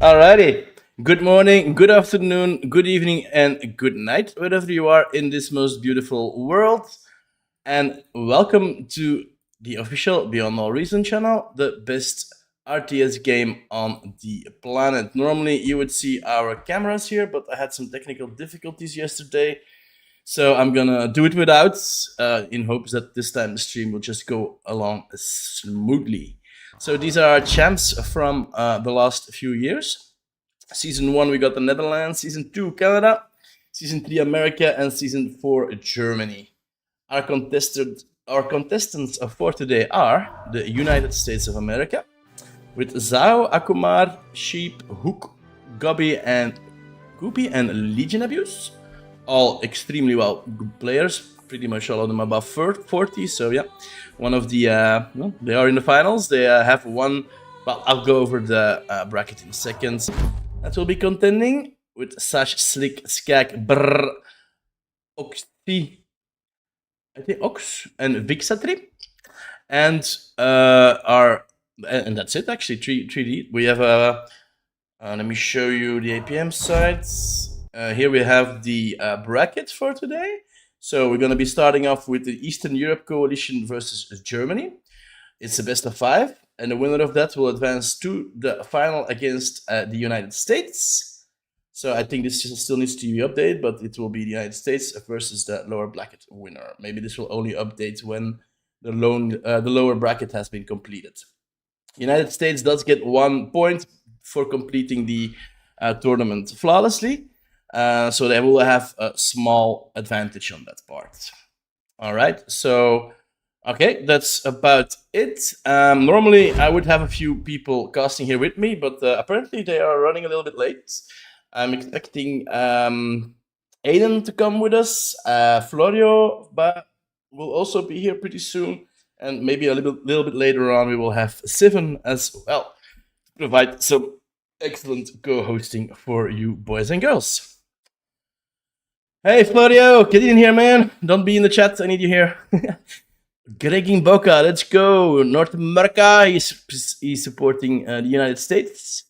Alrighty. Good morning, good afternoon, good evening, and good night, wherever you are in this most beautiful world. And welcome to the official Beyond All Reason channel, the best RTS game on the planet. Normally, you would see our cameras here, but I had some technical difficulties yesterday. So I'm gonna do it without, in hopes that this time the stream will just go along smoothly. So these are our champs from the last few years. Season 1 we got the Netherlands, Season 2 Canada, Season 3 America, and Season 4 Germany. Our contestants for today are the United States of America, with Zhao, Akumar, Sheep, Hook, Gobby, and Goopy, and Legion Abuse. All extremely well good players, pretty much all of them above 40. So yeah, one of the they are in the finals. They have one. Well, I'll go over the bracket in a second. That will be contending with Sash, Slick, Skag, Brr, Oxy, I think Ox, and Vixatri, and and that's it actually. 3D. We have let me show you the APM sites. Here we have the bracket for today. So we're going to be starting off with the Eastern Europe Coalition versus Germany. It's a best of 5, and the winner of that will advance to the final against the United States. So I think this still needs to be updated, but it will be the United States versus the lower bracket winner. Maybe this will only update when the lower bracket has been completed. United States does get 1 point for completing the tournament flawlessly. So they will have a small advantage on that part. All right, so okay, that's about it. Normally, I would have a few people casting here with me, but apparently they are running a little bit late. I'm expecting Aiden to come with us. Florio will also be here pretty soon, and maybe a little bit later on we will have Sivan as well to provide some excellent co-hosting for you boys and girls. Hey Florio, get in here, man. Don't be in the chat. I need you here. Gregin Boca, let's go. North America is supporting the United States.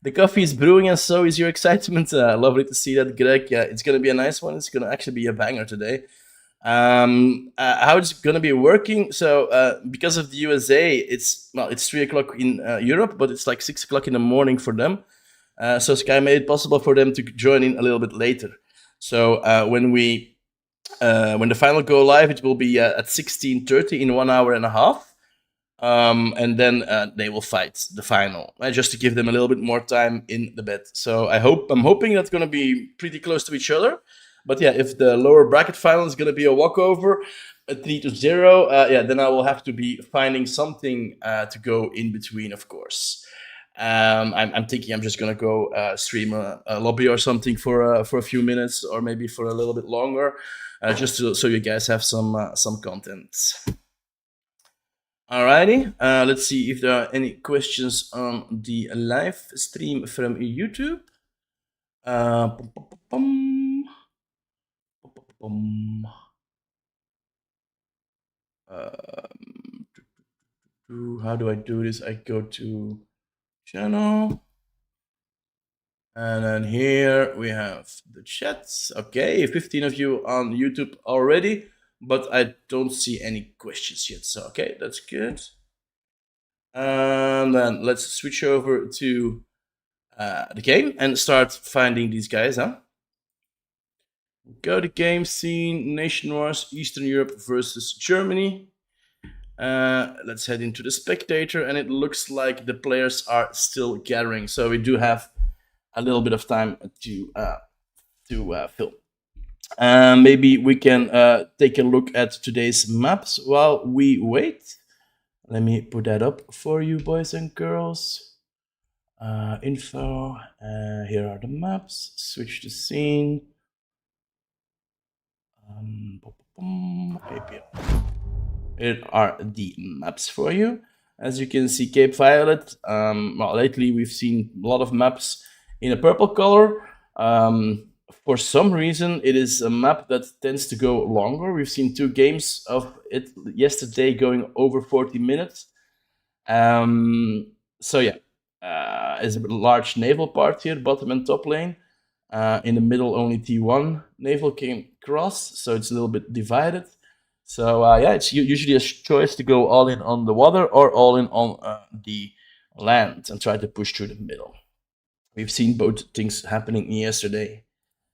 The coffee is brewing, and so is your excitement. Lovely to see that, Greg. Yeah, it's gonna be a nice one. It's gonna actually be a banger today. How it's gonna be working? So because of the USA, it's 3 o'clock in Europe, but it's like 6 o'clock in the morning for them. So Sky made it possible for them to join in a little bit later. So when the final go live, it will be at 16:30 in 1 hour and a half, and then they will fight the final, just to give them a little bit more time in the bed. So I'm hoping that's going to be pretty close to each other. But yeah, if the lower bracket final is going to be a walkover, a 3-0, then I will have to be finding something to go in between, of course. I'm thinking I'm just gonna go stream a lobby or something for a few minutes, or maybe for a little bit longer, just so you guys have some content. Alrighty, let's see if there are any questions on the live stream from YouTube. How do I do this? I go to channel, and then here we have the chats. Okay, 15 of you on YouTube already, but I don't see any questions yet. So okay, that's good. And then let's switch over to the game and start finding these guys. Go to game scene, Nation Wars, Eastern Europe versus Germany. Let's head into the spectator, and it looks like the players are still gathering, so we do have a little bit of time to film. Maybe we can take a look at today's maps while we wait. Let me put that up for you, boys and girls. Info. Here are the maps. Switch the scene. Here are the maps for you. As you can see, Cape Violet. Lately we've seen a lot of maps in a purple color. For some reason, it is a map that tends to go longer. We've seen 2 games of it yesterday going over 40 minutes. So yeah, is a large naval part here, bottom and top lane. In the middle, only T1 naval came cross, so it's a little bit divided. So yeah, it's usually a choice to go all in on the water or all in on the land and try to push through the middle. We've seen both things happening yesterday.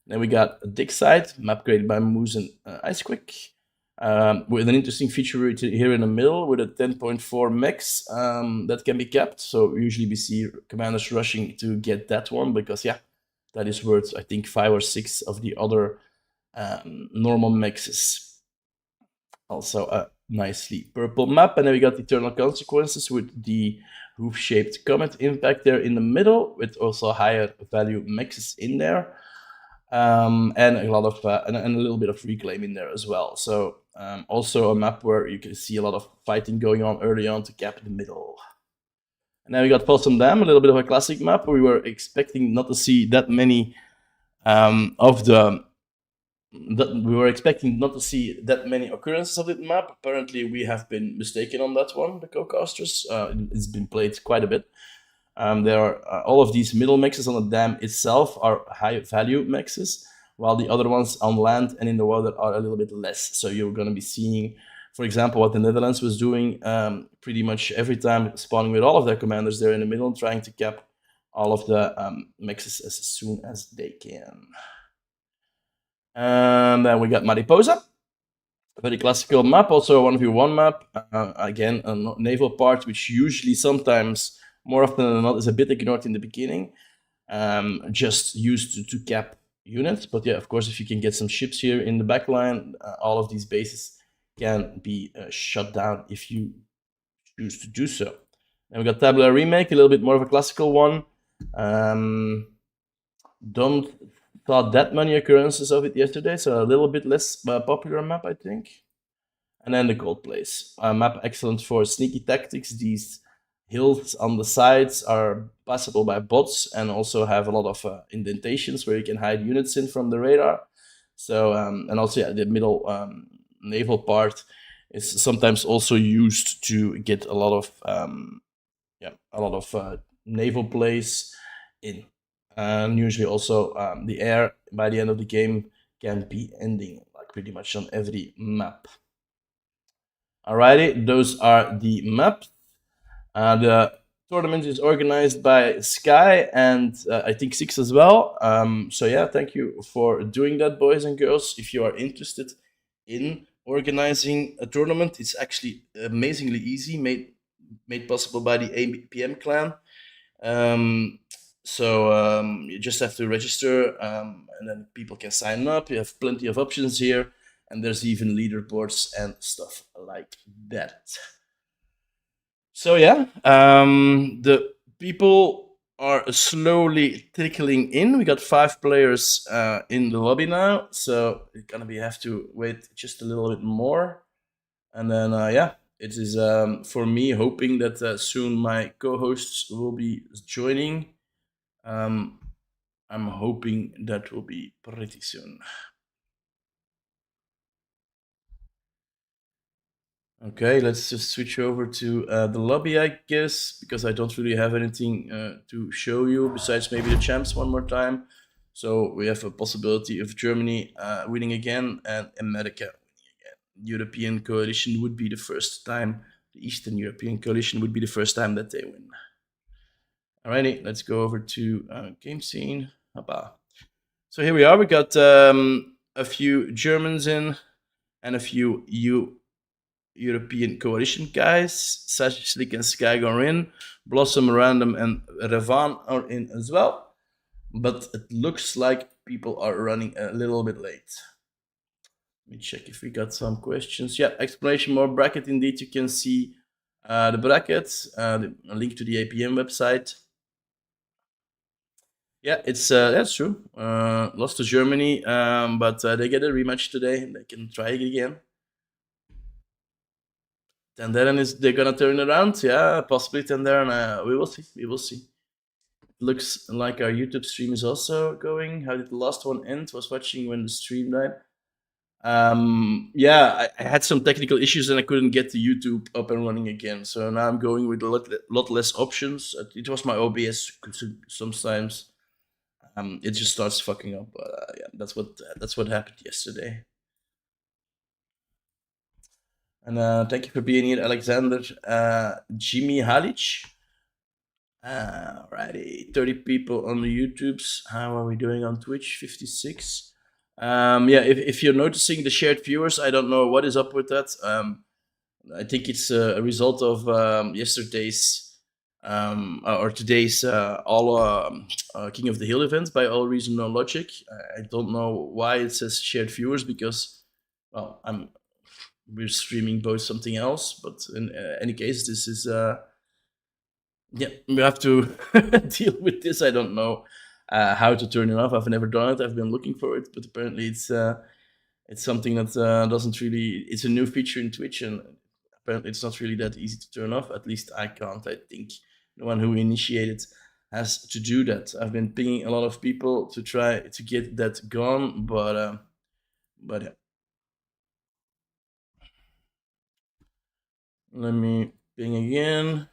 Then we got a dig site, map created by Moose and Icequick, with an interesting feature here in the middle with a 10.4 max that can be kept. So usually we see commanders rushing to get that one because, yeah, that is worth, I think, 5 or 6 of the other normal maxes. Also a nicely purple map. And then we got Eternal Consequences with the roof-shaped comet impact there in the middle, with also higher value maxes in there. And a lot of and a little bit of reclaim in there as well. So also a map where you can see a lot of fighting going on early on to cap the middle. And then we got Possum Dam, a little bit of a classic map. We were expecting not to see that many of the. We were expecting not to see that many occurrences of that map. Apparently, we have been mistaken on that one, the co-casters. It's been played quite a bit. There are all of these middle mixes on the dam itself are high value mixes, while the other ones on land and in the water are a little bit less. So you're going to be seeing, for example, what the Netherlands was doing pretty much every time, spawning with all of their commanders there in the middle, trying to cap all of the mixes as soon as they can. And then we got Mariposa, a very classical map, also a 1v1 map. Again, a naval part, which usually sometimes, more often than not, is a bit ignored in the beginning, just used to cap units. But yeah, of course, if you can get some ships here in the backline, all of these bases can be shut down if you choose to do so. And we got Tabula Remake, a little bit more of a classical one. Don't thought that many occurrences of it yesterday, so a little bit less popular map, I think. And then the Gold Place, a map excellent for sneaky tactics. These hills on the sides are passable by bots and also have a lot of indentations where you can hide units in from the radar. So and also the middle naval part is sometimes also used to get a lot of naval plays in. And usually also the air by the end of the game can be ending, like pretty much on every map. Alrighty, those are the maps. The tournament is organized by Sky and I think Six as well. So yeah, thank you for doing that, boys and girls. If you are interested in organizing a tournament, it's actually amazingly easy, made possible by the APM clan. So you just have to register, and then people can sign up. You have plenty of options here, and there's even leaderboards and stuff like that. So yeah, the people are slowly trickling in. We got 5 players in the lobby now, so we're gonna have to wait just a little bit more, and then yeah, it is for me hoping that soon my co-hosts will be joining. I'm hoping that will be pretty soon. Okay, let's just switch over to the lobby, I guess, because I don't really have anything to show you besides maybe the champs one more time. So we have a possibility of Germany winning again and America winning again. European coalition would be the first time. The Eastern European coalition would be the first time that they win. Alrighty, let's go over to game scene. Hoppa. So here we are. We got a few Germans in and a few European coalition guys. Sash, Slick, and Sky are in. Blossom, Random, and Revan are in as well. But it looks like people are running a little bit late. Let me check if we got some questions. Yeah, explanation more bracket. Indeed, you can see the bracket, a link to the APM website. Yeah, that's true. Lost to Germany, but they get a rematch today. They can try it again. Tenderen they're gonna turn around? Yeah, possibly Tenderen. We will see. We will see. Looks like our YouTube stream is also going. How did the last one end? Was watching when the stream died. Yeah, I had some technical issues and I couldn't get the YouTube up and running again. So now I'm going with a lot less options. It was my OBS. Sometimes it just starts fucking up. But yeah, that's what happened yesterday. And thank you for being here, Alexander. Jimmy Halic. Alrighty, 30 people on the YouTubes. How are we doing on Twitch? 56. Yeah, if you're noticing the shared viewers, I don't know what is up with that. I think it's a result of yesterday's or today's all King of the Hill event by All Reason No Logic. I don't know why it says shared viewers because, well, we're streaming both something else. But in any case, this is yeah, we have to deal with this. I don't know how to turn it off. I've never done it. I've been looking for it, but apparently it's something that doesn't really. It's a new feature in Twitch, and apparently it's not really that easy to turn off. At least I can't. I think the one who initiated has to do that. I've been pinging a lot of people to try to get that gone, but yeah. Let me ping again.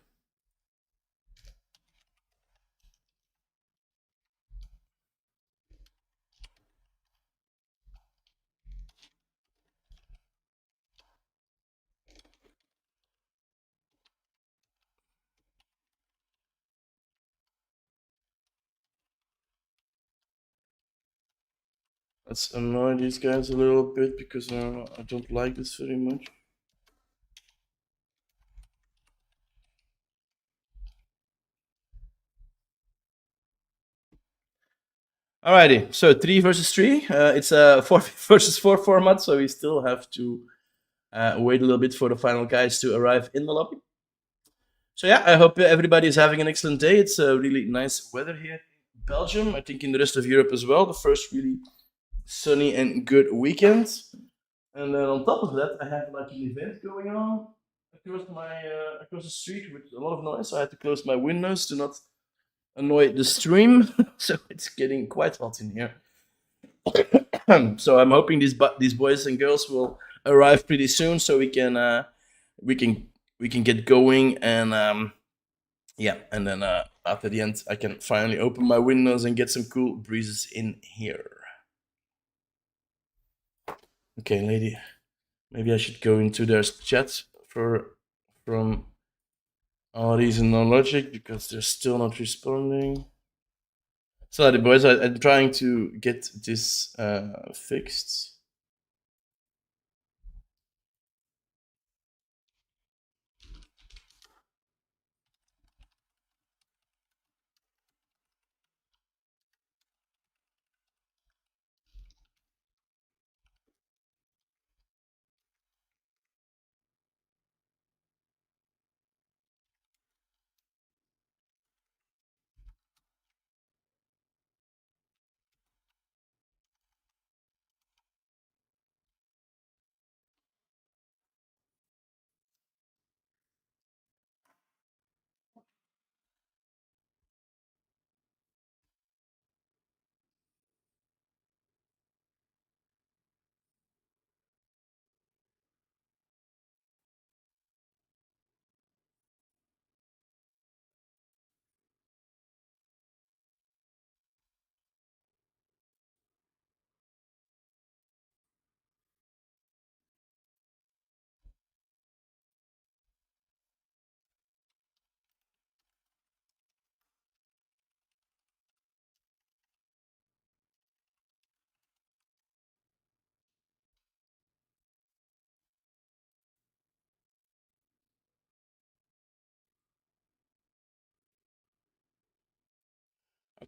Let's annoy these guys a little bit because I don't like this very much. Alrighty, so 3 versus 3. It's a 4 versus 4 format, so we still have to wait a little bit for the final guys to arrive in the lobby. So yeah, I hope everybody is having an excellent day. It's a really nice weather here in Belgium. I think in the rest of Europe as well. The first really sunny and good weekend. And then on top of that, I have like an event going on across the street with a lot of noise. So I had to close my windows to not annoy the stream. So it's getting quite hot in here. So I'm hoping these boys and girls will arrive pretty soon, so we can we can get going and yeah, and then after the end, I can finally open my windows and get some cool breezes in here. Okay, lady, maybe I should go into their chat for from all reason no logic because they're still not responding. So the boys, I'm trying to get this fixed.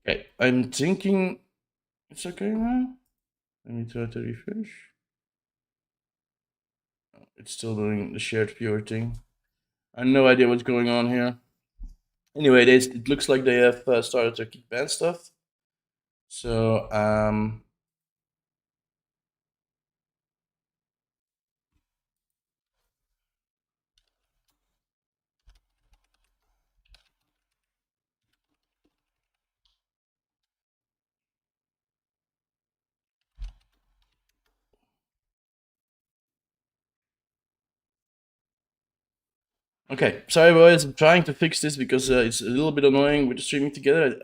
Okay, I'm thinking it's okay now. Let me try to refresh. It's still doing the shared viewer thing. I have no idea what's going on here. Anyway, it looks like they have started to kick ban stuff. So Okay, sorry boys, I'm trying to fix this because it's a little bit annoying with the streaming together.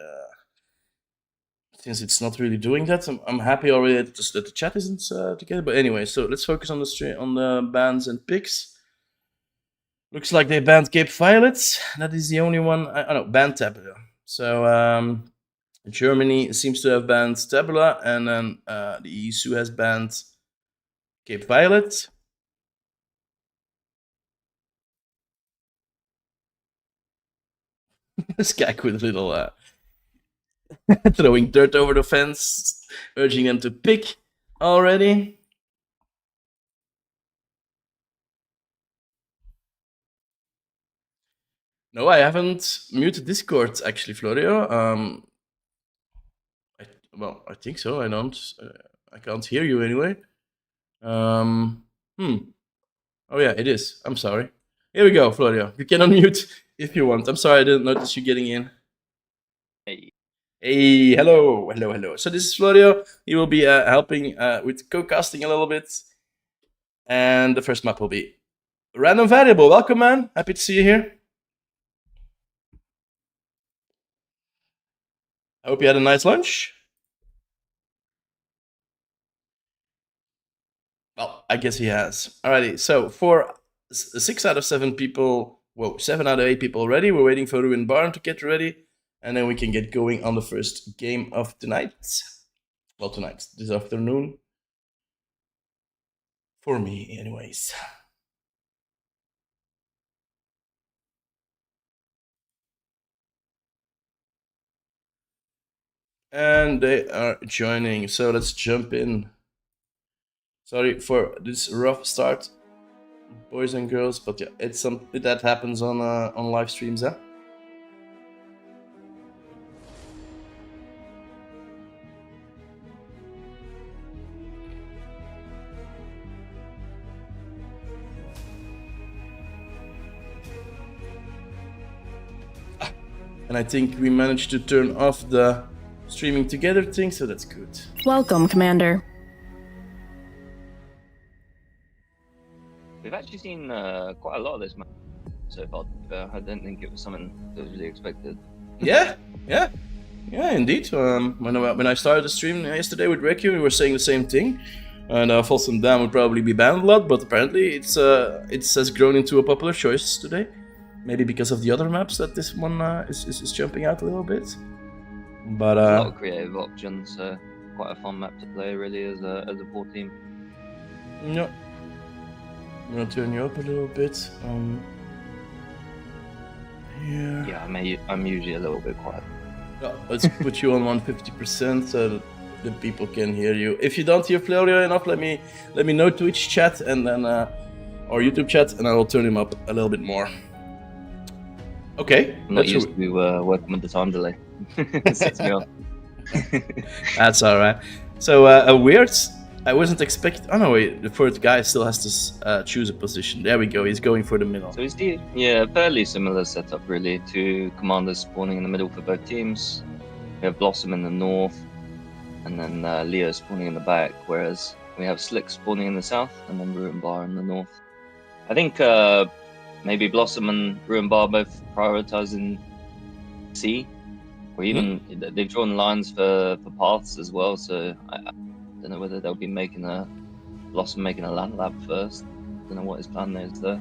Since it's not really doing that, I'm happy already that the chat isn't together. But anyway, so let's focus on the bans and picks. Looks like they banned Cape Violet. That is the only one. I know, banned Tabula. So Germany seems to have banned Tabula, and then the EU has banned Cape Violet. This guy with a little throwing dirt over the fence, urging them to pick already. No, I haven't muted Discord actually, Florio. I think so. I don't. I can't hear you anyway. Oh yeah, it is. I'm sorry. Here we go, Florio. You can unmute if you want. I'm sorry, I didn't notice you getting in. Hey. Hey, hello, hello, hello. So this is Florio. He will be helping with co-casting a little bit. And the first map will be Random Variable. Welcome, man. Happy to see you here. I hope you had a nice lunch. Well, I guess he has. Alrighty, so for 6 out of 7 people, 7 out of 8 people already, we're waiting for Ruin Barn to get ready, and then we can get going on the first game of the night. Well, tonight, this afternoon. For me, anyways. And they are joining, so let's jump in. Sorry for this rough start, boys and girls, but yeah, it's something that happens on live streams, huh? And I think we managed to turn off the streaming together thing, so that's good. Welcome, Commander. We've actually seen quite a lot of this map so far. I didn't think it was something that was really expected. Yeah, indeed. When I started the stream yesterday with Reku, we were saying the same thing. And Folsom Dam would probably be banned a lot, but apparently it has grown into a popular choice today. Maybe because of the other maps that this one is jumping out a little bit. But a lot of creative options, quite a fun map to play really as a poor team. Yeah. I'm gonna turn you up a little bit. Here. Yeah, I'm usually a little bit quiet. Let's put you on 150% so that the people can hear you. If you don't hear Florio enough, let me know Twitch chat and then or YouTube chat, and I will turn him up a little bit more. Okay. I'm not used to working with the time delay. It sets me off. That's all right. So a weird. I wasn't expecting. Oh no, wait. The third guy still has to choose a position. There we go. He's going for the middle. So it's fairly similar setup really. 2 commanders spawning in the middle for both teams. We have Blossom in the north, and then Leo spawning in the back. Whereas we have Slick spawning in the south, and then Ruin Bar in the north. I think maybe Blossom and Ruin Bar both prioritizing C, or even they've drawn lines for paths as well. So I don't know whether they'll be Blossom making a land lab first. Don't know what his plan is there.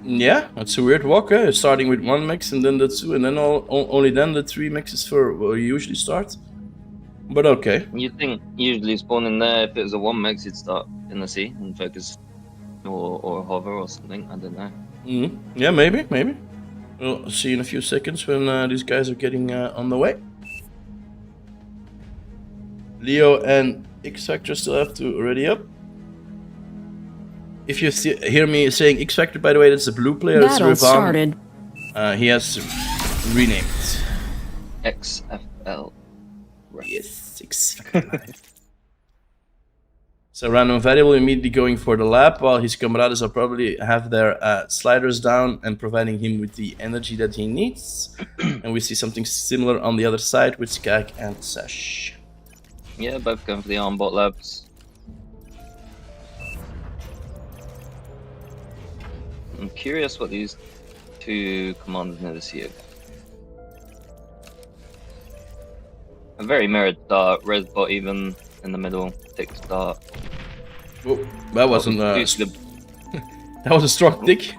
Yeah, that's a weird walk. Starting with 1 mix and then the 2, and then only then the 3 mixes for where you usually start. But okay. You'd think usually spawning there, if it was a 1 mix, you'd start in the C and focus, or hover or something. I don't know. Yeah, maybe. We'll see in a few seconds when these guys are getting on the way. Leo and X Factor still have to ready up. If you hear me saying X Factor, by the way, that's the blue player. Battle started. He has renamed XFL. Right. Yes, X Factor. So Random Variable immediately going for the lab, while his comrades will probably have their sliders down and providing him with the energy that he needs. And we see something similar on the other side with Skag and Sash. Yeah, both going for the Armbot labs. I'm curious what these two commanders near the sea again. A very mirrored start. Resbot even in the middle. Tick start. Oh, that wasn't. Due to the That was a strong tick,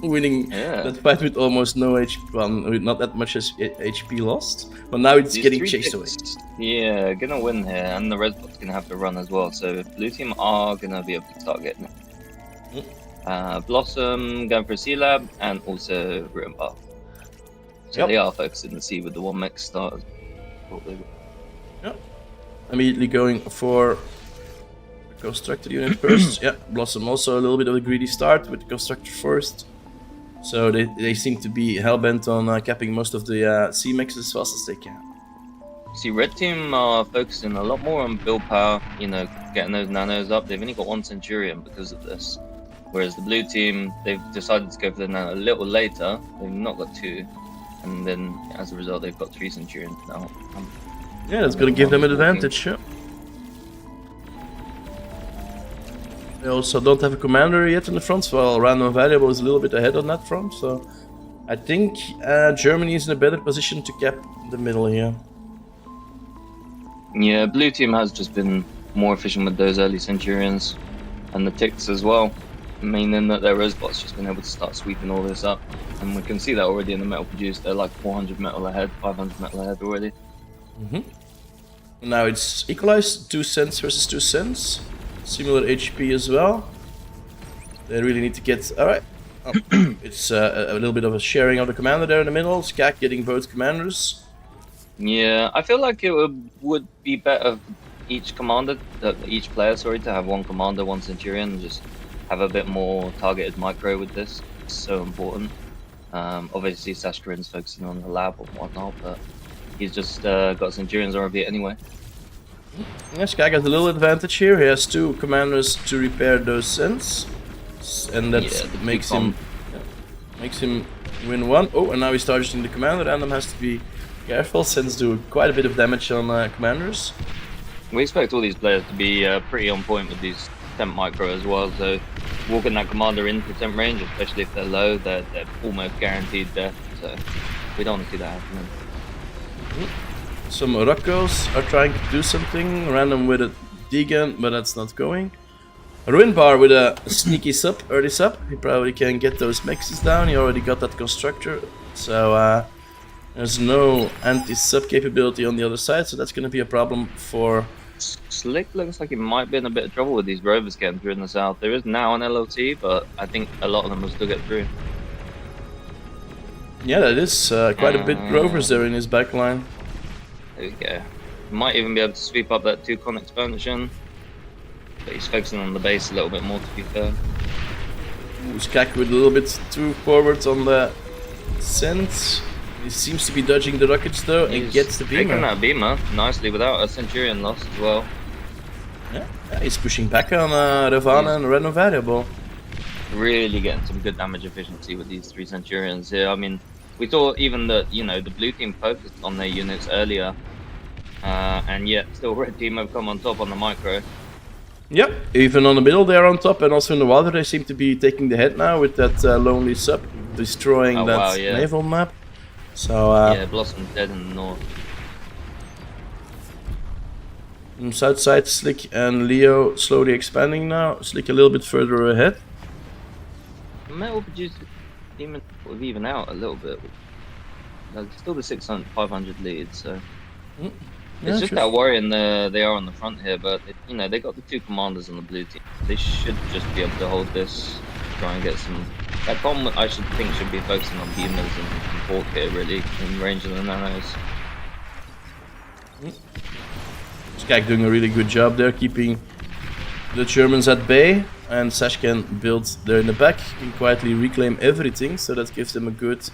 winning Yeah. that fight with almost no HP, well, with not that much as HP lost. But now it's These getting three chased away. ticks, yeah, gonna win here, and the Resbot's gonna have to run as well. So blue team are gonna be able to start getting it. Blossom going for a sea lab, and also Ruin Bar. So Yep. they are focusing the sea with the one mech start. Yep. Immediately going for the constructor unit first. Yeah, Blossom also a little bit of a greedy start with the constructor first. So they seem to be hell-bent on capping most of the sea mechs as fast as they can. See, red team are focusing a lot more on build power, you know, getting those nanos up. They've only got one Centurion because of this. Whereas the blue team, they've decided to go for the nano a little later. They've not got two. And then, as a result, they've got 3 Centurions now. Yeah, that's gonna give them an advantage. Yeah. They also don't have a commander yet in the front, while random variable is a little bit ahead on that front. So I think Germany is in a better position to cap the middle here. Yeah, blue team has just been more efficient with those early Centurions and the ticks as well, meaning that their Rosebot's just been able to start sweeping all this up. And we can see that already in the metal produced. They're like 400 metal ahead, 500 metal ahead already. Now it's equalized, 2 cents versus 2 cents. Similar HP as well. They really need to get... Alright. Oh, it's a little bit of a sharing of the commander there in the middle. Skak getting both commanders. Yeah, I feel like it would be better for each commander, each player, sorry, to have one commander, one Centurion, and just have a bit more targeted micro with this. It's so important. Obviously, Sashkarin's focusing on the lab and whatnot, but he's just got Centurions on a bit anyway. Yeah, Skak has a little advantage here. He has 2 commanders to repair those cents. And that makes him win 1. Oh, and now he starts using the commander. Random has to be careful. Sens do quite a bit of damage on commanders. We expect all these players to be pretty on point with these temp micro as well, so walking that commander into temp range, especially if they're low, they're almost guaranteed death, so we don't want to see that happening. Some Rockos are trying to do something. Random with a D-gun, but that's not going. Ruin Bar with a sneaky sub, early sub. He probably can get those mexes down. He already got that constructor, so there's no anti-sub capability on the other side, so that's going to be a problem for... Slick looks like he might be in a bit of trouble with these rovers getting through in the south. There is now an LOT, but I think a lot of them will still get through. Yeah, that is quite a bit rovers there in his backline. There we go. Might even be able to sweep up that 2-con expansion, but he's focusing on the base a little bit more, to be fair. Skak with a little bit too forward on the scent. He seems to be dodging the rockets though, and gets the beamer. Taking that beamer nicely without a Centurion loss as well. Yeah, he's pushing back on Ravana and Random Variable. Really getting some good damage efficiency with these 3 Centurions here. I mean, we thought even that, you know, the blue team focused on their units earlier, and yet still red team have come on top on the micro. Yep, even on the middle they're on top, and also in the water they seem to be taking the head now with that lonely sub, destroying that naval map. So yeah, Blossom's dead in the north. South side, Slick and Leo slowly expanding now. Slick a little bit further ahead. Metal producer demon sort of even out a little bit. Still the 600, 500 lead, so it's just that worrying they are on the front here. But you know, they got the 2 commanders on the blue team. They should just be able to hold this, try and get some. That bomb, I should be focusing on beamers and port here, really, in range of the nanos. Skak doing a really good job there, keeping the Germans at bay, and Sash can build there in the back, can quietly reclaim everything, so that gives them a good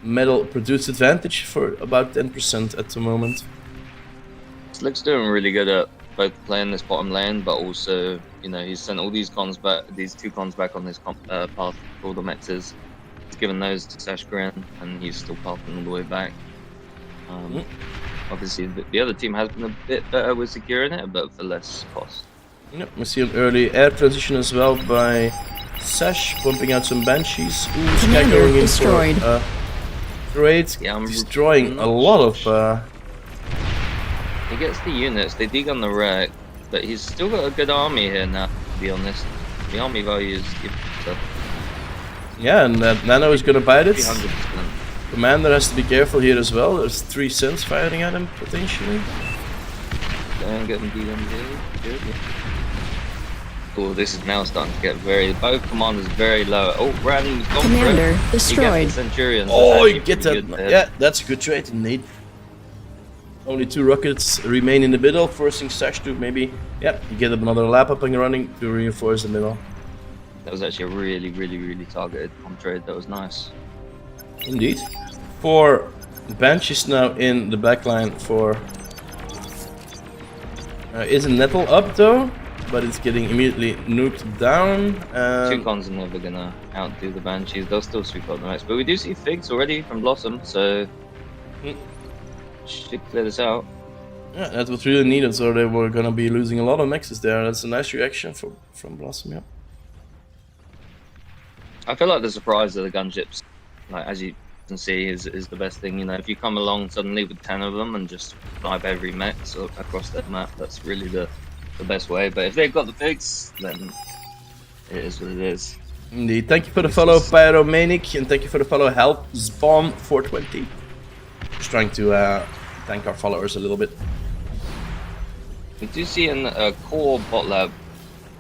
metal produced advantage for about 10% at the moment. Slick's doing really good at both playing this bottom lane, but also, you know, he's sent all these cons back, these 2 cons back on this path for all the mexes. He's given those to Sashkarin, and he's still pathing all the way back. Obviously, the other team has been a bit better with securing it, but for less cost. Yep, we see an early air transition as well by Sash, pumping out some Banshees. Ooh, Sky Commander going in destroyed. for trade, Yeah, I'm destroying not a lot of... He gets the units, they dig on the wreck, but he's still got a good army here now, to be honest. The army value is yeah, and Nano is gonna bite it. 300%. Commander has to be careful here as well. There's 3 cents firing at him, potentially. Don't get them DMZ. Good. Oh, this is now starting to get both commanders very low. Oh, Rand's gone Commander for it. destroyed. He gets the Centurions. Oh, That's you get actually that. pretty good Yeah, that's a good trade indeed. Only 2 rockets remain in the middle, forcing Sash to maybe, yeah, you get another lap up and running to reinforce the middle. That was actually a really targeted bomb trade. That was nice. Indeed. 4 Banshees now in the backline for... isn't Nettle up though, but it's getting immediately nuked down. 2 cons are never gonna outdo the Banshees. They'll still sweep up the max. But we do see Figs already from Blossom, so... should clear this out. Yeah, that's what really needed, so they were gonna be losing a lot of mexes there. That's a nice reaction from Blossom, yeah. I feel like the surprise of the gunships, like as you can see, is the best thing. You know, if you come along suddenly with 10 of them and just snipe every mech across that map, that's really the best way. But if they've got the Figs, then it is what it is. Indeed. Thank you for the follow, Pyromanic, and thank you for the follow, Help Spawn 420. Just trying to thank our followers a little bit. We do see in a core bot lab,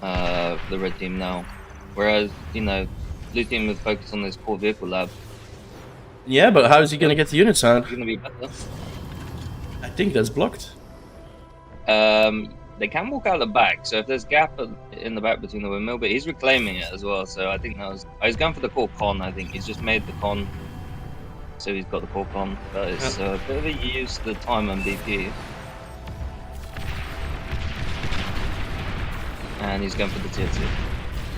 the red team now, whereas you know, blue team is focused on this core vehicle lab. Yeah, but how is he gonna get the units out? It's gonna be better. I think that's blocked. They can walk out the back, so if there's gap in the back between the windmill, but he's reclaiming it as well. So I think that was. He's going for the core con. I think he's just made the con. So he's got the core con, but it's a bit of a use the time on BP. And he's going for the tier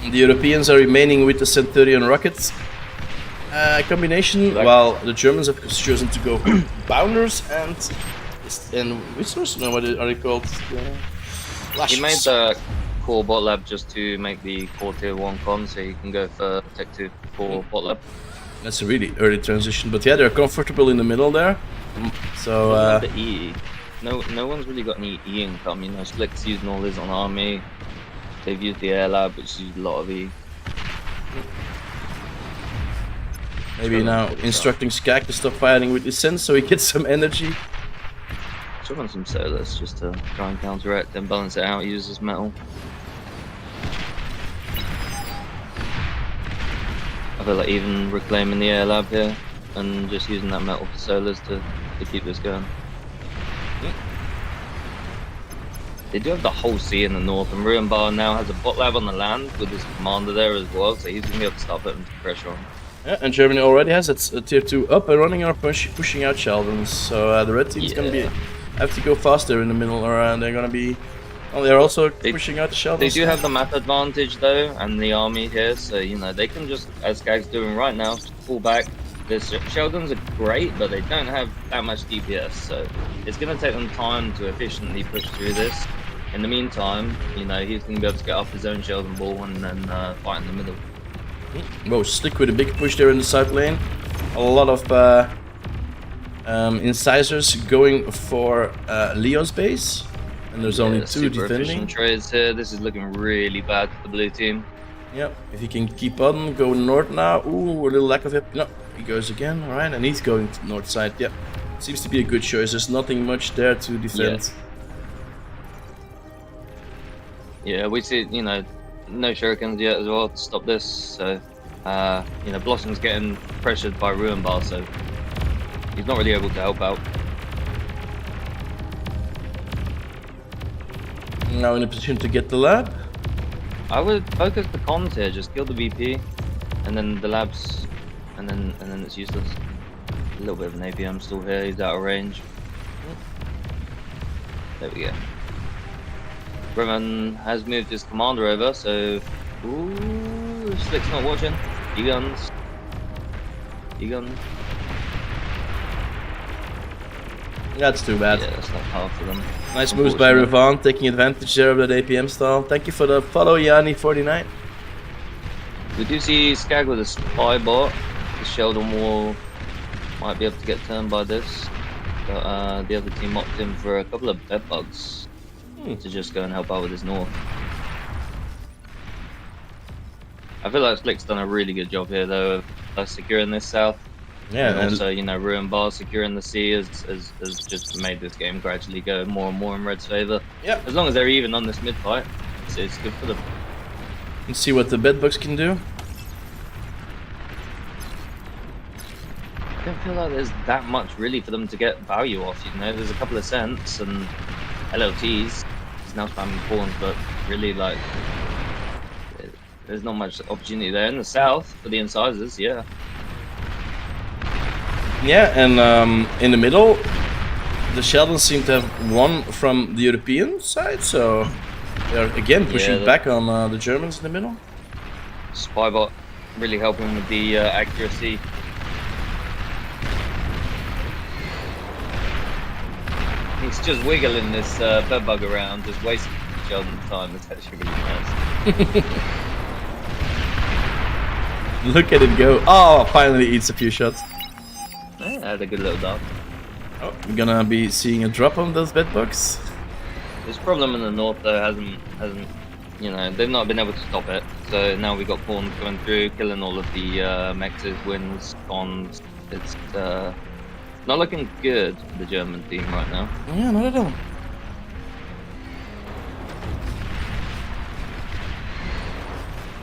2. The Europeans are remaining with the Centurion rockets combination, while the Germans have chosen to go Bounders and which source? No, what are they called? He made the core bot lab just to make the core tier 1 con, so you can go for tech 2 core bot lab. That's a really early transition, but yeah, they're comfortable in the middle there. So the E. No one's really got any E income. You know, Slick's using all his on army. They've used the air lab, which uses a lot of E. Maybe now instructing Skag to stop firing with his sense so he gets some energy. Should run some solars just to try and counteract, then balance it out, use his metal. I feel like even reclaiming the air lab here and just using that metal for solars to keep this going. They do have the whole sea in the north, and Ruin Bar now has a bot lab on the land with his commander there as well, so he's going to be able to start putting some pressure on. Yeah, and Germany already has its tier 2 up and running, or pushing out Sheldons. So the red team's going to have to go faster in the middle, or they're going to be... Oh, they're also pushing out the Sheldons. They do have the map advantage though, and the army here, so you know they can just, as Skag's doing right now, pull back. The Sheldons are great, but they don't have that much DPS, so it's going to take them time to efficiently push through this. In the meantime, you know, he's going to be able to get off his own Sheldon ball and then fight in the middle. Whoa, Slick with a big push there in the side lane. A lot of incisors going for Leo's base. And there's only 2 defending. Trades here. This is looking really bad for the blue team. Yep, if he can keep on, go north now. Ooh, a little lack of hip. No, he goes again, alright, and he's going to north side. Yep, seems to be a good choice. There's nothing much there to defend. Yeah, we see, you know, no shurikens yet as well to stop this. So, you know, Blossom's getting pressured by Ruin Bar, so he's not really able to help out. Now in a position to get the lab. I would focus the cons here, just kill the VP, and then the labs, and then it's useless. A little bit of an APM still here, he's out of range. There we go. Bremen has moved his commander over, so... Ooh, Slick's not watching. E-guns. E-guns. That's too bad. Yeah, that's not hard for them. Nice moves by Revan, taking advantage there of that APM style. Thank you for the follow, Yanni49. We do see Skag with a spy bot. The Sheldon Wall might be able to get turned by this, but the other team opted him for a couple of bed bugs to just go and help out with his north. I feel like Slick's done a really good job here, though, of securing this south. Yeah, and also, Ruin Bar securing the sea has just made this game gradually go more and more in Red's favor. Yeah. As long as they're even on this mid fight, it's good for them. Let's see what the bedbugs can do. I don't feel like there's that much really for them to get value off. There's a couple of cents and LLTs. He's now spamming pawns, but really, like, there's not much opportunity there in the south for the incisors. Yeah. Yeah, and in the middle, the Sheldons seem to have won from the European side, so they're again pushing back on the Germans in the middle. Spybot really helping with the accuracy. He's just wiggling this bedbug around, just wasting Sheldon's time. It's actually really nice. Look at it go. Oh, finally eats a few shots. Yeah, had a good little dog. Oh, we're gonna be seeing a drop on those bedbugs. This problem in the north though hasn't they've not been able to stop it. So now we got pawns going through, killing all of the mexes, wins, cons. It's not looking good for the German team right now. Yeah, not at all.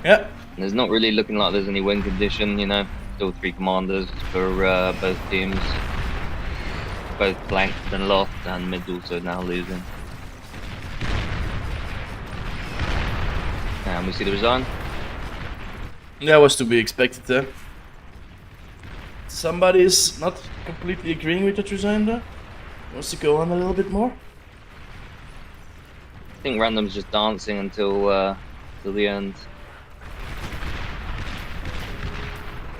Yeah. And it's not really looking like there's any win condition, Still 3 commanders for both teams. Both flanked and lost, and mid also now losing. And we see the resign. That was to be expected there. Somebody's not completely agreeing with that resign though. Wants to go on a little bit more. I think Random's just dancing until the end.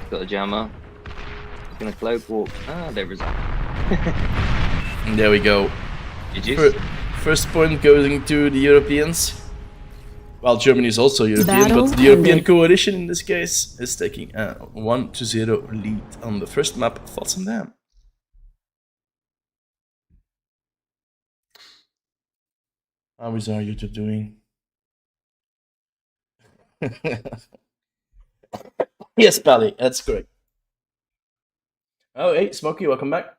He's got a jammer. He's gonna cloak walk. Ah, they resign. And there we go. GG's. First point going to the Europeans. Well, Germany is also European, Battle but the European ended. coalition in this case is taking a 1-0 lead on the first map, Fossendam. How is our YouTube doing? Yes, Pally, that's correct. Oh, hey, Smokey, welcome back.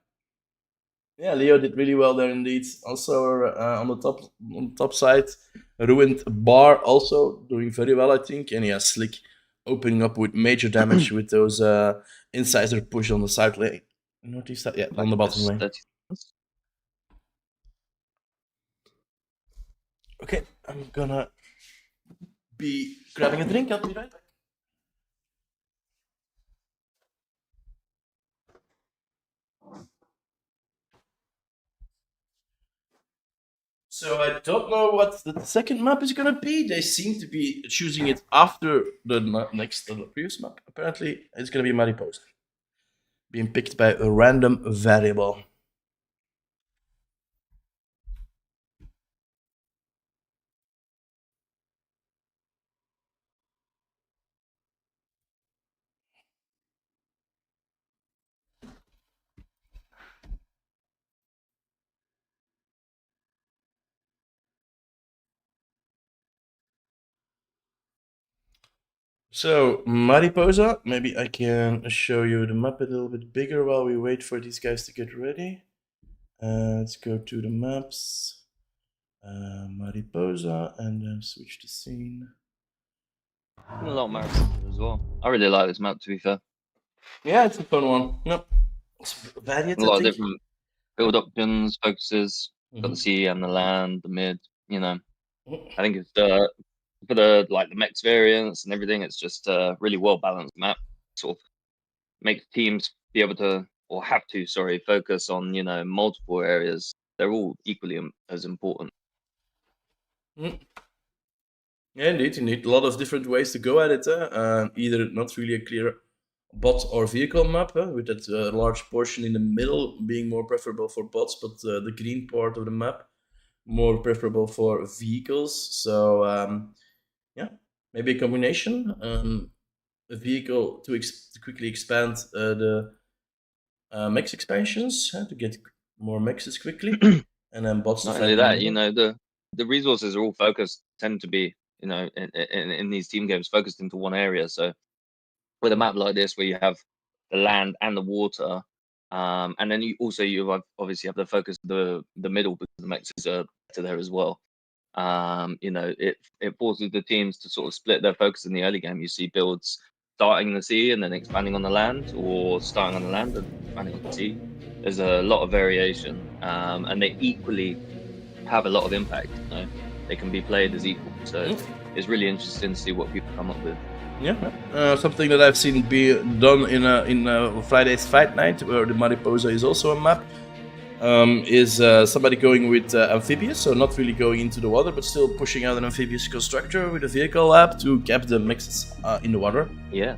Yeah, Leo did really well there indeed. Also on the top side, Ruined Bar also doing very well, I think. And yeah, Slick opening up with major damage with those incisor push on the side lane. Northeast side, yeah, on the bottom lane. Okay, I'm gonna be grabbing a drink. I'll be right back. So I don't know what the second map is gonna be. They seem to be choosing it after the previous map. Apparently, it's gonna be Mariposa, being picked by a random variable. So, Mariposa, maybe I can show you the map a little bit bigger while we wait for these guys to get ready. Let's go to the maps, Mariposa, and then switch the scene. A lot of Mariposa as well. I really like this map, to be fair. Yeah, it's a fun one. Yep. It's varied, A lot of different build options, focuses. Got the sea and the land, the mid. I think it's for the mechs variants and everything. It's just a really well balanced map. Sort of makes teams be able to, or have to, focus on multiple areas. They're all equally as important. Yeah, indeed. A lot of different ways to go at it. Either not really a clear bot or vehicle map, with that large portion in the middle being more preferable for bots, but the green part of the map more preferable for vehicles. So yeah, maybe a combination. a vehicle to quickly expand the mechs expansions to get more mechs quickly, and then bots to Not fight only in the that, you middle. know, the resources are all focused, tend to be, you know, in these team games focused into one area. So with a map like this where you have the land and the water, and then you obviously have the focus of the middle because the mechs are better there as well. You know, it forces the teams to sort of split their focus in the early game. You see builds starting in the sea and then expanding on the land, or starting on the land and expanding on the sea. There's a lot of variation, and they equally have a lot of impact. You know, they can be played as equal. So it's really interesting to see what people come up with. Yeah, something that I've seen be done in Friday's Fight Night, where the Mariposa is also a map, is somebody going with amphibious, so not really going into the water, but still pushing out an amphibious constructor with a vehicle lab to cap the mixes in the water. Yeah.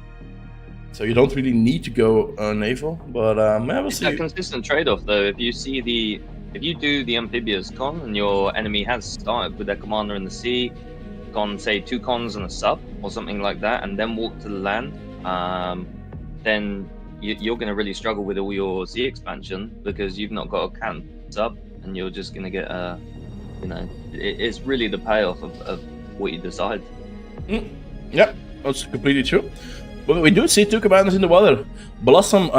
So you don't really need to go naval, but yeah, we'll It's see. that consistent trade-off, though. If you do the amphibious con and your enemy has started with their commander in the sea, gone say 2 cons and a sub or something like that, and then walk to the land, then you're going to really struggle with all your sea expansion because you've not got a can sub, and you're just going to get you know, it's really the payoff of what you decide. Yeah, that's completely true. But we do see 2 commanders in the water. Blossom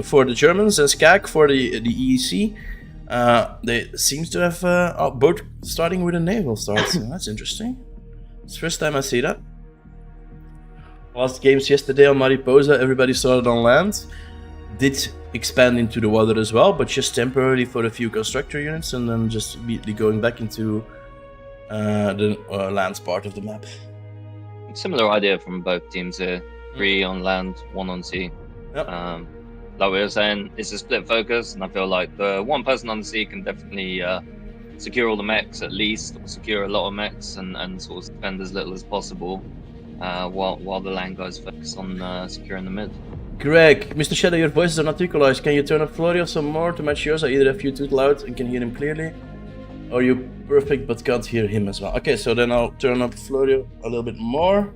for the Germans and Skag for the EEC. They seem to have both starting with a naval start. So that's interesting. It's the first time I see that. Last games yesterday on Mariposa, everybody started on land. Did expand into the water as well, but just temporarily for a few constructor units, and then just immediately going back into the lands part of the map. Similar idea from both teams here. 3 on land, 1 on sea. Yep. Like we were saying, it's a split focus, and I feel like the one person on the sea can definitely secure all the mechs at least, or secure a lot of mechs, and sort of spend as little as possible, while the land guys focus on securing the mid. Greg, Mr. Shadow, your voices are not equalized. Can you turn up Florio some more to match yours? I either have you too loud and can hear him clearly, or you perfect but can't hear him as well. Okay, so then I'll turn up Florio a little bit more.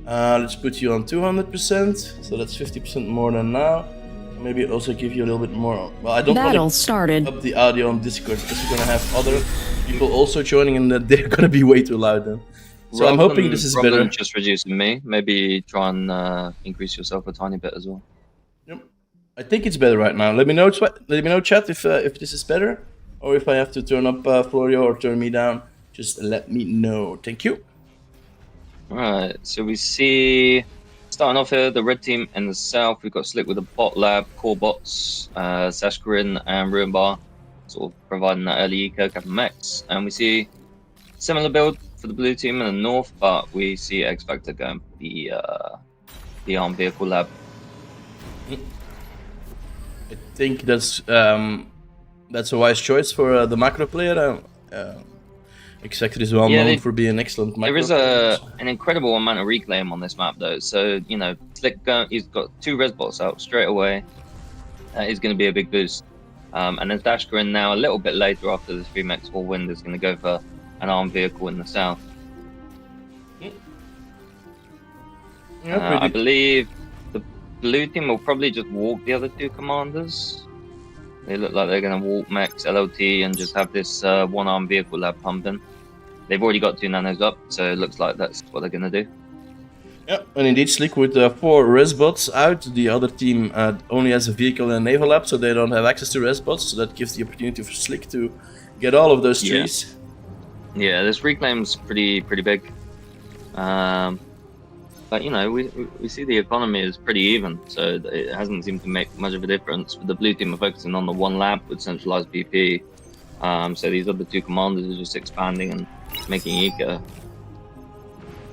Let's put you on 200%, so that's 50% more than now. Maybe also give you a little bit more. Well, I don't want to up the audio on Discord because we're gonna have other people also joining, and they're gonna be way too loud then. So I'm hoping this is better. Just reducing me. Maybe try and increase yourself a tiny bit as well. Yep. I think it's better right now. Let me know, chat, if this is better, or if I have to turn up Florio or turn me down. Just let me know. Thank you. Alright, so we see, starting off here, the red team in the south, we've got Slick with the bot lab, core bots, Sashkarin and Ruinbar, sort of providing that early eco, capping mechs. And we see similar build for the blue team in the north, but we see X Factor going for the armed vehicle lab. I think that's a wise choice for the macro player. X Factor is well known for being an excellent macro player. There is an incredible amount of reclaim on this map, though. So, you know, Slick, he's got 2 res bots out straight away. That is going to be a big boost. And then Dashkarin now, a little bit later after the 3 mechs all wind, is going to go for an armed vehicle in the south. I believe the blue team will probably just walk the other 2 commanders. They look like they're going to walk mechs, LLT, and just have this 1 armed vehicle lab pumping. They've already got 2 nanos up, so it looks like that's what they're going to do. Yeah, and indeed, Slick with 4 res bots out. The other team only has a vehicle and a naval lab, so they don't have access to res bots. So that gives the opportunity for Slick to get all of those trees. Yeah, this reclaim's pretty big. But you know, we see the economy is pretty even, so it hasn't seemed to make much of a difference. The blue team are focusing on the 1 lab with centralized BP. So these other 2 commanders are just expanding and making eco.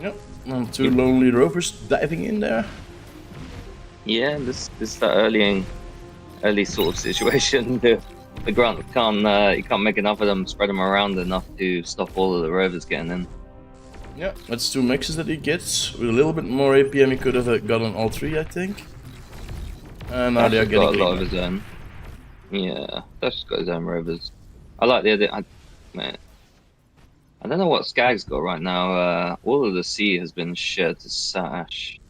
Yep, and 2 lonely rovers diving in there. Yeah, this is that early sort of situation. The Grunt can't make enough of them, spread them around enough to stop all of the rovers getting in. Yeah, that's 2 mixes that he gets. With a little bit more APM, he could have gotten all 3, I think. And now they are getting a lot of his own. Yeah, Dash's got his own rovers. I like the idea. Man, I don't know what Skag's got right now. All of the sea has been shared to Sash.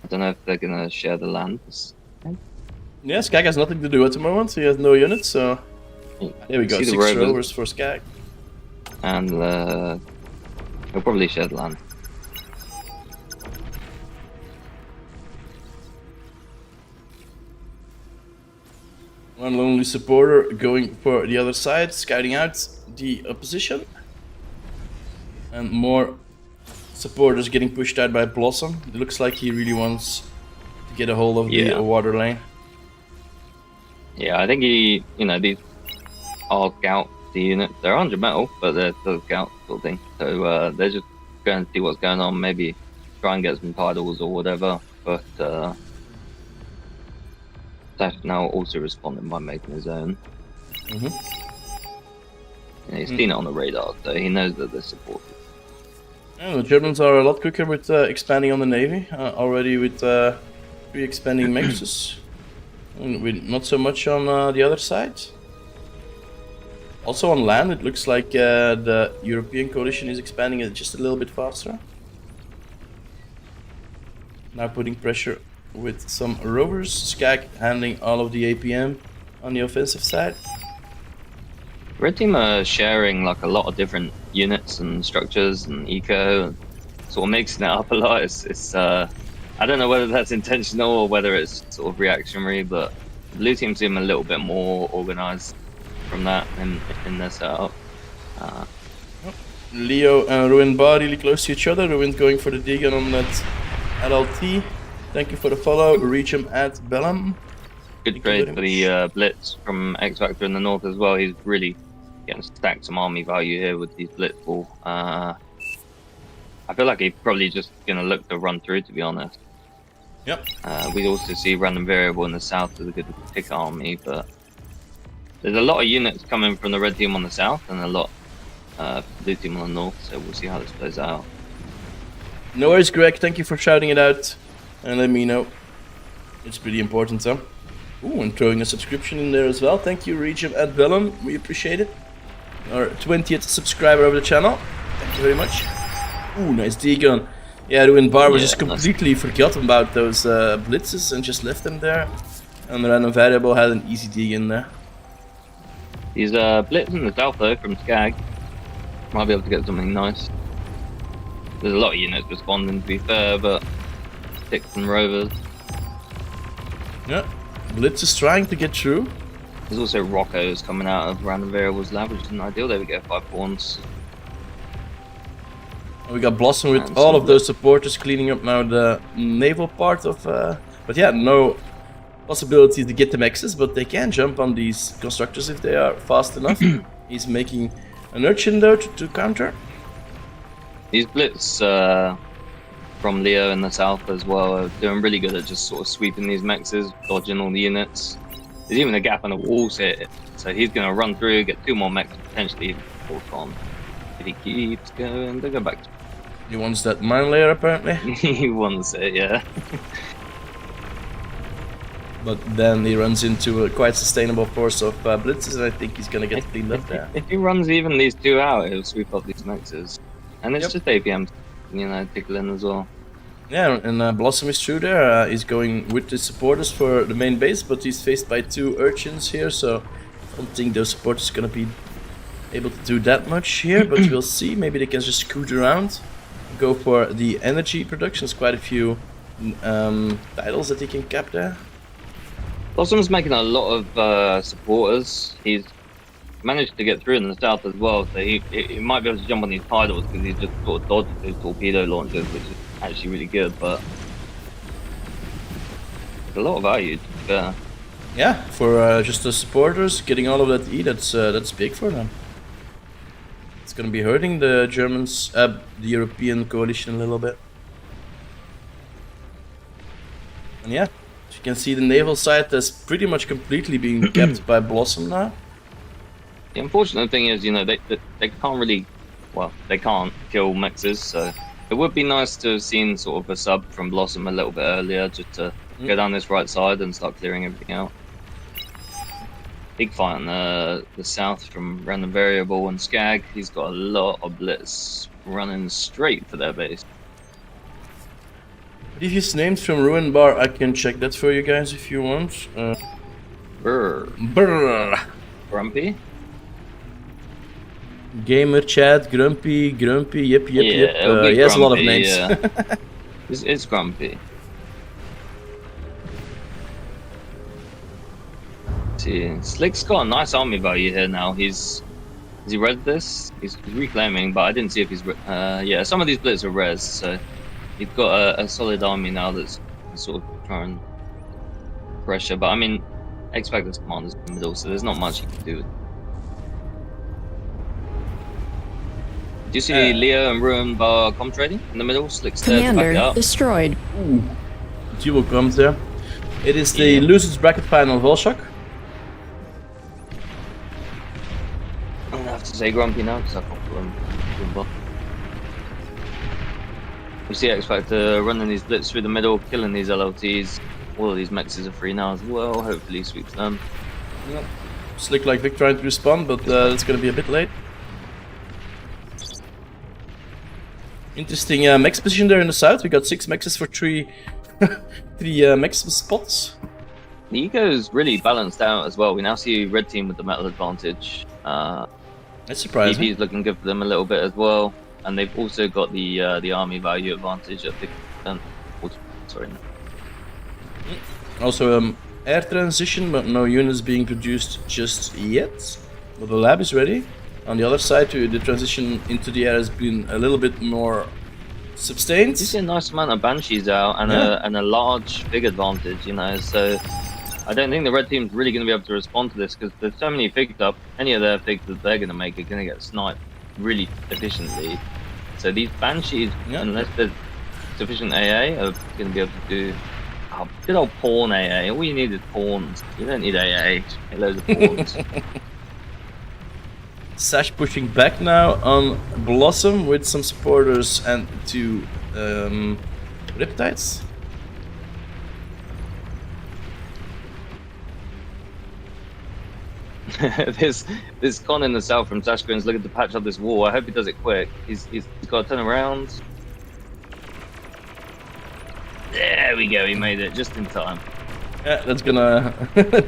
I don't know if they're gonna share the land. Yeah, Skag has nothing to do at the moment. He has no units, so there we go. See the 6 rovers. rovers for Skag. And he'll probably share the land. One lonely supporter going for the other side, scouting out the opposition. And more supporters getting pushed out by Blossom. It looks like he really wants to get a hold of the water lane. Yeah, I think he, these are scout the unit. They're 100 metal, but they're still scout sort of thing. So they're just going to see what's going on, maybe try and get some titles or whatever. But Dash now also responding by making his own. He's seen it on the radar, so he knows that they're supported. Yeah, the Germans are a lot quicker with expanding on the navy, already with 3 expanding mixes. Not so much on the other side. Also on land, it looks like the European coalition is expanding it just a little bit faster. Now putting pressure with some rovers. Skag handling all of the APM on the offensive side. Red team are sharing like a lot of different units and structures and eco, and sort of mixing it up a lot. It's I don't know whether that's intentional or whether it's sort of reactionary, but blue team seem a little bit more organized from that in their setup. Leo and Ruin Bar really close to each other. Ruin going for the Deegan on that LLT. Thank you for the follow. Reach him at Bellum. Good trade for the Blitz from X Factor in the north as well. He's really getting stacked some army value here with these Blitzball. I feel like he's probably just gonna look to run through, to be honest. Yep. We also see Random Variable in the south as a good pick army, but there's a lot of units coming from the red team on the south and a lot blue team on the north, so we'll see how this plays out. No worries, Greg. Thank you for shouting it out and let me know. It's pretty important, huh? Ooh, and throwing a subscription in there as well. Thank you, Regim at Vellum. We appreciate it. Our 20th subscriber of the channel. Thank you very much. Ooh, nice D-gun. Yeah, Ruin Bar was just completely forgotten about those blitzes and just left them there. And the Random Variable had an easy dig in there. He's blitzing in the south though from Skag. Might be able to get something nice. There's a lot of units responding, to be fair, but 6 and rovers. Yeah, Blitz is trying to get through. There's also Roccos coming out of Random Variable's lab, which isn't ideal. There we go, 5 pawns. We got Blossom with all of those supporters cleaning up now the naval part of... but yeah, no possibility to get them access, but they can jump on these constructors if they are fast enough. He's making an urchin though to counter. These Blitz from Leo in the south as well are doing really good at just sort of sweeping these mexes, dodging all the units. There's even a gap on the walls here, so he's going to run through, get 2 more mechs, potentially even 4th on. If he keeps going, they'll go back. He wants that mine layer apparently. He wants it, yeah. But then he runs into a quite sustainable force of blitzes, and I think he's going to get cleaned up there. If he runs even these 2 out, he'll sweep up these mexes. And it's just APM, tickling as well. Yeah, and Blossom is through there. He's going with the supporters for the main base, but he's faced by 2 urchins here, so I don't think those supporters are going to be able to do that much here, but we'll see. Maybe they can just scoot around, go for the energy production. There's quite a few titles that he can cap there. Blossom's making a lot of supporters. He's managed to get through in the south as well, so he might be able to jump on these titles because he's just sort of dodged those torpedo launchers, which is actually really good, but it's a lot of value. Yeah, for just the supporters getting all of that E, that's big for them. It's gonna be hurting the Germans, the European coalition a little bit. And yeah, as you can see, the naval side is pretty much completely being kept by Blossom now. The unfortunate thing is, they can't really, well, they can't kill mexes, so it would be nice to have seen sort of a sub from Blossom a little bit earlier, just to go down this right side and start clearing everything out. Big fight on the south from Random Variable and Skag. He's got a lot of blitz running straight for their base. Previous names from Ruin Bar, I can check that for you guys if you want. Brr. Grumpy? Gamer Chat, Grumpy, yep. it'll be He has a lot of Grumpy, names. yeah. It's Grumpy. See, Slick's got a nice army value here now. Has he read this? He's reclaiming, but I didn't see if he's. Yeah, some of these blitz are res, so he's got a solid army now that's sort of trying pressure. But I mean, X-Factor's commander's in the middle, so there's not much you can do with it. Do you see Leo and Ruin Bar com trading in the middle? Slick's there to back it Commander up. destroyed. Ooh. Duo comes there. It is the losers bracket final Volshock. I'm gonna have to say Grumpy now because I can't put him. We see X Factor running these blitz through the middle, killing these LLTs. All of these mexes are free now as well. Hopefully he sweeps them. Yep. Slick like Vic trying to respond, but it's gonna be a bit late. Interesting mex position there in the south. We got 6 mexes for 3 mex spots. The ego's really balanced out as well. We now see red team with the metal advantage. That's surprising. DP is looking good for them a little bit as well, and they've also got the army value advantage at 50%. Sorry. Also air transition, but no units being produced just yet. But the lab is ready. On the other side, the transition into the air has been a little bit more sustained. You see a nice amount of banshees out and a large big advantage, you know. So I don't think the red team's really going to be able to respond to this because there's so many figs up. Any of their figs that they're going to make are going to get sniped really efficiently. So these banshees, unless there's sufficient AA, are going to be able to do good old pawn AA. All you need is pawns. You don't need AA. Get loads of pawns. Sash pushing back now on Blossom with some supporters and 2 Riptides. This con in the south from Sashgrin's looking to patch up this wall. I hope he does it quick. He's got to turn around. There we go, he made it just in time. Yeah, that's gonna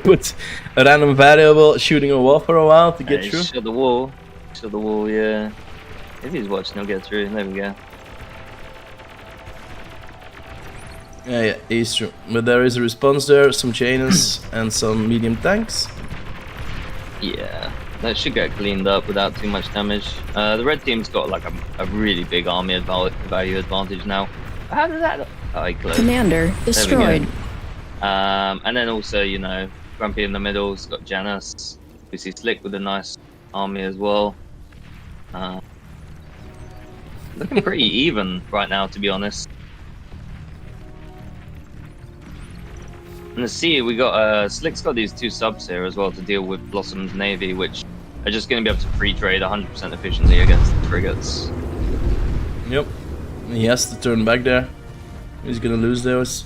put a random variable shooting a wall for a while to get through. Shut the wall. Shut the wall, yeah. If he's watching, he'll get through. There we go. Yeah, he's true. But there is a response there, some chainers and some medium tanks. Yeah, that should get cleaned up without too much damage. The red team's got like a really big army value advantage now. How does that look? Oh, he closed. Commander destroyed. And then also, you know, Grumpy in the middle's got Janus. We see Slick with a nice army as well. Looking pretty even right now, to be honest. In the sea, we got Slick's got these 2 subs here as well to deal with Blossom's navy, which are just going to be able to free trade 100% efficiently against the frigates. Yep, he has to turn back there. He's gonna lose those.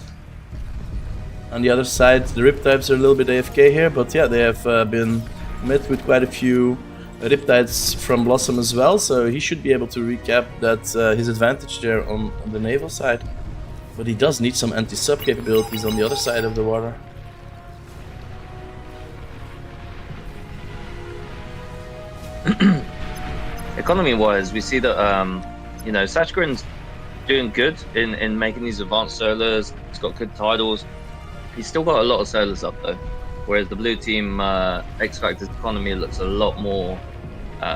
On the other side, the Riptides are a little bit AFK here, but yeah, they have been met with quite a few Riptides from Blossom as well, so he should be able to recap that his advantage there on the naval side. But he does need some anti-sub capabilities on the other side of the water. Economy-wise, we see that you know, Sashgrin's doing good in making these advanced solars. He's got good titles. He's still got a lot of solars up though, whereas the blue team X Factor's economy looks a lot more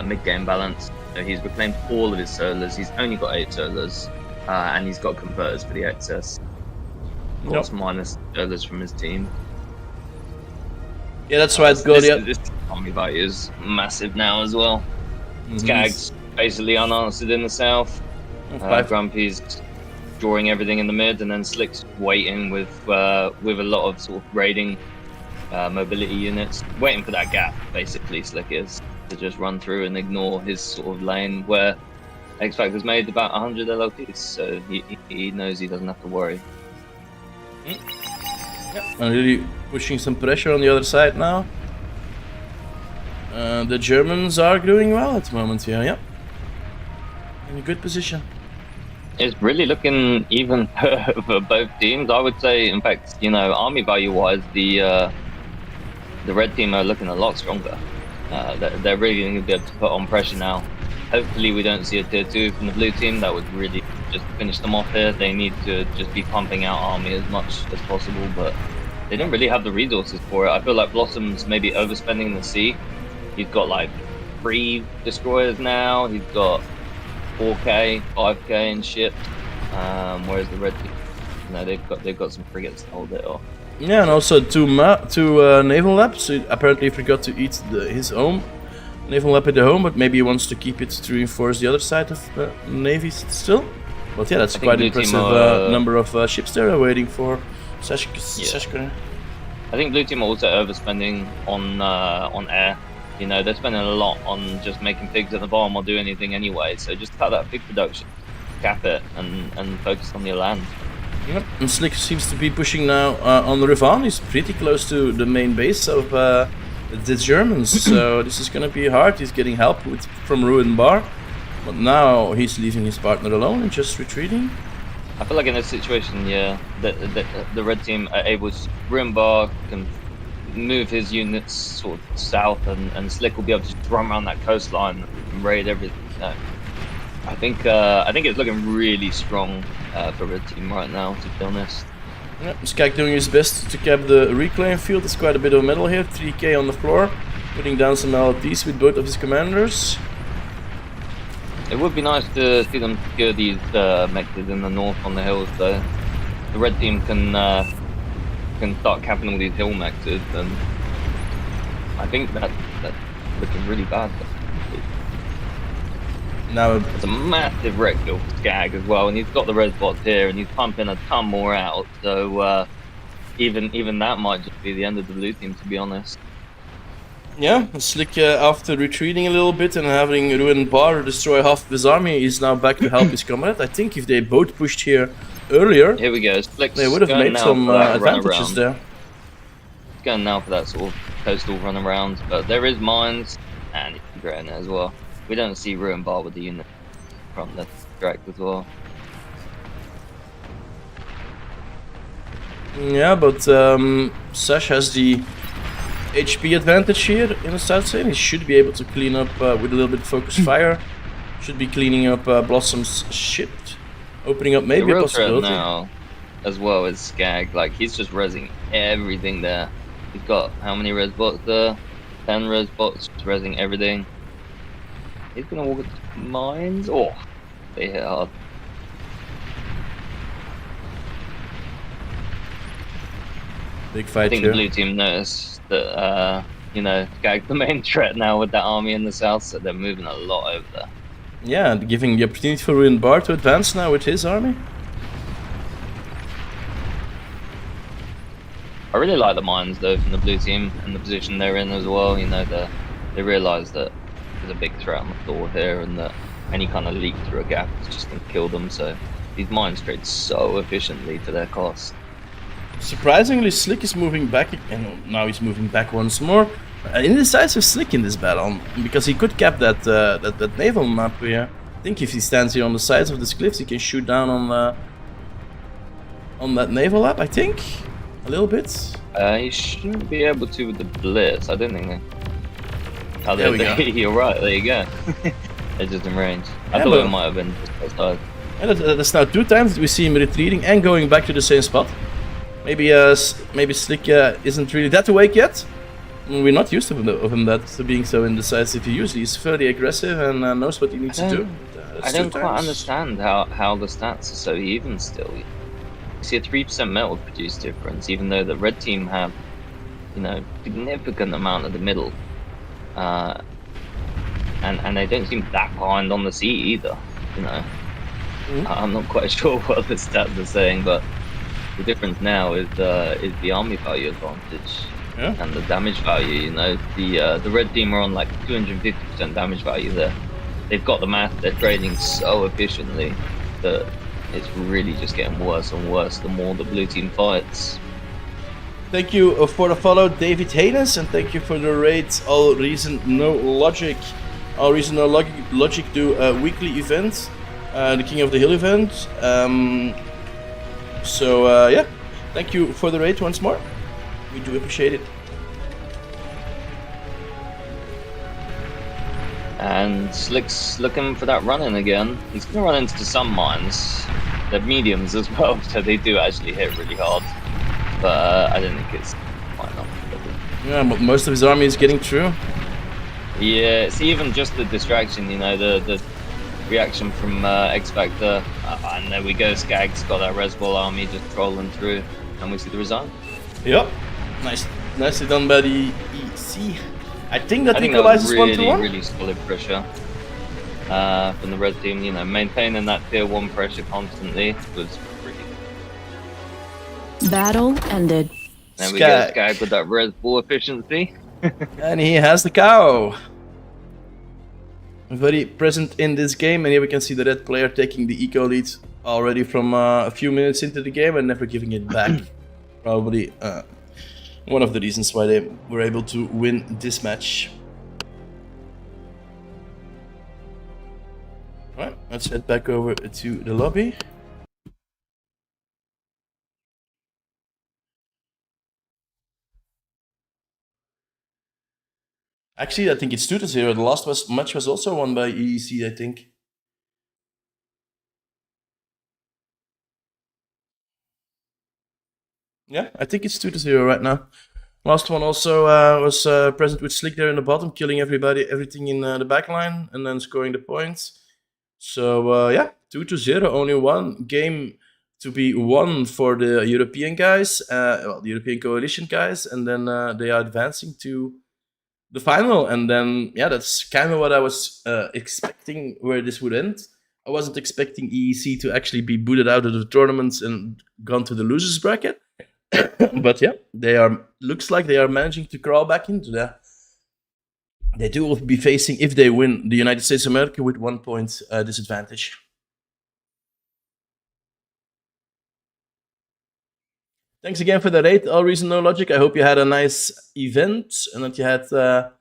mid-game balanced. So he's reclaimed all of his solars. He's only got 8 solars, and he's got converters for the excess. Plus minus solars from his team. Yeah, that's right. This economy value is massive now as well. Skag's basically unanswered in the south. Grumpy's drawing everything in the mid, and then Slick's waiting with a lot of sort of raiding mobility units, waiting for that gap. Basically, Slick is to just run through and ignore his sort of lane where X Factor's made about 100 LLPs, so he knows he doesn't have to worry. And really pushing some pressure on the other side now. The Germans are doing well at the moment here, yeah. In a good position. It's really looking even for both teams. I would say, in fact, army value-wise, the red team are looking a lot stronger. They're really going to be able to put on pressure now. Hopefully, we don't see a tier 2 from the blue team. That would really just finish them off here. They need to just be pumping out army as much as possible, but they don't really have the resources for it. I feel like Blossom's maybe overspending in the sea. He's got like 3 destroyers now. He's got 4K, 5K in ships. Whereas the red team, they've got some frigates to hold it off. Yeah, and also two naval labs. He apparently forgot to eat his own naval lab at the home, but maybe he wants to keep it to reinforce the other side of the navy still. But yeah, that's quite impressive number of ships there waiting for Sashka. I think blue team are also overspending on air. They're spending a lot on just making pigs at the bottom or do anything anyway. So just cut that pig production, cap it, and focus on your land. Yep, and Slick seems to be pushing now on the Revan. He's pretty close to the main base of the Germans, so this is gonna be hard. He's getting help from Ruin Bar, but now he's leaving his partner alone and just retreating. I feel like in this situation, yeah, the red team are able to. Ruin Bar can move his units sort of south, and Slick will be able to just run around that coastline and raid everything. I think it's looking really strong for red team right now, to be honest. Yep, Skag doing his best to cap the reclaim field. There's quite a bit of metal here, 3k on the floor, putting down some LTs with both of his commanders. It would be nice to see them secure these mechas in the north on the hills, though. The red team can start capping all these hill mechas, and I think that's looking really bad. Now it's a massive wreck build for Skag as well, and he's got the red spots here, and he's pumping a ton more out. So even that might just be the end of the blue team, to be honest. Yeah, Slick after retreating a little bit and having Ruin Bar destroy half of his army, is now back to help his comrade. I think if they both pushed here earlier, here we go. Slick's they would have made some advantages there. He's going now for that sort of coastal run around, but there is mines and granite as well. We don't see Ruin Bar with the unit from the direct as well. Yeah, but Sash has the HP advantage here in the south side. He should be able to clean up with a little bit of focused fire. Should be cleaning up Blossom's ship, opening up maybe a possibility. Now, as well as Skag, like he's just rezzing everything there. He's got how many res bots there? 10 res bots, just rezzing everything. He's gonna walk at mines. Oh, they hit hard. Big fight. I think the blue team noticed that Skag's the main threat now with that army in the south, so they're moving a lot over there. Yeah, and giving the opportunity for Ruin Bar to advance now with his army. I really like the mines though from the blue team and the position they're in as well. They realise that there's a big threat on the floor here, and that any kind of leak through a gap is just going to kill them. So these mines trade so efficiently for their cost. Surprisingly, Slick is moving back, and now he's moving back once more. Indecisive Slick in this battle, because he could cap that naval map here. I think if he stands here on the sides of these cliffs, he can shoot down on that naval map. I think a little bit. He shouldn't be able to with the blitz. I don't think. Oh, there we go. You're right. There you go. They're just in range. Yeah, I thought it might have been just outside. And that's now 2 times we see him retreating and going back to the same spot. Maybe Slick isn't really that awake yet. We're not used to him being so indecisive. Usually he's fairly aggressive and knows what he needs to do. I don't quite understand how the stats are so even still. You see a 3% metal produce difference, even though the red team have, significant amount of the middle. And they don't seem that behind on the sea either, I'm not quite sure what the stats are saying, but the difference now is the army value advantage and the damage value. The red team are on like 250% damage value there. They've got the math, they're trading so efficiently that it's really just getting worse and worse the more the blue team fights. Thank you for the follow, David Haynes, and thank you for the raid. All Reason No Logic. All Reason No Logic do a weekly event the King of the Hill event. Yeah, thank you for the raid once more. We do appreciate it. And Slick's looking for that run-in again. He's going to run into some mines. They're mediums as well, so they do actually hit really hard. But I don't think it's quite enough. Yeah, but most of his army is getting through. Yeah, it's even just the distraction, you know, the reaction from X Factor. And there we go, Skag's got that Reswell army just trolling through. And we see the result. Yep. Nicely done by the EC. I think that was equalizes really, 1-1. really solid pressure from the red team. You know, maintaining that tier 1 pressure constantly was really good. Battle ended. There we go, Skag with that red ball efficiency. And he has the cow. Very present in this game, and here we can see the red player taking the eco lead already from a few minutes into the game and never giving it back. Probably one of the reasons why they were able to win this match. Alright, let's head back over to the lobby. Actually, I think it's 2-0. The last match was also won by EEC, I think. Yeah, I think it's 2-0 right now. Last one also was present with Slick there in the bottom, killing everything in the back line, and then scoring the points. So yeah, 2-0. Only one game to be won for the European guys, well, the European Coalition guys, and then they are advancing to the final. And then yeah, that's kind of what I was expecting where this would end. I wasn't expecting EEC to actually be booted out of the tournaments and gone to the losers bracket. But yeah, looks like they are managing to crawl back into that. They do be facing, if they win, the United States of America with 1 point disadvantage. Thanks again for the raid, All Reason No Logic. I hope you had a nice event and that you had a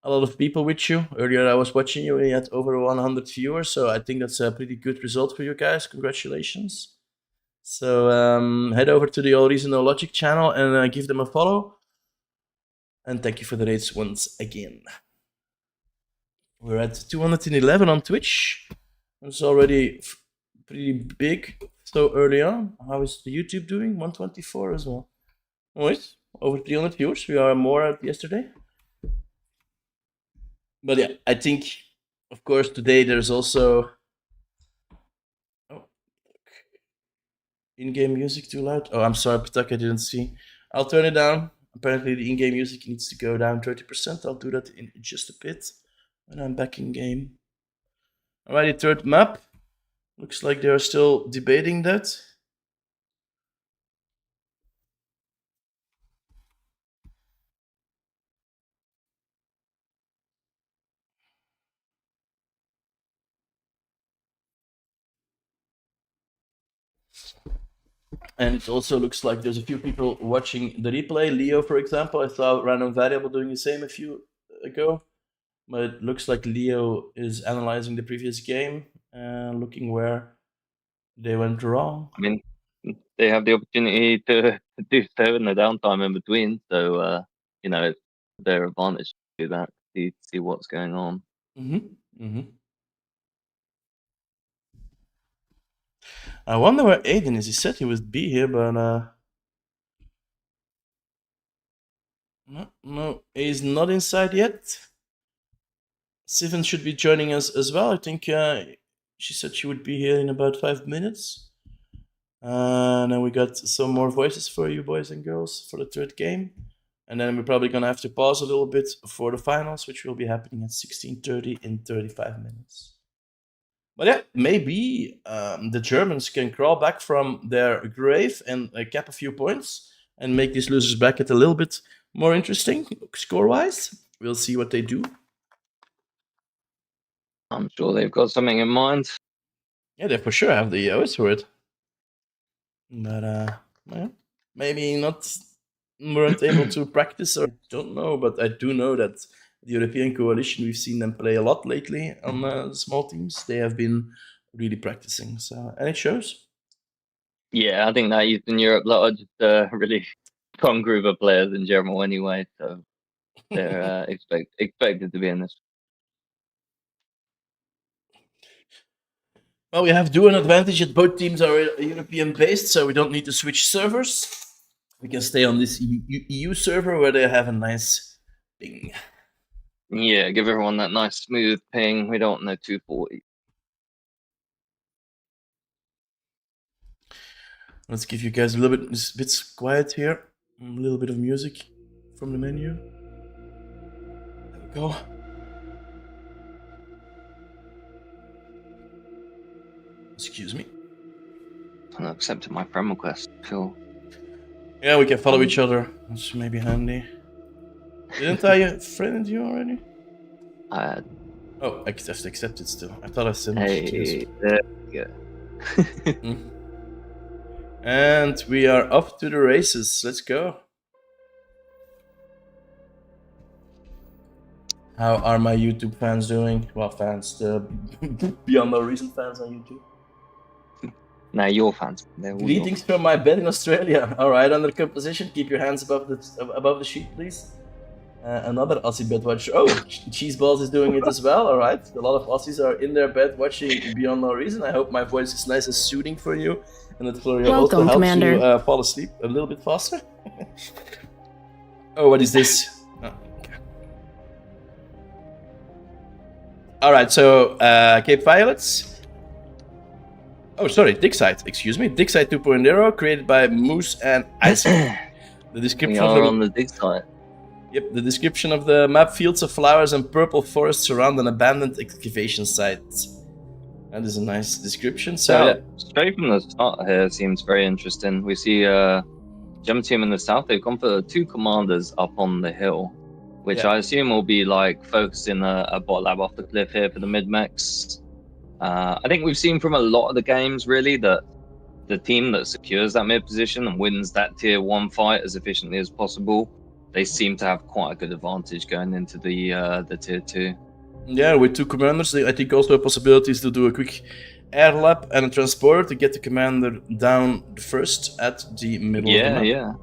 lot of people with you. Earlier I was watching you and you had over 100 viewers, so I think that's a pretty good result for you guys. Congratulations. So head over to the All Reason No Logic channel and give them a follow. And thank you for the raids once again. We're at 211 on Twitch. It's already pretty big so early on. How is the YouTube doing? 124 as well. Alright, over 300 viewers. We are more at yesterday. But yeah, I think, of course, today there's also... in-game music too loud? Oh, I'm sorry, Patak, I didn't see. I'll turn it down. Apparently the in-game music needs to go down 30%. I'll do that in just a bit when I'm back in game. Alrighty, third map. Looks like they are still debating that. And it also looks like there's a few people watching the replay. Leo, for example, I saw Random Variable doing the same a few ago. But it looks like Leo is analyzing the previous game and looking where they went wrong. I mean, they have the opportunity to do so in the downtime in between, so you know, it's their advantage to do that, see what's going on. I wonder where Aiden is. He said he would be here, but no, he's not inside yet. Sivan should be joining us as well. I think she said she would be here in about 5 minutes. And then we got some more voices for you boys and girls for the third game. And then we're probably gonna have to pause a little bit for the finals, which will be happening at 16:30 in 35 minutes. But yeah, maybe the Germans can crawl back from their grave and cap a few points and make this losers bracket a little bit more interesting score-wise. We'll see what they do. I'm sure they've got something in mind. Yeah, they for sure have the EOS for it. But yeah, maybe weren't able to practice, or don't know. But I do know that the European Coalition, we've seen them play a lot lately on small teams. They have been really practicing. So, and it shows. Yeah, I think that Eastern Europe lot are just really strong group of players in general anyway, so they're expected to be in this. Well, we have dual advantage that both teams are European based, so we don't need to switch servers. We can stay on this EU server where they have a nice ping. Yeah, give everyone that nice smooth ping. We don't want no 240. Let's give you guys a little bit quiet here. A little bit of music from the menu. There we go. Excuse me. I accepted my friend request. Cool. Yeah, we can follow each other. That's maybe handy. Didn't I friend you already? Oh, I just accepted still. I thought I sent Hey, there we go. And we are off to the races. Let's go. How are my YouTube fans doing? Well, fans, the Beyond No Reason fans on YouTube. Now your fans. Greetings from my bed in Australia. All right, under composition, keep your hands above the sheet, please. Another Aussie bed watcher. Oh, Cheeseballs is doing it as well. All right, a lot of Aussies are in their bed watching Beyond No Reason. I hope my voice is nice and soothing for you, and that Florio also Welcome, helps Commander. you fall asleep a little bit faster. Oh, what is this? Oh, okay. All right, so Cape Violets. Oh, sorry, Digside. Excuse me, Digside 2.0, created by Moose and Ice. The description We are on the dig site. Yep, the description of the map: fields of flowers and purple forests surround an abandoned excavation site. That is a nice description. So, yeah, straight from the start here seems very interesting. We see Gem Team in the south. They've gone for 2 commanders up on the hill, which Yeah. I assume will be like focusing a bot lab off the cliff here for the mid-mechs. I think we've seen from a lot of the games really that the team that secures that mid position and wins that tier 1 fight as efficiently as possible, they seem to have quite a good advantage going into the tier 2. yeah, with 2 commanders, I think also a possibility is to do a quick air lap and a transporter to get the commander down first at the middle of the map. Yeah.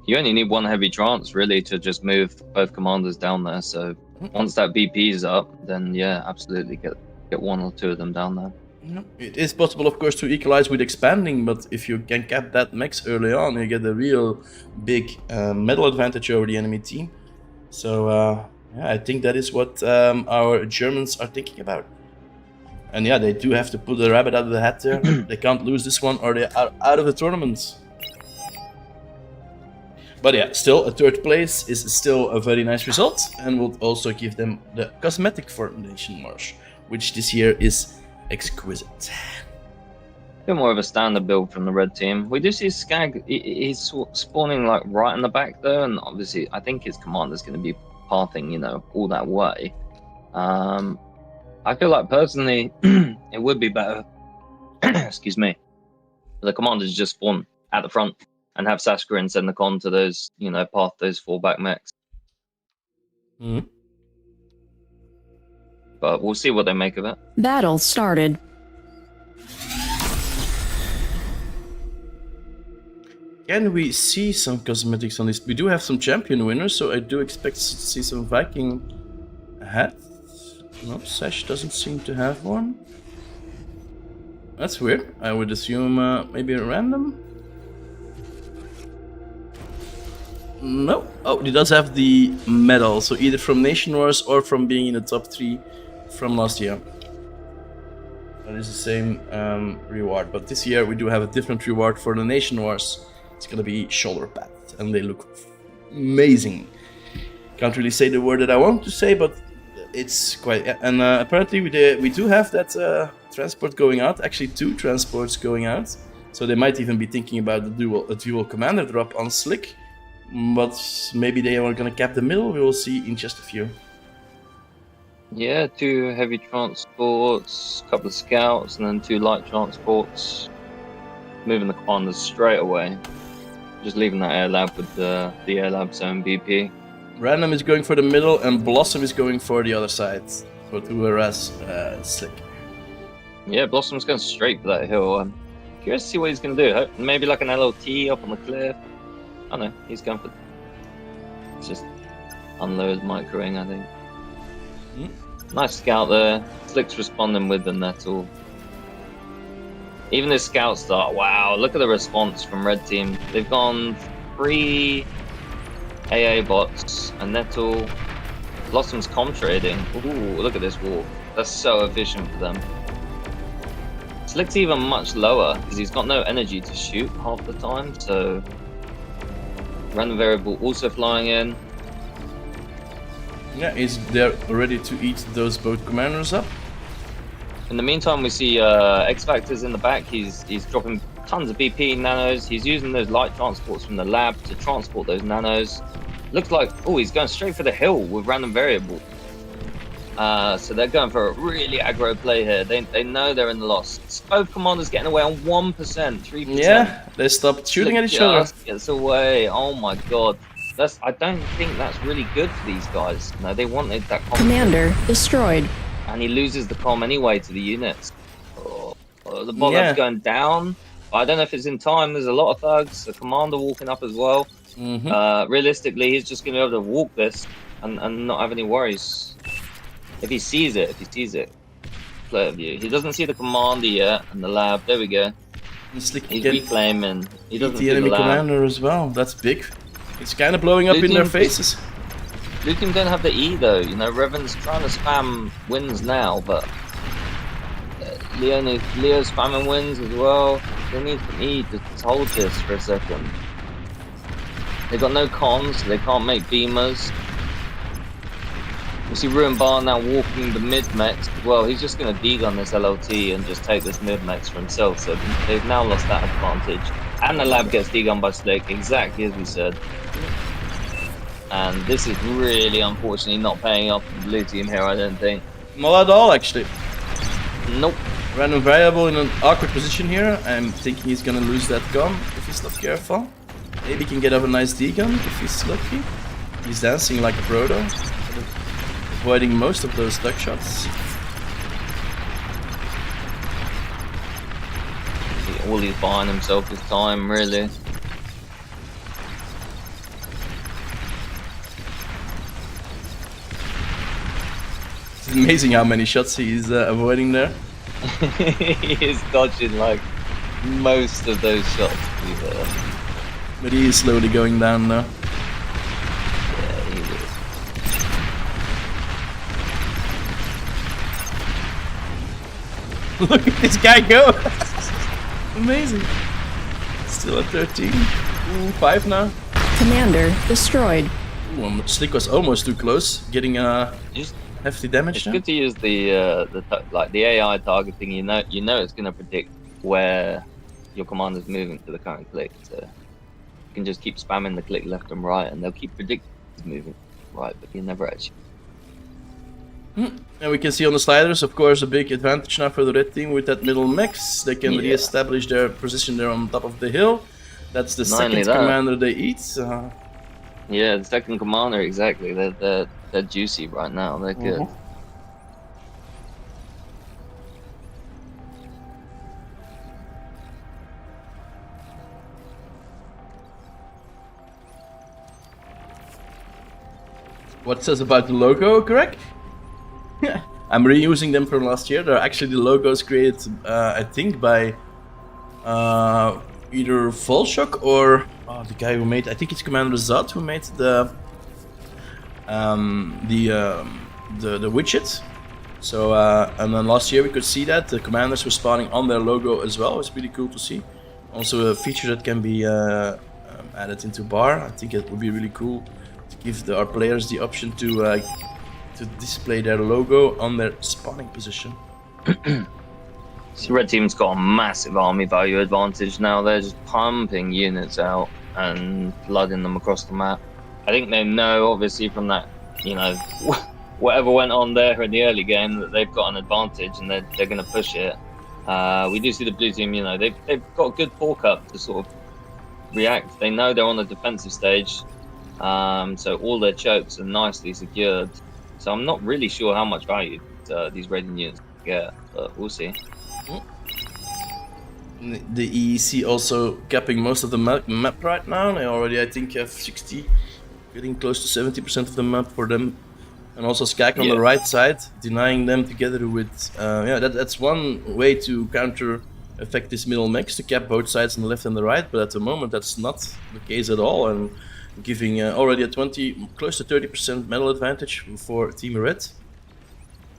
You only need 1 heavy trance really to just move both commanders down there. So once that BP is up, then yeah, absolutely get 1 or 2 of them down there. Yeah. It is possible, of course, to equalize with expanding, but if you can cap that max early on, you get a real big medal advantage over the enemy team. So yeah, I think that is what our Germans are thinking about. And yeah, they do have to pull the rabbit out of the hat there. They can't lose this one or they are out of the tournament. But yeah, still a 3rd place is still a very nice result, and will also give them the cosmetic formation march, which this year is exquisite. A bit more of a standard build from the red team. We do see Skag, he's spawning like right in the back though, and obviously I think his commander's going to be pathing, you know, all that way. I feel like personally it would be better, excuse me, for the commanders just spawn at the front and have Saskarin send the con to those, you know, path those 4 back mechs. Mm-hmm. But we'll see what they make of it. Battle started. Can we see some cosmetics on this? We do have some champion winners, so I do expect to see some Viking hats. No, Sash doesn't seem to have one. That's weird. I would assume maybe a random. No. Oh, he does have the medal, so either from Nation Wars or from being in the top 3 from last year. That is the same reward, but this year we do have a different reward for the Nation Wars. It's gonna be shoulder pads, and they look amazing. Can't really say the word that I want to say, but it's quite. And apparently we do have that transport going out. Actually, 2 transports going out. So they might even be thinking about a dual commander drop on Slick. But maybe they are gonna cap the middle. We will see in just a few. Yeah, 2 heavy transports, a couple of scouts, and then 2 light transports. Moving the commanders straight away. Just leaving that air lab with the air lab zone BP. Random is going for the middle, and Blossom is going for the other side. For to harass Slick. Yeah, Blossom's going straight for that hill. I'm curious to see what he's going to do. Maybe like an LLT up on the cliff. I don't know. He's going for just unload microing, I think. Nice scout there. Slick's responding with the nettle. Even this scout start, wow, look at the response from red team. They've gone 3 AA bots, a nettle, Blossom's com trading. Ooh, look at this wall. That's so efficient for them. Slick's even much lower because he's got no energy to shoot half the time, so random variable also flying in. Yeah, he's there ready to eat those boat commanders up. In the meantime, we see X Factors in the back. He's dropping tons of BP nanos. He's using those light transports from the lab to transport those nanos. Looks like, oh, he's going straight for the hill with random variable. So they're going for a really aggro play here. They know they're in the loss. Both commanders getting away on 1%, 3%. Yeah, they stopped shooting at each other. Gets away. Oh my god. I don't think that's really good for these guys. No, they wanted that Commander destroyed. and he loses the comm anyway to the units. The bot lab's going down. I don't know if it's in time. There's a lot of thugs. The commander walking up as well. Realistically, he's just going to be able to walk this and not have any worries. If he sees it, player view. He doesn't see the commander yet in the lab. There we go. He's reclaiming. He doesn't see the enemy lab. commander as well. That's big. It's kind of blowing up in their faces. Blue team don't have the E though. You know, Revan's trying to spam wins now, but Leo's spamming wins as well. They need an E to hold this for a second. They've got no cons, so they can't make beamers. We see Ruin Bar now walking the mid-mex. Well, he's just going to degun this LLT and just take this mid-mex for himself, so they've now lost that advantage. And the lab gets degunned by Slick, exactly as we said. And this is really, unfortunately, not paying off the blue team here, I don't think. Not at all, actually. Nope. Random variable in an awkward position here. I'm thinking he's going to lose that gun if he's not careful. Maybe he can get up a nice degun if he's lucky. He's dancing like a proto, avoiding most of those duck shots. All he's buying himself is time, really. It's amazing how many shots he's avoiding there. He is dodging like most of those shots, to be fair. But he is slowly going down now. Yeah, he is. Look at this guy go! Amazing. Still at 13. Ooh, 5 now. Commander destroyed. Ooh, Slick was almost too close, getting hefty damage. It's now. good to use the AI targeting. You know it's going to predict where your commander's moving to the current click. So you can just keep spamming the click left and right, and they'll keep predicting he's moving right, but you never actually. And we can see on the sliders, of course, a big advantage now for the red team with that middle mix. They can re-establish their position there on top of the hill. That's the second commander they eat. Yeah, the second commander, exactly. They're juicy right now. They're good. What says about the logo, correct? I'm reusing them from last year. They're actually the logos created, I think, by either Volshock or the guy who made. I think it's Commander Zod who made the widget. So and then last year we could see that the commanders were spawning on their logo as well. It's pretty cool to see. Also a feature that can be added into bar. I think it would be really cool to give our players the option to display their logo on their spawning position. So red team's got a massive army value advantage now. They're just pumping units out and flooding them across the map. I think they know, obviously, from that, whatever went on there in the early game, that they've got an advantage and they're going to push it. We do see the blue team, they've got a good fork up to sort of react. They know they're on the defensive stage, so all their chokes are nicely secured. So I'm not really sure how much value these raiding units get, but we'll see. The EEC also capping most of the map right now. They already, I think, have 60, getting close to 70% of the map for them. And also Skak on the right side, denying them together with... yeah, that's one way to counter affect this middle mix, to cap both sides on the left and the right, but at the moment that's not the case at all, and giving already a 20, close to 30% medal advantage for Team Red.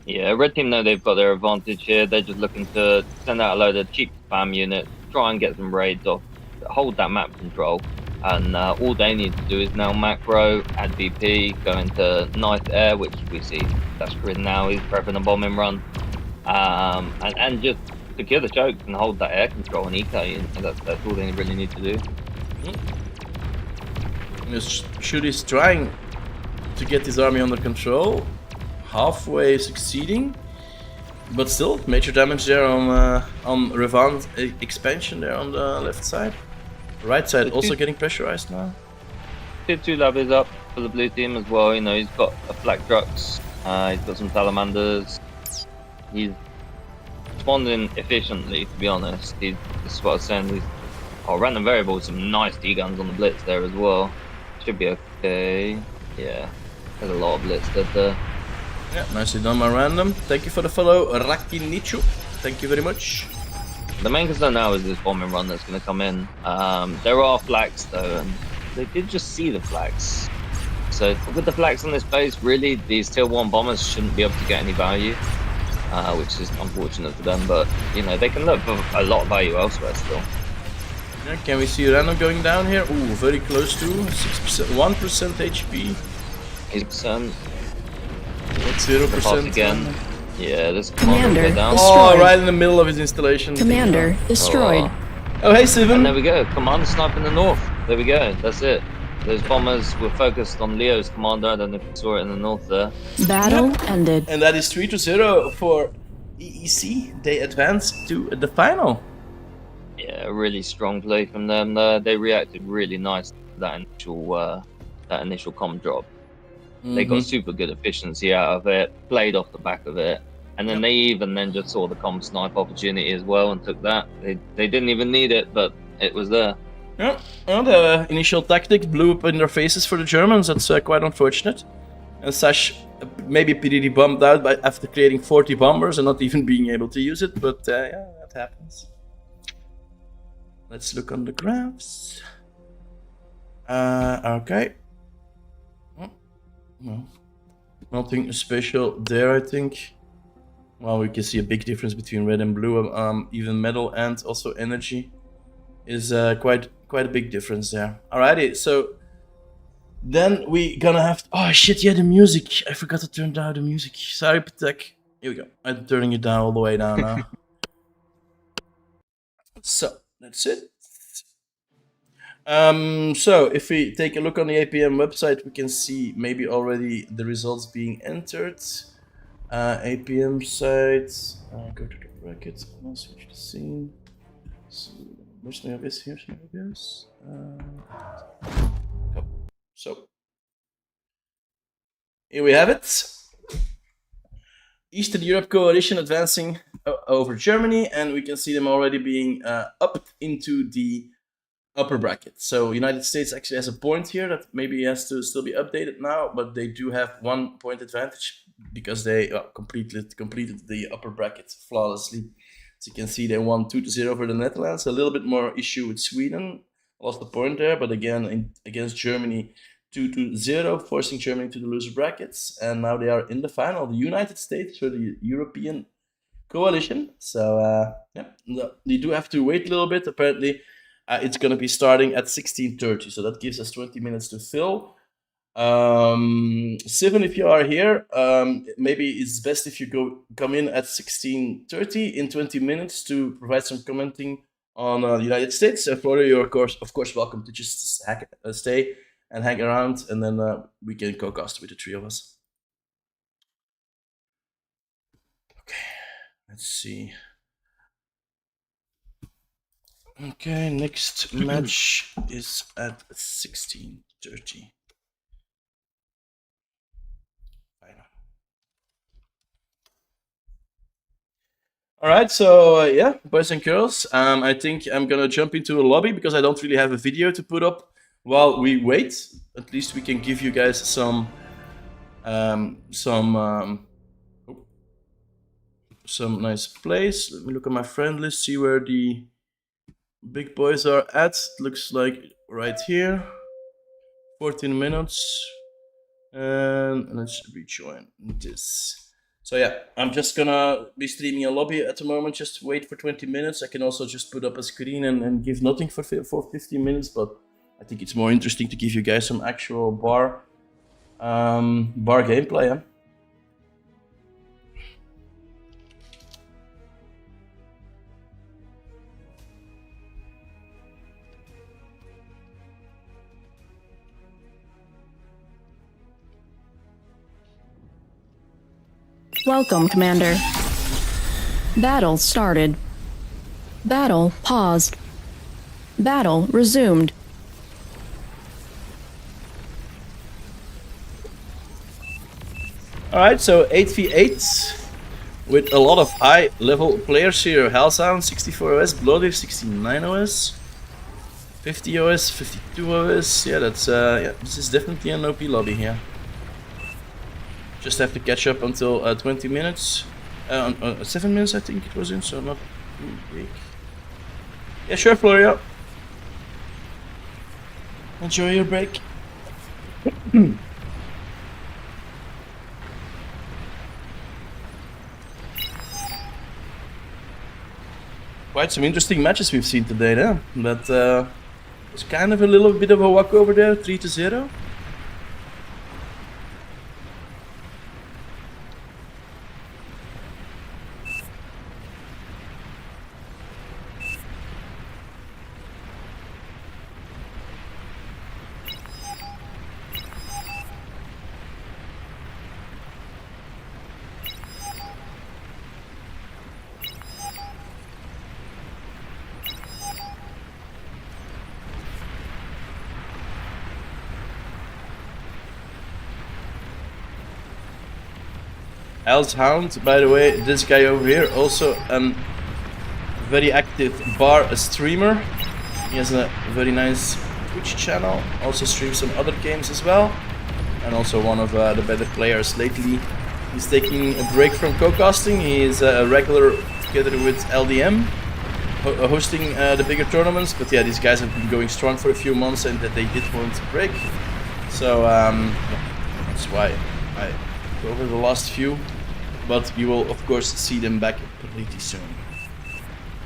Yeah, Red Team know they've got their advantage here. They're just looking to send out a load of cheap spam units, try and get some raids off, hold that map control. And all they need to do is now macro, add VP, go into nice air, which we see Dashgrid now is prepping a bombing run. And just secure the chokes and hold that air control and eco. That's all they really need to do. Shud is trying to get his army under control, halfway succeeding, but still major damage there on Revan's expansion there on the left side. Right side also getting pressurized now. Tier 2 lab is up for the blue team as well. You know, he's got a Flak Drux, he's got some Salamanders. He's responding efficiently, to be honest. This is what I was saying. Random variable, some nice D-guns on the blitz there as well. Should be okay. Yeah, there's a lot of blitz there. Yeah, nicely done, my random. Thank you for the follow, Rakinichu. Thank you very much. The main concern now is this bombing run that's going to come in. There are flags though, and they did just see the flags. So with the flags on this base, really these tier 1 bombers shouldn't be able to get any value, which is unfortunate for them. But you know they can look for a lot of value elsewhere still. Yeah, can we see random going down here? Ooh, very close to 6%, 1% HP. 8%. 0% again. Yeah, this Commander down. destroyed. Oh, right in the middle of his installation. Commander destroyed. Oh, hey, Steven. And there we go. Commander snipe in the north. There we go. That's it. Those bombers were focused on Leo's commander. I don't know if you saw it in the north there. Battle ended. And that is 3-0 for EEC. They advance to the final. Yeah, really strong play from them. They reacted really nice to that initial comm drop. They got super good efficiency out of it, played off the back of it, and then they even then just saw the comm snipe opportunity as well and took that. They didn't even need it, but it was there. Yeah, well, the initial tactic blew up in their faces for the Germans. That's quite unfortunate. And Sash maybe pretty bummed out after creating 40 bombers and not even being able to use it, but yeah, that happens. Let's look on the graphs. Okay. No, nothing special there, I think. Well, we can see a big difference between red and blue. Even metal and also energy is quite a big difference there. Alrighty, so then we gonna have to, oh shit, yeah, the music. I forgot to turn down the music. Sorry, Patek. Here we go. I'm turning it down all the way down now. So that's it. So if we take a look on the APM website, we can see maybe already the results being entered. APM site, go to the bracket, I'll switch the scene. So, where's my obvious? Here's my obvious. So, here we have it. Eastern Europe coalition advancing over Germany, and we can see them already being upped into the upper bracket. So United States actually has a point here that maybe has to still be updated now, but they do have 1 point advantage because they completed the upper bracket flawlessly. So you can see they won 2-0 for the Netherlands. A little bit more issue with Sweden, lost the point there, but again against Germany 2-0, forcing Germany to the loser brackets, and now they are in the final. The United States for the European coalition. So yeah, they do have to wait a little bit. Apparently. It's going to be starting at 16:30, so that gives us 20 minutes to fill. Sivan, if you are here, maybe it's best if you come in at 16:30 in 20 minutes to provide some commenting on the United States. Florida, you're of course welcome to just stay and hang around, and then we can co-cast with the three of us. Okay, let's see. Okay, next match is at 16:30. Alright, so yeah, boys and girls, I think I'm gonna jump into a lobby because I don't really have a video to put up while we wait. At least we can give you guys some nice place. Let me look at my friend list, see where the big boys are at. Looks like right here. 14 minutes. And let's rejoin this. So yeah, I'm just gonna be streaming a lobby at the moment. Just wait for 20 minutes. I can also just put up a screen and give nothing for 15 minutes, but I think it's more interesting to give you guys some actual bar gameplay. Yeah? Welcome, Commander. Battle started. Battle paused. Battle resumed. Alright, so 8v8 with a lot of high level players here. Hellsound 64 OS, Bloody 69 OS, 50 OS, 52 OS. Yeah, that's yeah, this is definitely an OP lobby here. Just have to catch up until 20 minutes. 7 minutes I think it was in, so not too big. Yeah, sure, Florio. Enjoy your break. Quite some interesting matches we've seen today, there. But it's kind of a little bit of a walkover there, 3-0. Hellhound, by the way, this guy over here, also a very active bar streamer. He has a very nice Twitch channel, also streams some other games as well, and also one of the better players lately. He's taking a break from co-casting. He is a regular together with LDM, hosting the bigger tournaments, but yeah, these guys have been going strong for a few months and that they did want to break. So that's why I go over the last few. But you will of course see them back pretty soon.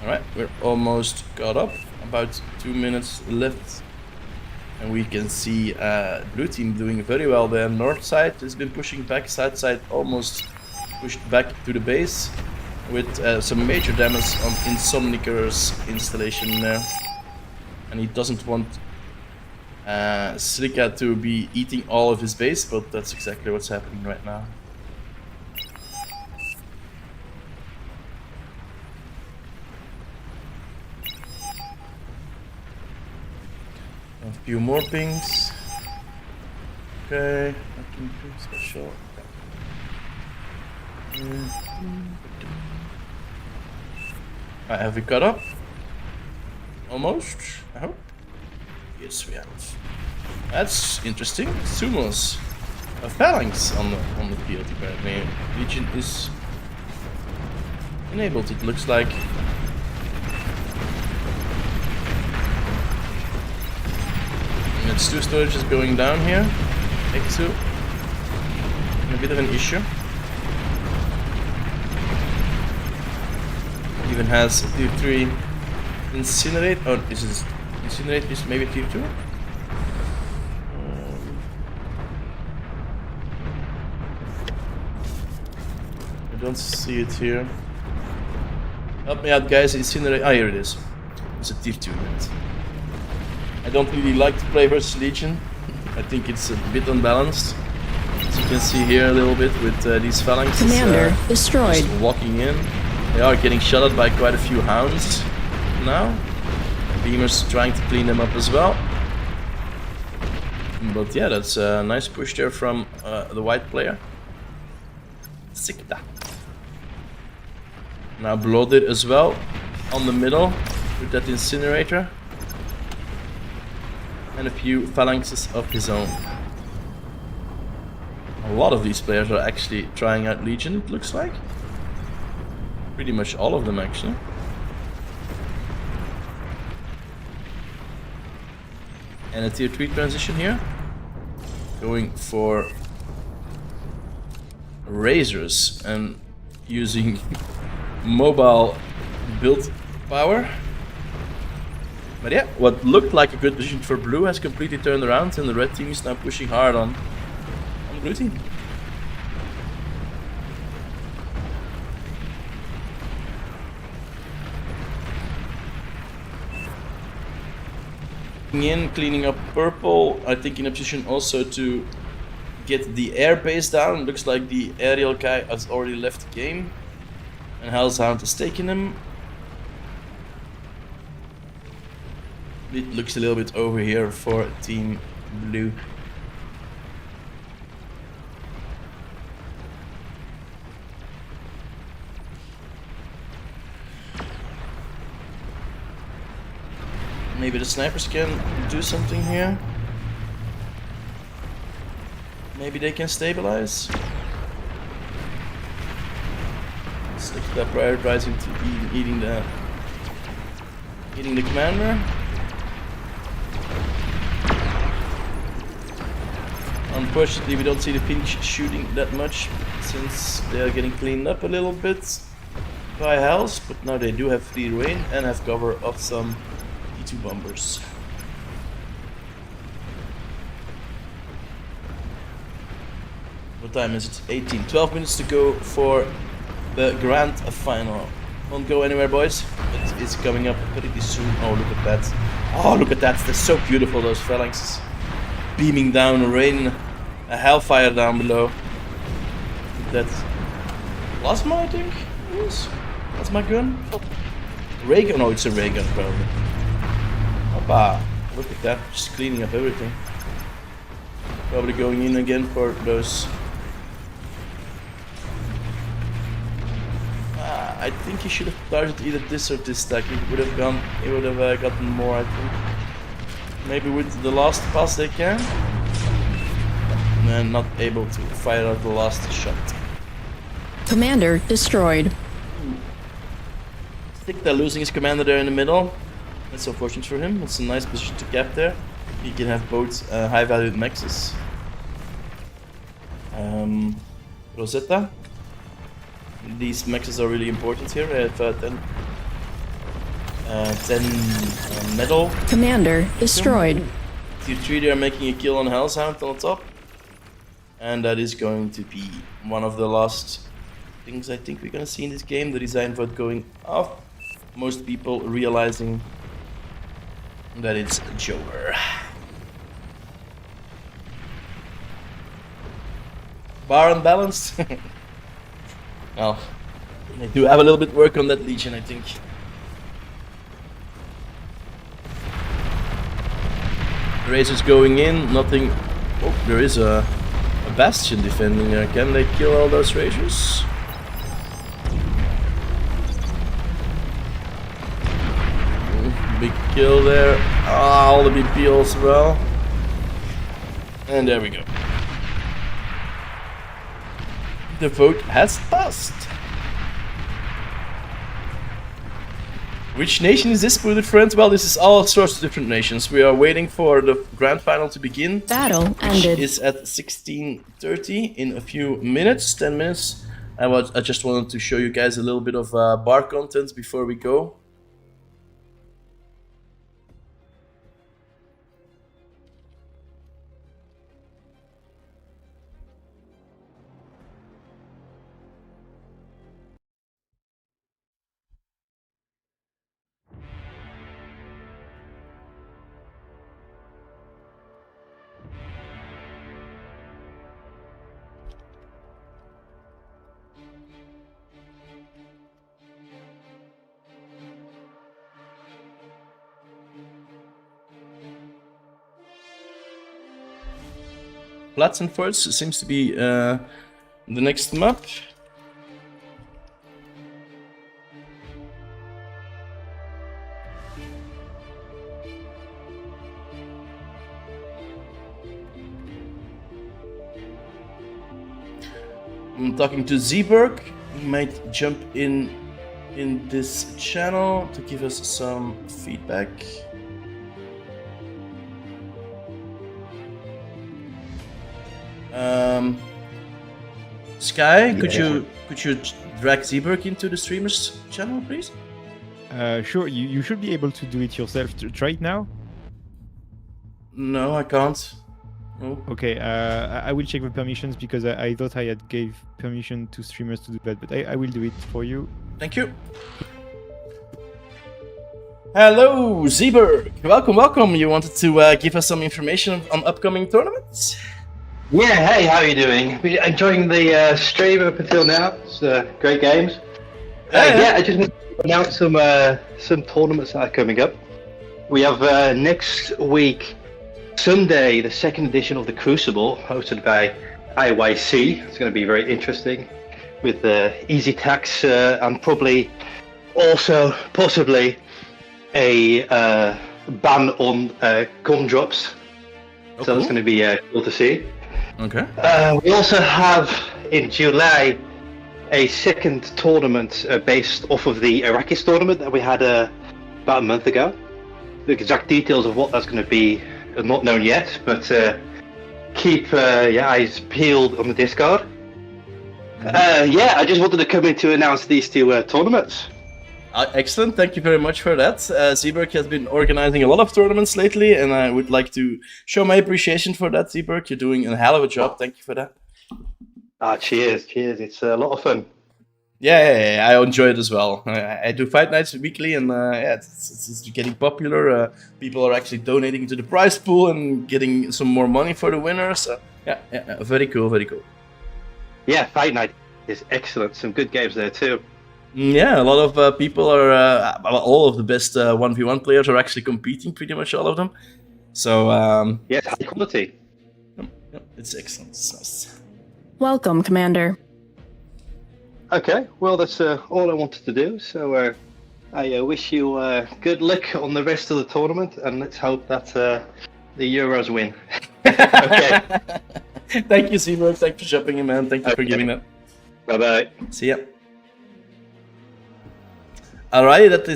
Alright, we're almost caught up. About 2 minutes left. And we can see blue team doing very well there. North side has been pushing back, south side almost pushed back to the base. With some major damage on Insomniker's installation there. And he doesn't want Srika to be eating all of his base, but that's exactly what's happening right now. A few more pings. Okay, nothing too special. Have we caught up? Almost, I hope. Yes, we have. That's interesting. Sumos. A phalanx on the field apparently. Legion is enabled, it looks like. It's 2 storages going down here. X2. A bit of an issue. Even has tier 3 incinerate. Oh, this is incinerate is maybe tier 2. I don't see it here. Help me out, guys. Incinerate. Ah, here it is. It's a tier 2 unit. I don't really like to play versus Legion. I think it's a bit unbalanced. As you can see here a little bit with these phalanxes. Commander destroyed. Just walking in. They are getting shot at by quite a few hounds now. Beamers trying to clean them up as well. But yeah, that's a nice push there from the white player. Sikta. Now blooded as well on the middle with that incinerator. And a few phalanxes of his own. A lot of these players are actually trying out Legion, it looks like. Pretty much all of them actually. And a tier 3 transition here. Going for razors and using mobile build power. But yeah, what looked like a good position for blue has completely turned around and the red team is now pushing hard on the blue team. In cleaning up purple, I think in a position also to get the air base down. It looks like the aerial guy has already left the game and Hellshound is taking him. It looks a little bit over here for team blue. Maybe the snipers can do something here. Maybe they can stabilize. Stick to prioritizing to eating the commander. Unfortunately, we don't see the pinch shooting that much since they are getting cleaned up a little bit by Hells, but now they do have free reign and have cover of some E2 bombers. What time is it? 18. 12 minutes to go for the grand final. Don't go anywhere, boys. It is coming up pretty soon. Oh, look at that. Oh, look at that. They're so beautiful, those phalanxes. Beaming down rain. A hellfire down below. That's plasma, I think it is. That's my gun. Ray gun? No, it's a ray gun, probably. Opa. Look at that. Just cleaning up everything. Probably going in again for those. I think he should have targeted either this or this stack. He would have gone. He would have gotten more, I think. Maybe with the last pass they can. And not able to fire out the last shot. Commander destroyed. Stikta losing his commander there in the middle. That's unfortunate for him. It's a nice position to cap there. He can have both high valued maxes. Rosetta. These maxes are really important here. I have 10 metal. Commander destroyed. Tier 3 they are making a kill on Hellshound on the top. And that is going to be one of the last things I think we're gonna see in this game. The design vote going off. Most people realizing that it's a Joker. Bar unbalanced. Well, they do have a little bit work on that Legion, I think. Razors going in, nothing. Oh, there is a Bastion defending there. Can they kill all those Razors? Big kill there. Ah, all the BP as well. And there we go. The vote has passed. Which nation is this, bullet friends? Well, this is all sorts of different nations. We are waiting for the grand final to begin. Battle ended. It's at 16:30 in a few minutes, 10 minutes. I just wanted to show you guys a little bit of bar content before we go. Flats and Forts seems to be the next map. I'm talking to Zeeberg. He might jump in this channel to give us some feedback. Sky, could you drag Zeeberg into the streamers channel, please? Sure, you should be able to do it yourself. Try it now. No, I can't. No. Okay, I will check the permissions because I thought I had gave permission to streamers to do that, but I will do it for you. Thank you. Hello, Zeeberg. Welcome. You wanted to give us some information on upcoming tournaments? Yeah, hey, how are you doing? Been enjoying the stream up until now. It's great games. Yeah. I just want to announce some tournaments that are coming up. We have next week, Sunday, the second edition of the Crucible, hosted by IYC. It's going to be very interesting with easy tax and probably also possibly a ban on gun drops. Oh, So that's cool. going to be cool to see. Okay. We also have in July a second tournament based off of the Arrakis tournament that we had about a month ago. The exact details of what that's going to be are not known yet, but keep your eyes peeled on the Discord. I just wanted to come in to announce these two tournaments. Excellent. Thank you very much for that. Zeeberg has been organizing a lot of tournaments lately, and I would like to show my appreciation for that, Zeeberg. You're doing a hell of a job. Thank you for that. Cheers. It's a lot of fun. Yeah, I enjoy it as well. I do fight nights weekly, and it's getting popular. People are actually donating to the prize pool and getting some more money for the winners. Yeah, very cool. Yeah, Fight Night is excellent. Some good games there too. Yeah, a lot of people are, all of the best 1v1 players are actually competing, pretty much all of them. So, Yes, high quality. it's excellent. It's nice. Welcome, Commander. Okay, well, that's all I wanted to do. So I wish you good luck on the rest of the tournament, and let's hope that the Euros win. Okay, Thank you, Zeeberg. Thanks for jumping in, man. Thank you for Okay. giving that. bye-bye. See ya. Alright, that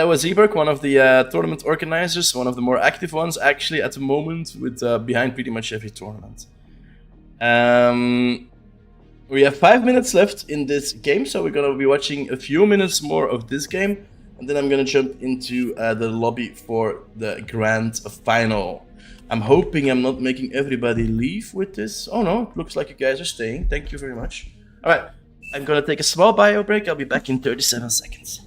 was Zeeberg, one of the tournament organizers, one of the more active ones actually at the moment, with behind pretty much every tournament. We have 5 minutes left in this game, so we're gonna be watching a few minutes more of this game, and then I'm gonna jump into the lobby for the grand final. I'm hoping I'm not making everybody leave with this. Oh no, it looks like you guys are staying. Thank you very much. Alright, I'm gonna take a small bio break. I'll be back in 37 seconds.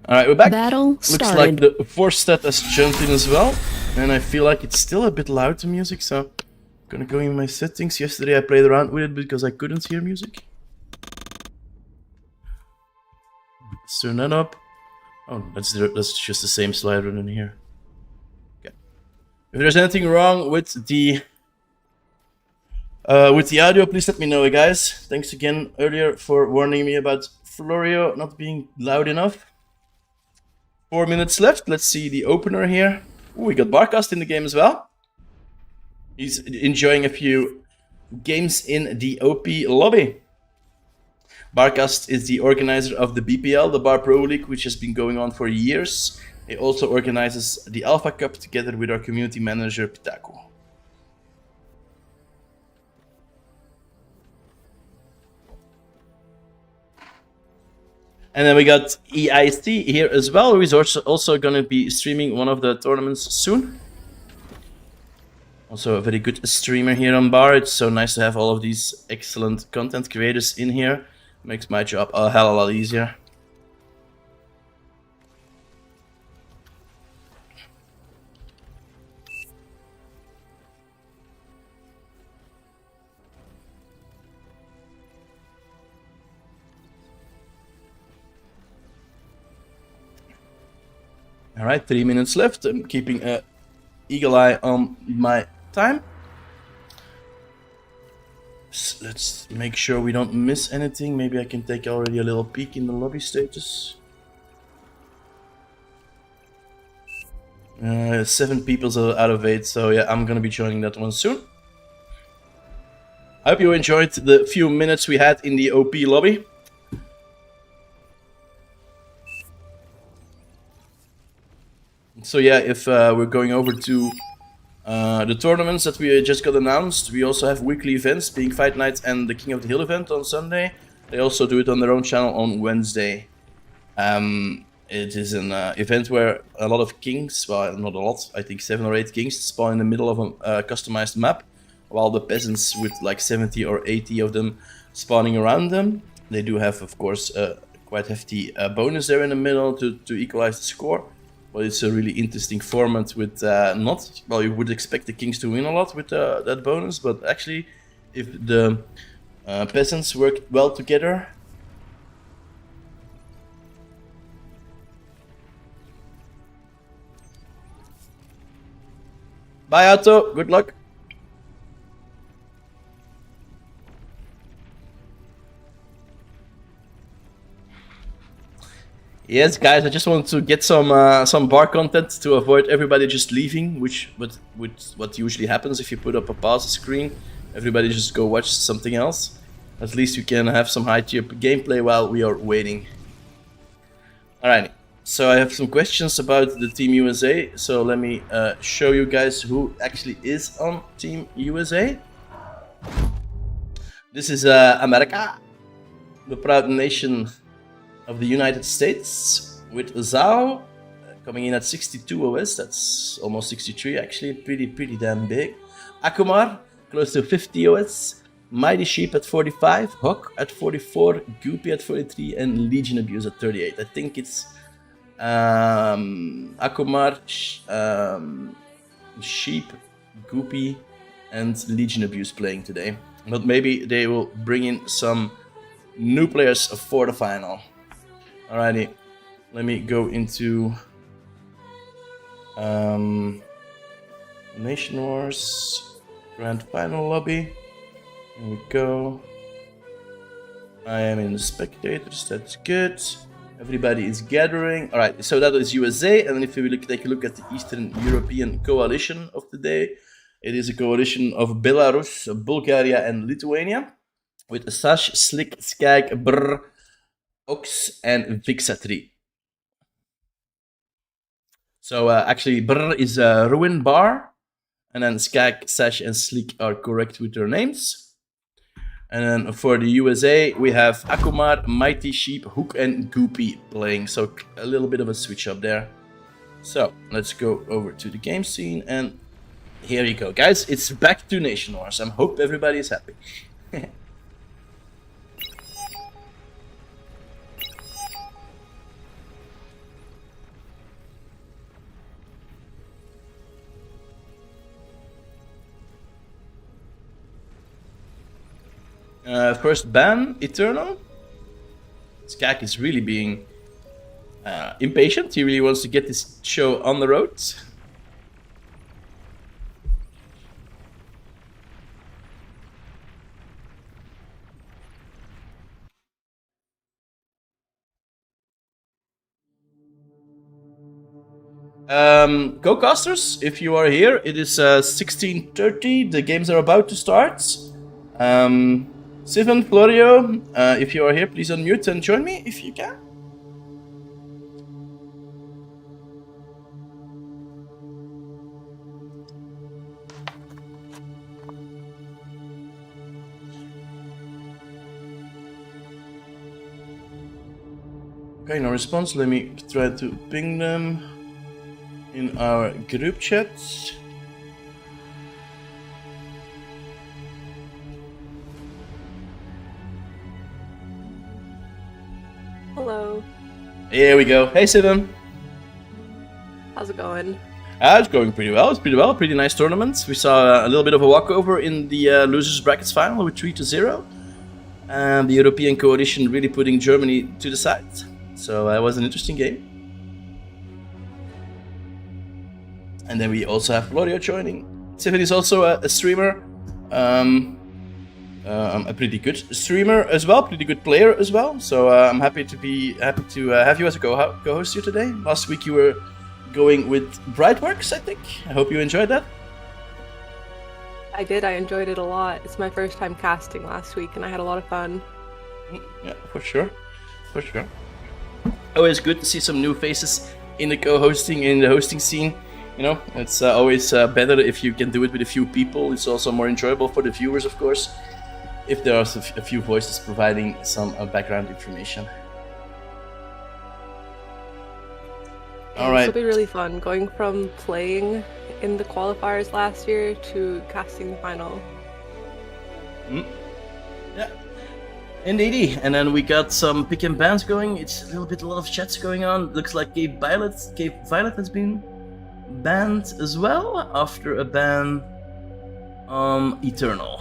Alright, we're back. Battle Looks started. like the fourth stat has jumped in as well. And I feel like it's still a bit loud, the music, so I'm gonna go in my settings. Yesterday I played around with it because I couldn't hear music. Let's turn that up. Oh, that's just the same slider in here. Okay. If there's anything wrong with the audio, please let me know, guys. Thanks again earlier for warning me about Florio not being loud enough. 4 minutes left. Let's see the opener here. Ooh, we got Barcast in the game as well. He's enjoying a few games in the OP lobby. Barcast is the organizer of the BPL, the Bar Pro League, which has been going on for years. He also organizes the Alpha Cup together with our community manager, Pitaku. And then we got EIC here as well, who is also going to be streaming one of the tournaments soon. Also a very good streamer here on Bar. It's so nice to have all of these excellent content creators in here. Makes my job a hell of a lot easier. Alright, 3 minutes left. I'm keeping a eagle eye on my time. So let's make sure we don't miss anything. Maybe I can take already a little peek in the lobby status. 7 people out of 8, so yeah, I'm gonna be joining that one soon. I hope you enjoyed the few minutes we had in the OP lobby. So yeah, if we're going over to the tournaments that we just got announced, we also have weekly events, being Fight Night and the King of the Hill event on Sunday. They also do it on their own channel on Wednesday. It is an event where a lot of kings, well, not a lot, I think 7 or 8 kings spawn in the middle of a customized map, while the peasants with like 70 or 80 of them spawning around them. They do have, of course, a quite hefty bonus there in the middle to equalize the score. But it's a really interesting format with not, well, you would expect the kings to win a lot with that bonus, but actually, if the peasants work well together. Bye, Otto. Good luck. Yes, guys, I just want to get some bar content to avoid everybody just leaving, which what usually happens if you put up a pause screen. Everybody just go watch something else. At least you can have some high-tier gameplay while we are waiting. Alright, so I have some questions about the Team USA. So let me show you guys who actually is on Team USA. This is America, the proud nation of the United States, with Zhao coming in at 62 OS. That's almost 63 actually, pretty damn big. Akumar close to 50 OS. Mighty Sheep at 45, Hawk at 44, Goopy at 43, and Legion Abuse at 38. I think it's Akumar, Sheep, Goopy, and Legion Abuse playing today. But maybe they will bring in some new players for the final. Alrighty, let me go into Nation Wars Grand Final lobby. Here we go. I am in the spectators, that's good. Everybody is gathering. Alright, so that is USA, and then if we take a look at the Eastern European coalition of the day, it is a coalition of Belarus, Bulgaria, and Lithuania, with Sash, Slick, Skag, Brr, Ox, and Vixatri. So actually, Brr is Ruin Bar, and then Skag, Sash, and Slick are correct with their names. And then for the USA, we have Akumar, Mighty Sheep, Hook, and Goopy playing. So a little bit of a switch up there. So let's go over to the game scene, and here you go, guys. It's back to Nation Wars. I hope everybody is happy. First ban, Eternal. Skak is really being impatient. He really wants to get this show on the road. Co-casters, if you are here, it is 16:30. The games are about to start. Sivan, Florio, if you are here, please unmute and join me if you can. Okay, no response. Let me try to ping them in our group chat. Hello. Here we go. Hey, Sivan. How's it going? It's going pretty well. It's pretty well. Pretty nice tournament. We saw a little bit of a walkover in the losers brackets final with 3-0, and the European coalition really putting Germany to the side. So it was an interesting game. And then we also have Florio joining. Sivan is also a streamer, a pretty good streamer as well, pretty good player as well. So I'm happy to have you as a co-host here today. Last week you were going with Brightworks, I think. I hope you enjoyed that. I did. I enjoyed it a lot. It's my first time casting last week, and I had a lot of fun. Yeah, for sure. For sure. Always good to see some new faces in the co-hosting, in the hosting scene. You know, it's always better if you can do it with a few people. It's also more enjoyable for the viewers, of course, if there are a few voices providing some background information. All right. This will be really fun, going from playing in the qualifiers last year to casting the final. Yeah, indeedy. And then we got some pick and bans going. It's a lot of chats going on. Looks like Cape Violet has been banned as well after a ban on Eternal.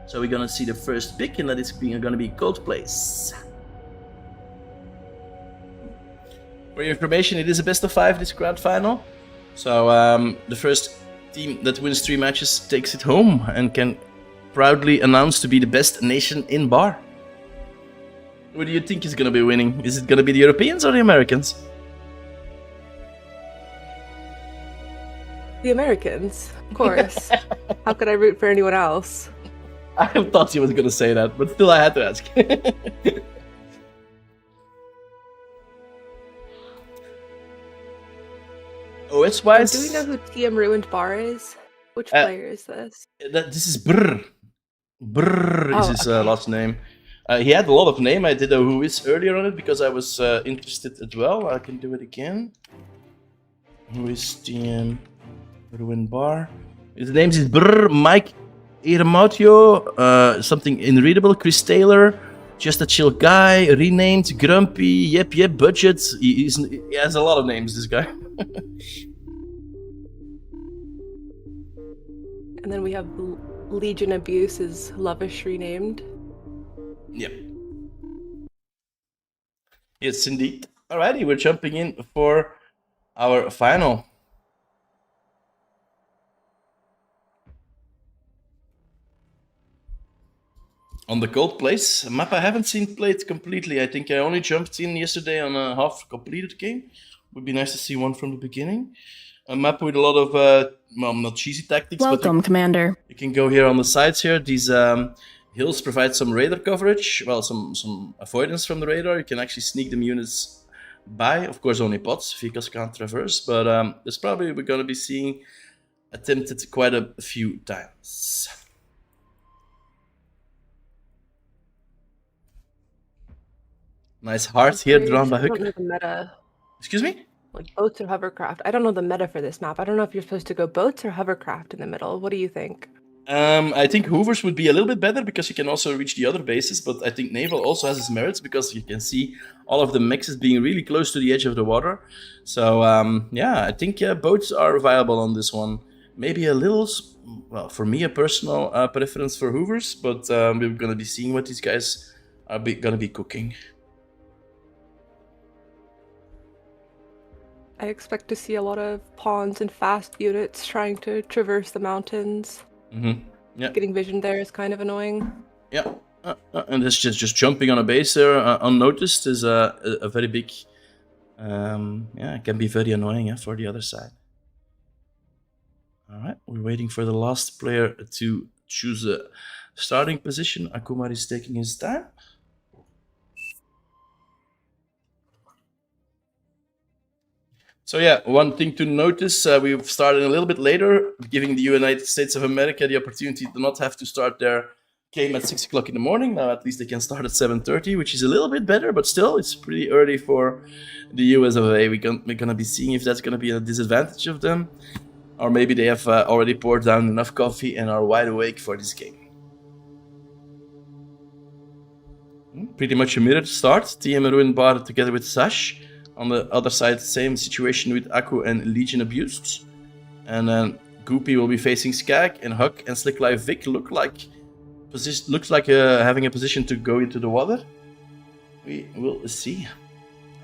So we're gonna see the first pick, and that is gonna be Cold Place. For your information, it is a best of 5 this grand final. So the first team that wins 3 matches takes it home and can proudly announce to be the best nation in bar. Who do you think is gonna be winning? Is it gonna be the Europeans or the Americans? The Americans, of course. How could I root for anyone else? I thought you was gonna say that, but still I had to ask. OS-wise... Do we know who TM Ruined Bar is? Which player is this? This is Brr. Brr is his okay. last name. He had a lot of name. I did a who is earlier on it because I was interested as well. I can do it again. Who is TM Ruined Bar? His name is Brr Mike Iramatio, something unreadable. Chris Taylor, just a chill guy, renamed Grumpy, yep, budget. He has a lot of names, this guy. And then we have Legion Abuse is Lovish renamed. Yep. Yes, indeed. Alrighty, we're jumping in for our final. On the Cold Place, a map I haven't seen played completely. I think I only jumped in yesterday on a half completed game. Would be nice to see one from the beginning. A map with a lot of, well, not cheesy tactics. Welcome, but Commander. You can go here on the sides here. These hills provide some radar coverage. Well, some avoidance from the radar. You can actually sneak them units by. Of course, only bots. Vehicles can't traverse. But this probably we're going to be seeing attempted quite a few times. Nice heart here drawn by I don't Hook. know the meta. Excuse me? Like boats or hovercraft. I don't know the meta for this map. I don't know if you're supposed to go boats or hovercraft in the middle. What do you think? I think Hoovers would be a little bit better because you can also reach the other bases, but I think Naval also has its merits because you can see all of the mexes being really close to the edge of the water. So, yeah, I think boats are viable on this one. Maybe a little, well, for me, a personal preference for Hoovers, but we're going to be seeing what these guys are going to be cooking. I expect to see a lot of pawns and fast units trying to traverse the mountains. Yeah. Getting vision there is kind of annoying. Yeah, and this just jumping on a base there unnoticed is a very big, yeah, it can be very annoying for the other side. All right, we're waiting for the last player to choose a starting position. Akumar is taking his time. So yeah, one thing to notice, we've started a little bit later, giving the United States of America the opportunity to not have to start their game at 6 o'clock in the morning. Now at least they can start at 7:30, which is a little bit better, but still it's pretty early for the US of A. We're going to be seeing if that's going to be a disadvantage of them, or maybe they have already poured down enough coffee and are wide awake for this game. Pretty much a mirror start. TM Ruin Bar together with Sash. On the other side, same situation with Akku and Legion Abused. And then Goopy will be facing Skag, and Huck and Slick Life Vic looks like having a position to go into the water. We will see.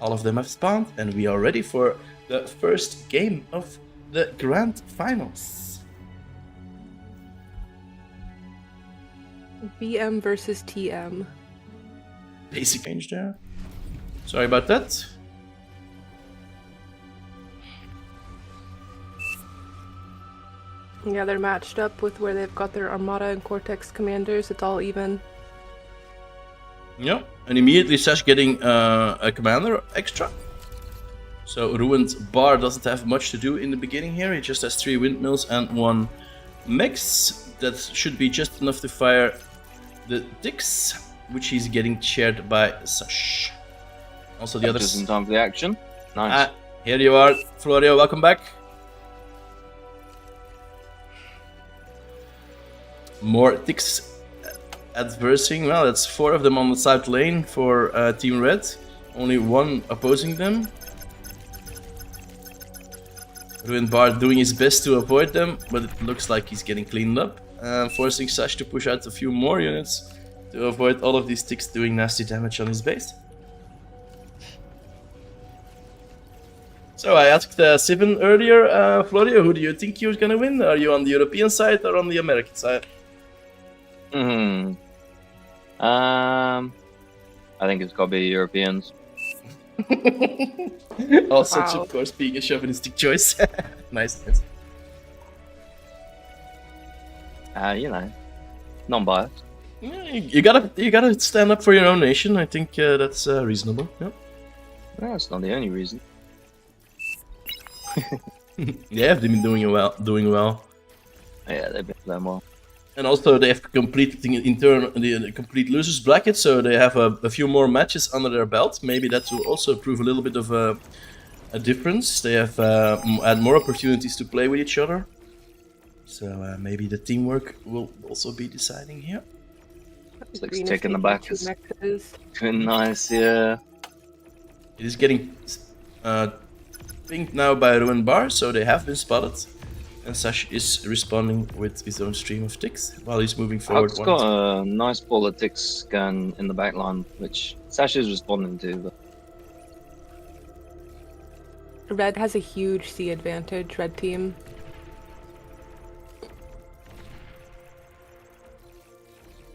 All of them have spawned, and we are ready for the first game of the Grand Finals. BM versus TM. Basic change there. Sorry about that. Yeah, they're matched up with where they've got their Armada and Cortex commanders. It's all even. Yeah, and immediately Sash getting a commander extra. So Ruined Bar doesn't have much to do in the beginning here. He just has 3 windmills and 1 mix. That should be just enough to fire the Dix, which he's getting shared by Sash. Also the others. Just in time for the action. Nice. Here you are, Florio. Welcome back. More Dix adversing. Well, that's 4 of them on the south lane for Team Red. Only 1 opposing them. Ruined Bar doing his best to avoid them, but it looks like he's getting cleaned up. Forcing Sash to push out a few more units to avoid all of these ticks doing nasty damage on his base. So I asked Sivan earlier, Florio, who do you think you're gonna win? Are you on the European side or on the American side? I think it's gotta be Europeans. Also, Wow. of course, being a chauvinistic choice. Nice. You know, non-biased. Yeah, you gotta stand up for your own nation. I think that's reasonable. Yep. No, that's not the only reason. Yeah, they've been doing well. Yeah, they've been playing well. And also they have completed the complete losers bracket, so they have a few more matches under their belt. Maybe that will also prove a little bit of a difference. They have had more opportunities to play with each other. So maybe the teamwork will also be deciding here. It's like Green is taking the taking back 2 is mexes. nice, yeah. It is getting pinged now by Ruin Bar, so they have been spotted. And Sash is responding with his own stream of ticks while he's moving forward. Huck's got a nice ball of ticks going in the back line, which Sash is responding to. But Red has a huge C advantage, red team.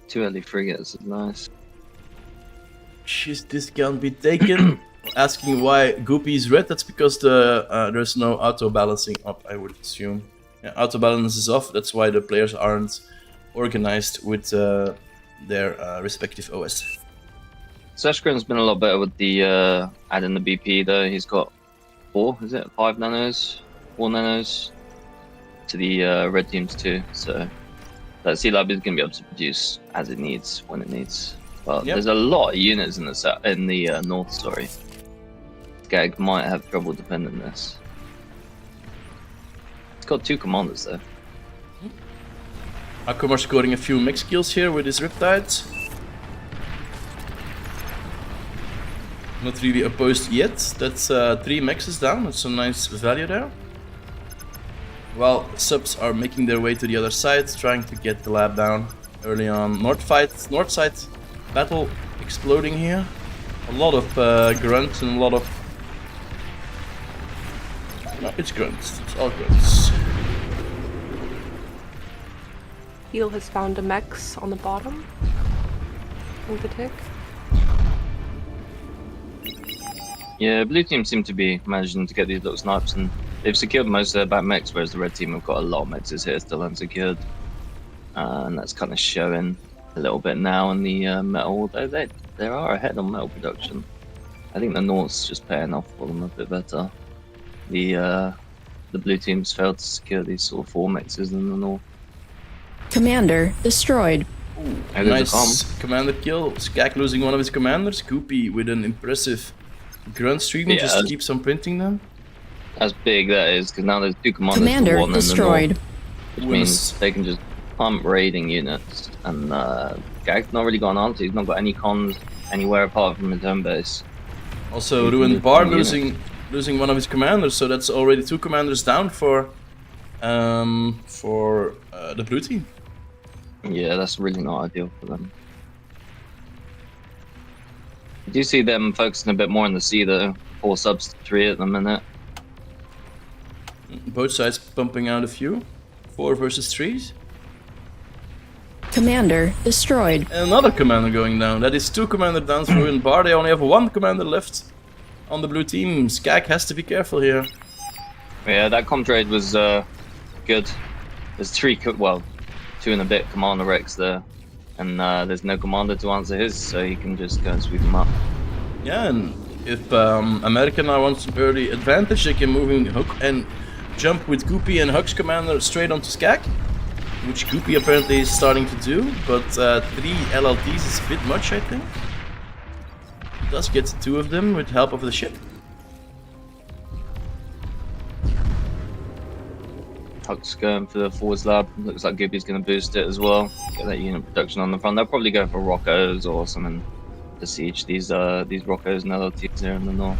Two early frigates is nice. Should this gun be taken? Asking why Goopy is red, that's because there's no auto balancing up, I would assume. Yeah, auto balance is off, that's why the players aren't organized with their respective OS. Sashgren's been a lot better with the adding the BP though. He's got 5 nanos, 4 nanos to the red teams too. So that Sea Lab is going to be able to produce as it needs when it needs. But Yep. there's a lot of units in the north. Sorry, Gag might have trouble defending this. It's got 2 commanders though. Akuma scoring a few mix kills here with his Riptides. Not really opposed yet. That's 3 mexes down. That's some nice value there. While subs are making their way to the other side, trying to get the lab down early on. North side battle exploding here. A lot of grunts and a lot of... No, it's grunts. It's all grunts. Heel has found a mex on the bottom with a tick. Yeah, blue team seem to be managing to get these little snipes, and they've secured most of their back mechs, whereas the red team have got a lot of mexes here still unsecured. And that's kind of showing a little bit now in the metal, although they are ahead on metal production. I think the North's just paying off for them a bit better. The blue team's failed to secure these sort of 4 mexes in the North. Commander destroyed. Hey, there's a Nice commander kill. Skag losing one of his commanders. Goopy with an impressive grunt stream just to keep on printing them. That's big, that is, because now there's 2 commanders to Commander 1 in the destroyed. North, which means they can just pump raiding units. And Gag's not really got an answer. He's not got any cons, anywhere apart from his home base. Also, You can Ruined move Bar some units. losing one of his commanders, so that's already 2 commanders down for the blue team. Yeah, that's really not ideal for them. I do see them focusing a bit more on the sea though. 4 subs to 3 at the minute. Both sides pumping out a few. 4 versus 3s. Commander destroyed. And another commander going down. That is 2 commander down for Ruined Bar. They only have 1 commander left on the blue team. Skag has to be careful here. Yeah, that comp trade was good. There's 3, well, 2 and a bit commander wrecks there. And there's no commander to answer his, so he can just go and sweep him up. Yeah, and if America now wants an early advantage, they can move in Hook and jump with Goopy and Huck's commander straight onto Skag, which Goopy apparently is starting to do, but 3 LLTs is a bit much, I think. He does get 2 of them with help of the ship. Huck's going for the forwards lab. Looks like Gibby's going to boost it as well. Get that unit production on the front. They'll probably go for Roccos or something to siege these Roccos and LLTs there in the north.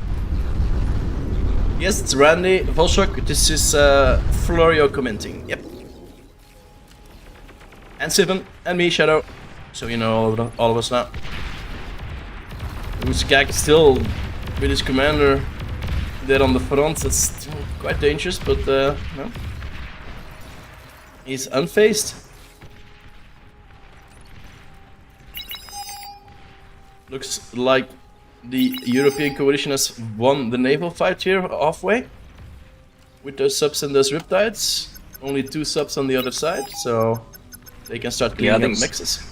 Yes, it's Randy Volshok. This is Florio commenting. Yep. And Sivan and me, Shadow. So you know all of us now. Skag still with his commander there on the front. That's quite dangerous, but no. He's unfazed. Looks like the European coalition has won the naval fight here halfway. With those subs and those riptides. Only 2 subs on the other side, so they can start cleaning up mixes.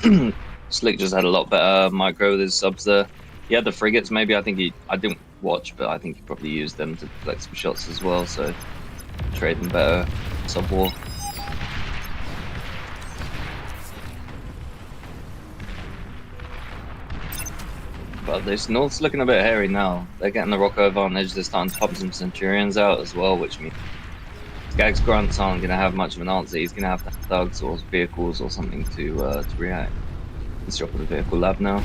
Slick just had a lot better micro with his subs there. He had the frigates, maybe. I didn't watch, but I think he probably used them to collect some shots as well, so trade them better sub-war. But this North's looking a bit hairy now. They're getting the Rocco advantage. They're starting to pop some Centurions out as well, which means Skag's grunts aren't going to have much of an answer. He's going to have thugs or vehicles or something to react. Let's drop in the vehicle lab now.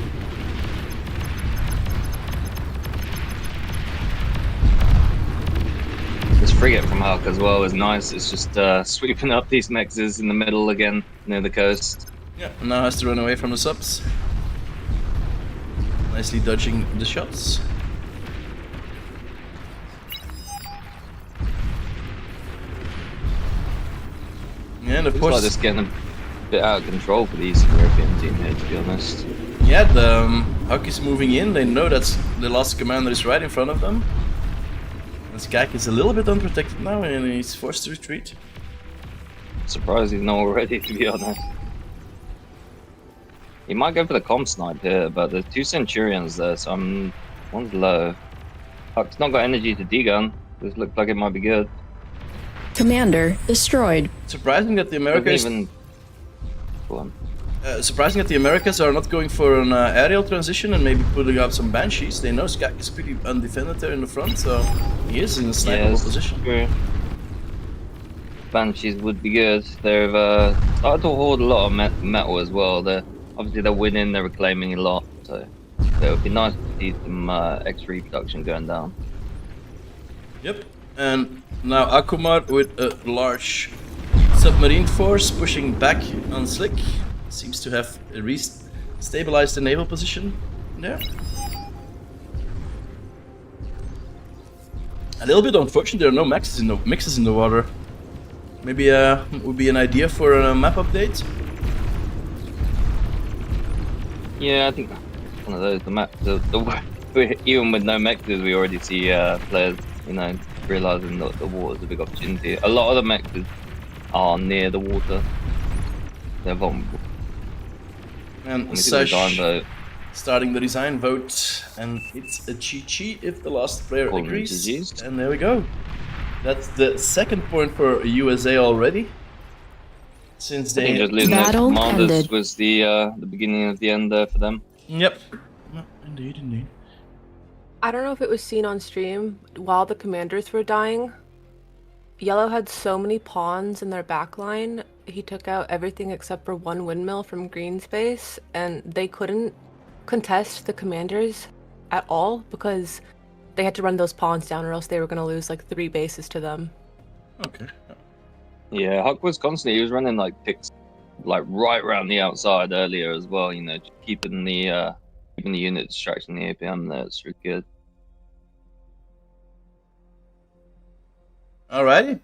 This frigate from Huck as well is nice. It's just sweeping up these mexes in the middle again near the coast. Yeah, now has to run away from the subs. Nicely dodging the shots. And of course, like this getting a bit out of control for the Eastern European team here, to be honest. Yeah, the Huck is moving in. They know that the last commander is right in front of them. And Skag is a little bit unprotected now, and he's forced to retreat. Surprised he's not already, to be honest. He might go for the comp snipe here, but there's 2 Centurions there, so one's low. Huck's not got energy to degun. This looks like it might be good. Commander destroyed. Surprising that the Americans. Go on. Surprising that the Americans are not going for an aerial transition and maybe putting up some banshees. They know Skag is pretty undefended there in the front, so he is in a snipeable position. True. Banshees would be good. They've started to hoard a lot of metal as well. Obviously they're winning, they're reclaiming a lot, so it would be nice to see some X3 production going down. Yep, and now Akumar with a large submarine force pushing back on Slick. Seems to have stabilized the naval position there. A little bit unfortunate there are no mixes in the water. Maybe would be an idea for a map update. Yeah, I think one of those. The map, even with no mexes, we already see players, realizing that the water's a big opportunity. A lot of the mexes are near the water. They're vulnerable. And Sash starting the design vote, and it's a GG if the last player agrees. And there we go. That's the 2nd point for USA already. Since they just losing those commanders was the beginning of the end there for them. Yep. Indeed. I don't know if it was seen on stream while the commanders were dying. Yellow had so many pawns in their backline. He took out everything except for 1 windmill from green space, and they couldn't contest the commanders at all because they had to run those pawns down or else they were going to lose like 3 bases to them. Okay. Yeah, Huck was constantly, he was running like picks like right around the outside earlier as well, you know, keeping the unit distracting the APM there. It's really good. Alrighty,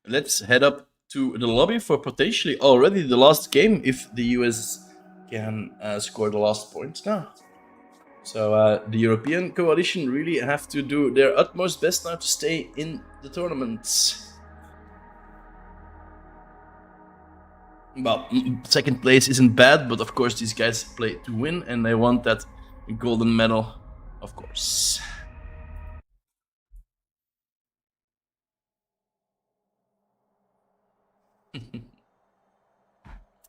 let's head up to the lobby for potentially already the last game if the US can score the last point now. So the European coalition really have to do their utmost best now to stay in the tournament. Well, second place isn't bad, but of course these guys play to win and they want that golden medal, of course.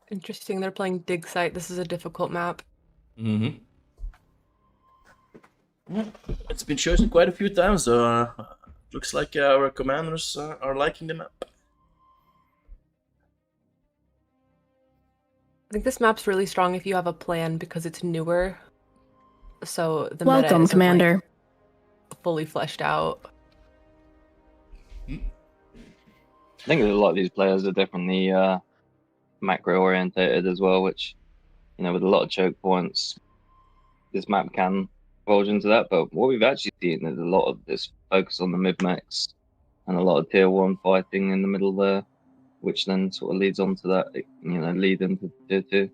Interesting, they're playing Dig Site. This is a difficult map. Mm-hmm. Yeah, it's been chosen quite a few times, so looks like our commanders are liking the map. I think this map's really strong if you have a plan because it's newer. So the meta Welcome, isn't, Commander. like, fully fleshed out. I think a lot of these players are definitely macro orientated as well, which, you know, with a lot of choke points, this map can divulge into that. But what we've actually seen is a lot of this focus on the mid-max and a lot of tier 1 fighting in the middle there, which then sort of leads on to that, you know, lead into tier 2.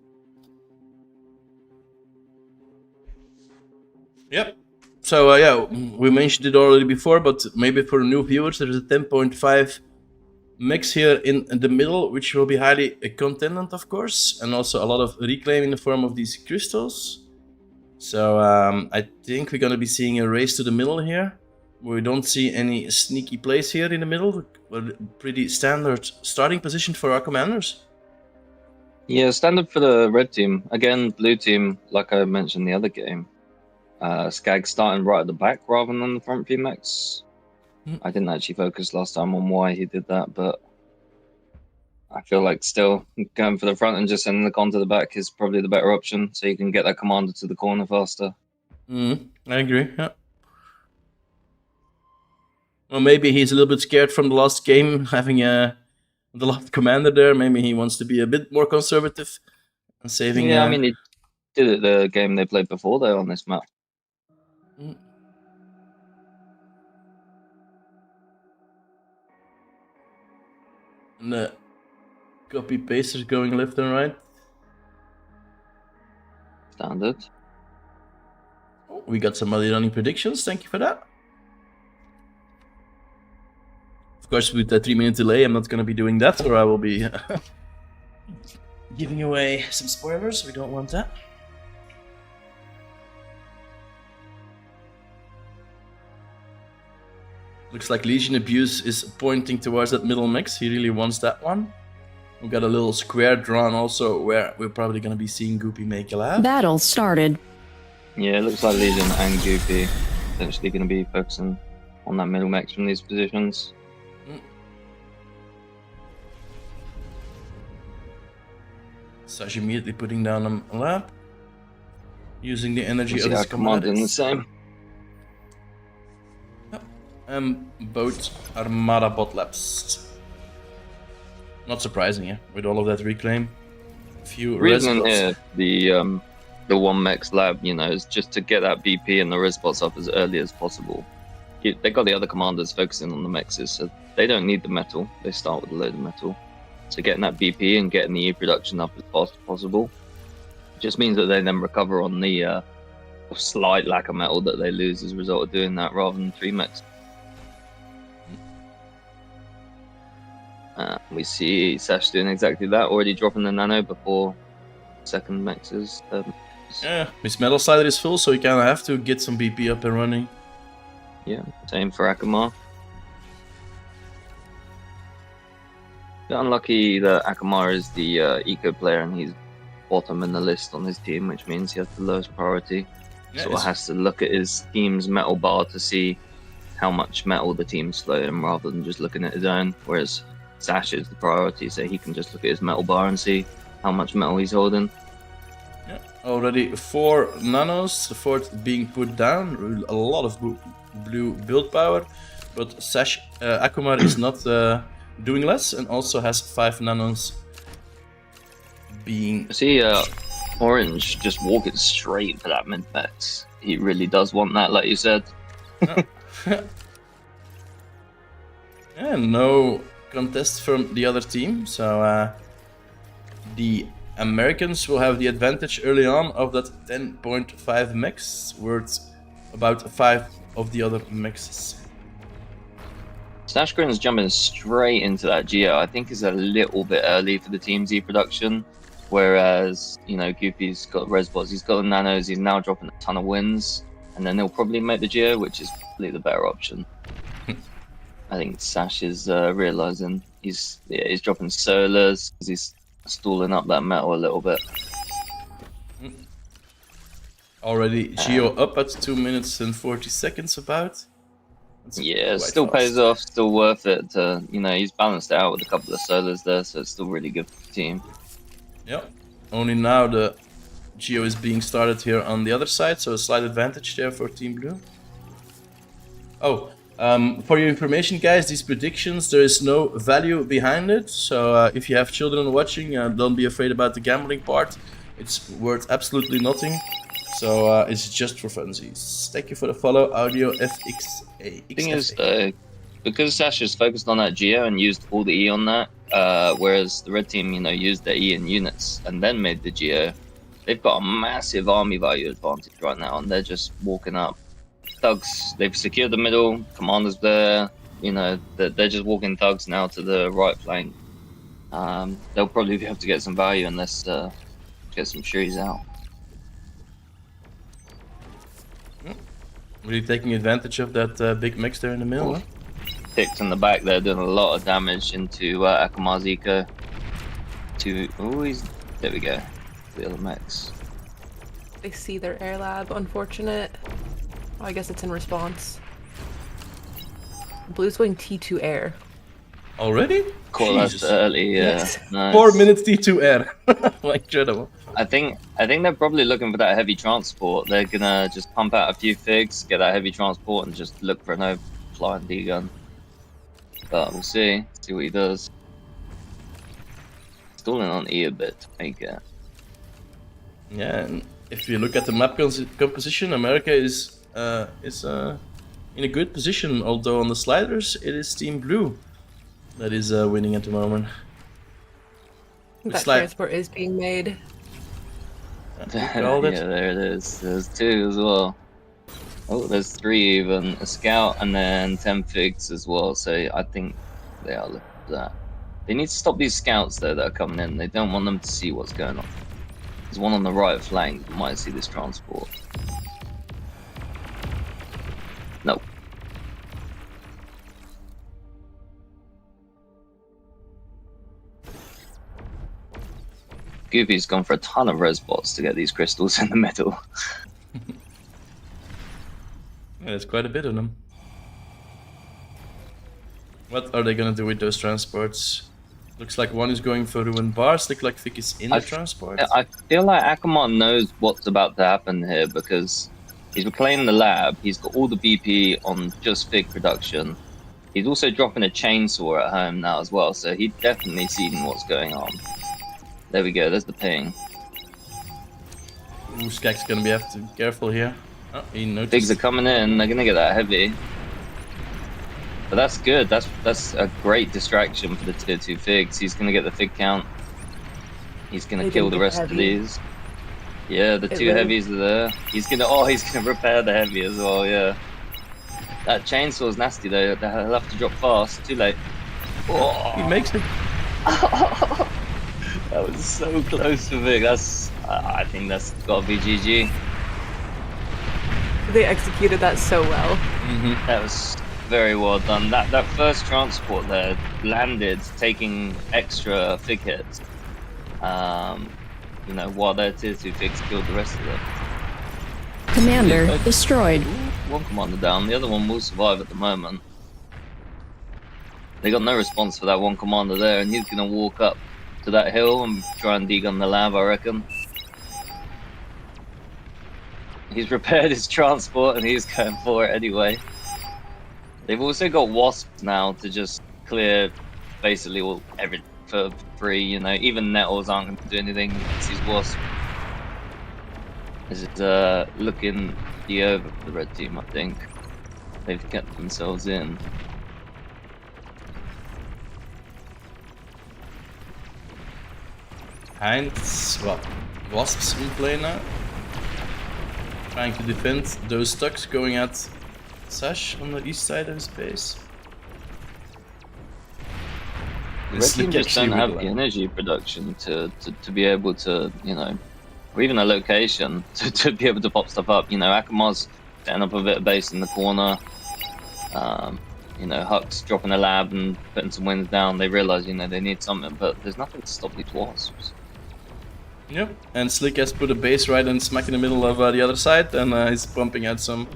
Yep. So yeah, we mentioned it already before, but maybe for new viewers, there's a 10.5 mix here in the middle, which will be highly contendant, of course, and also a lot of reclaim in the form of these crystals. So I think we're gonna be seeing a race to the middle here. We don't see any sneaky plays here in the middle. Pretty standard starting position for our commanders. Yeah, standard for the red team. Again, blue team, like I mentioned the other game, Skag starting right at the back rather than the front VMAX. I didn't actually focus last time on why he did that, but I feel like still going for the front and just sending the con to the back is probably the better option, so you can get that commander to the corner faster. I agree, yeah. Well, maybe he's a little bit scared from the last game, having the last commander there. Maybe he wants to be a bit more conservative and saving... Yeah, I mean, he did it the game they played before, though, on this map. And the copy pasters going left and right. Standard. Oh, we got some early running predictions. Thank you for that. Of course, with the 3-minute delay, I'm not going to be doing that, or I will be giving away some spoilers. We don't want that. Looks like Legion Abuse is pointing towards that middle mix. He really wants that one. We got a little square drawn also where we're probably going to be seeing Goopy make a lab. Battle started. Yeah, it looks like Legion and Goopy potentially going to be focusing on that middle mix from these positions. Sash immediately putting down a lab. Using the energy of Our his commander doing the commanders. same. Both Armada bot labs. Not surprising, yeah, with all of that reclaim. Few Reason res here, the 1 max lab, you know, is just to get that BP and the res bots up as early as possible. They got the other commanders focusing on the mexes, so they don't need the metal. They start with a load of metal. So getting that BP and getting the E production up as fast as possible just means that they then recover on the slight lack of metal that they lose as a result of doing that rather than 3 max. We see Sash doing exactly that, already dropping the nano before second maxes. Yeah, his metal slider is full, so you kind of have to get some BP up and running. Yeah, same for Akamar. Bit unlucky that Akamar is the eco player and he's bottom in the list on his team, which means he has the lowest priority. Yeah, Sort of has to look at his team's metal bar to see how much metal the team's flowing rather than just looking at his own, whereas Sash is the priority, so he can just look at his metal bar and see how much metal he's holding. Yeah. Already 4 nanos, the 4th being put down. A lot of blue build power, but Akumar is not doing less and also has 5 nanos being. See, Orange just walking straight for that mid max. He really does want that, like you said. And no contest from the other team, so the Americans will have the advantage early on of that 10.5 mix, worth about 5 of the other mixes. Snashgrin's jumping straight into that Geo. I think is a little bit early for the Team Z production, whereas, you know, Goofy's got Resbots, he's got the nanos, he's now dropping a ton of wins, and then he'll probably make the Geo, which is probably the better option. I think Sash is realizing he's dropping solars because he's stalling up that metal a little bit. Already Geo up at 2 minutes and 40 seconds about. That's Yeah, it quite still fast. pays off, still worth it. You know, he's balanced out with a couple of solars there, so it's still really good for the team. Yeah. Only now the Geo is being started here on the other side, so a slight advantage there for Team Blue. Oh, for your information, guys, these predictions, there is no value behind it. So if you have children watching, don't be afraid about the gambling part. It's worth absolutely nothing. So it's just for funsies. Thank you for the follow, Audio FXA. Thing is, because Sash is focused on that Geo and used all the E on that, whereas the red team, you know, used their E in units and then made the Geo, they've got a massive army value advantage right now, and they're just walking up. Thugs, they've secured the middle, commanders there, you know, they're just walking thugs now to the right flank. They'll probably have to get some value unless get some trees out. Really taking advantage of that big mix there in the middle. Huh? Picked in the back there, doing a lot of damage into Akumar's eco. There we go. The other mix. They see their air lab. Unfortunate. Oh, I guess it's in response. Blue's going T2 air. Already? Call us Jesus. early, yeah. Yes. Nice. 4 minutes T2 air. Incredible. I think they're probably looking for that heavy transport. They're gonna just pump out a few figs, get that heavy transport, and just look for an flying D gun. But we'll see what he does. Stalling on E a bit to make it. Yeah, and if you look at the map composition, America is in a good position. Although on the sliders, it is Team Blue that is winning at the moment. That Slide- transport is being made. Called it. Yeah, there it is. There's 2 as well. Oh, there's 3 even. A scout and then 10 figs as well. So I think they are looking for that. They need to stop these scouts though that are coming in. They don't want them to see what's going on. There's one on the right flank that might see this transport. No. Goofy's gone for a ton of resbots to get these crystals in the middle. Yeah, there's quite a bit of them. What are they gonna do with those transports? Looks like one is going for ruined bars. Look like Vic is in the transport. I feel like Akamar knows what's about to happen here because he's reclaiming the lab. He's got all the BP on just Fig production. He's also dropping a chainsaw at home now as well, so he's definitely seen what's going on. There we go, there's the ping. Ooh, Skag's gonna have to be careful here. Oh, he noticed. Figs are coming in, they're gonna get that heavy. But that's good, that's a great distraction for the tier 2 Figs. He's gonna get the Fig count. He's gonna They kill didn't the get rest of heavy. these. Yeah, the It 2 really- heavies are there. He's gonna repair the heavy as well, yeah. That chainsaw's nasty though, he'll have to drop fast, too late. Oh. He makes it. That was so close for Vic. I think that's gotta be GG. They executed that so well. That was very well done. That first transport there landed, taking extra Fig hits. You know, while their tier 2 Figs killed the rest of them. Commander destroyed. One commander down, the other one will survive at the moment. They got no response for that one commander there, and he's gonna walk up to that hill and try and degun the lab, I reckon. He's repaired his transport and he's going for it anyway. They've also got wasps now to just clear basically everything for free. You know, even nettles aren't going to do anything against these wasps. This is looking to be over for the red team. I think they've kept themselves in. Heinz, well, wasps in play now. Trying to defend those tucks going at Sash on the east side of his base. The red team just don't have the energy production to be able to, you know, or even a location to be able to pop stuff up. You know, Akamar's setting up a bit of base in the corner. You know, Huck's dropping a lab and putting some winds down. They realize, you know, they need something, but there's nothing to stop these wasps. Yep, and Slick has put a base right and smack in the middle of the other side, and he's pumping out some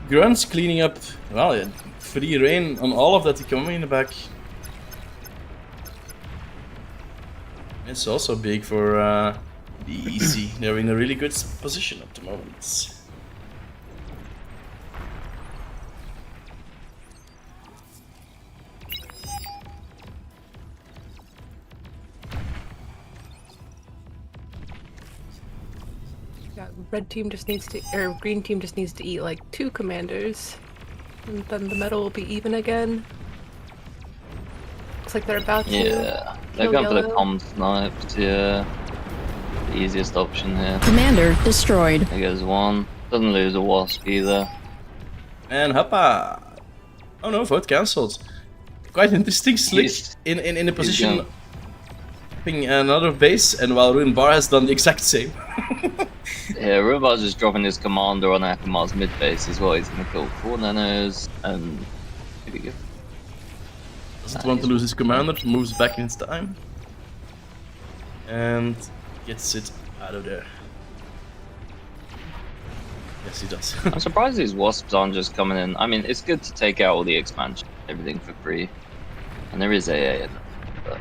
grunts, cleaning up, well, yeah, free reign on all of that economy in the back. It's also big for the EC. They're in a really good position at the moment. Yeah, red team just needs to, or green team just needs to eat like 2 commanders, and then the medal will be even again. Looks like they're about to. Yeah, they're going for the comm snipes. Yeah, the easiest option here. Commander destroyed. There goes one. Doesn't lose a wasp either. And Hoppa! Oh no, vote cancelled. Quite interesting. Slick in a position ping another base, and while Ruin Bar has done the exact same. Yeah, Rubar's just dropping his commander on Akamar's mid base as well. He's gonna kill 4 nanos and here we go. Doesn't want to lose his commander, moves back in time. And gets it out of there. Yes, he does. I'm surprised these wasps aren't just coming in. I mean, it's good to take out all the expansion, everything for free. And there is AA in it, but...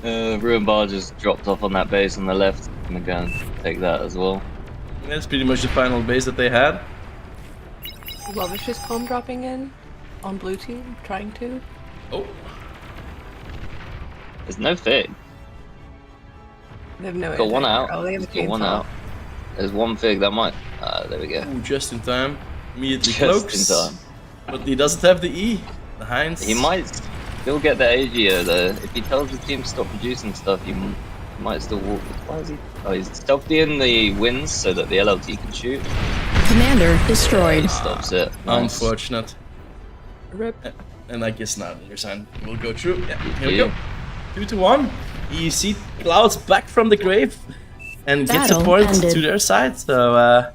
Ruin Bar just dropped off on that base on the left. I'm gonna go and take that as well. That's pretty much the final base that they had. Lovish is calm dropping in on blue team, trying to. Oh. There's no fig. They have no Got one out. Oh, they have a Got one chainsaw. out. There's one fig that might. There we go. Ooh, just in time. Immediately Just cloaks. in time. But he doesn't have the E. The Heinz. He might still get the AGO though. If he tells the team to stop producing stuff, he might still walk. Why is he? Oh, he's stealthy in the winds so that the LLT can shoot. Commander destroyed. He stops it. Nice. Unfortunate. Rip. And I guess now your sign will go through. Yeah, here we Yeah. go. 2-1. You see Clouds back from the grave and gets a Battle point ended. to their side. So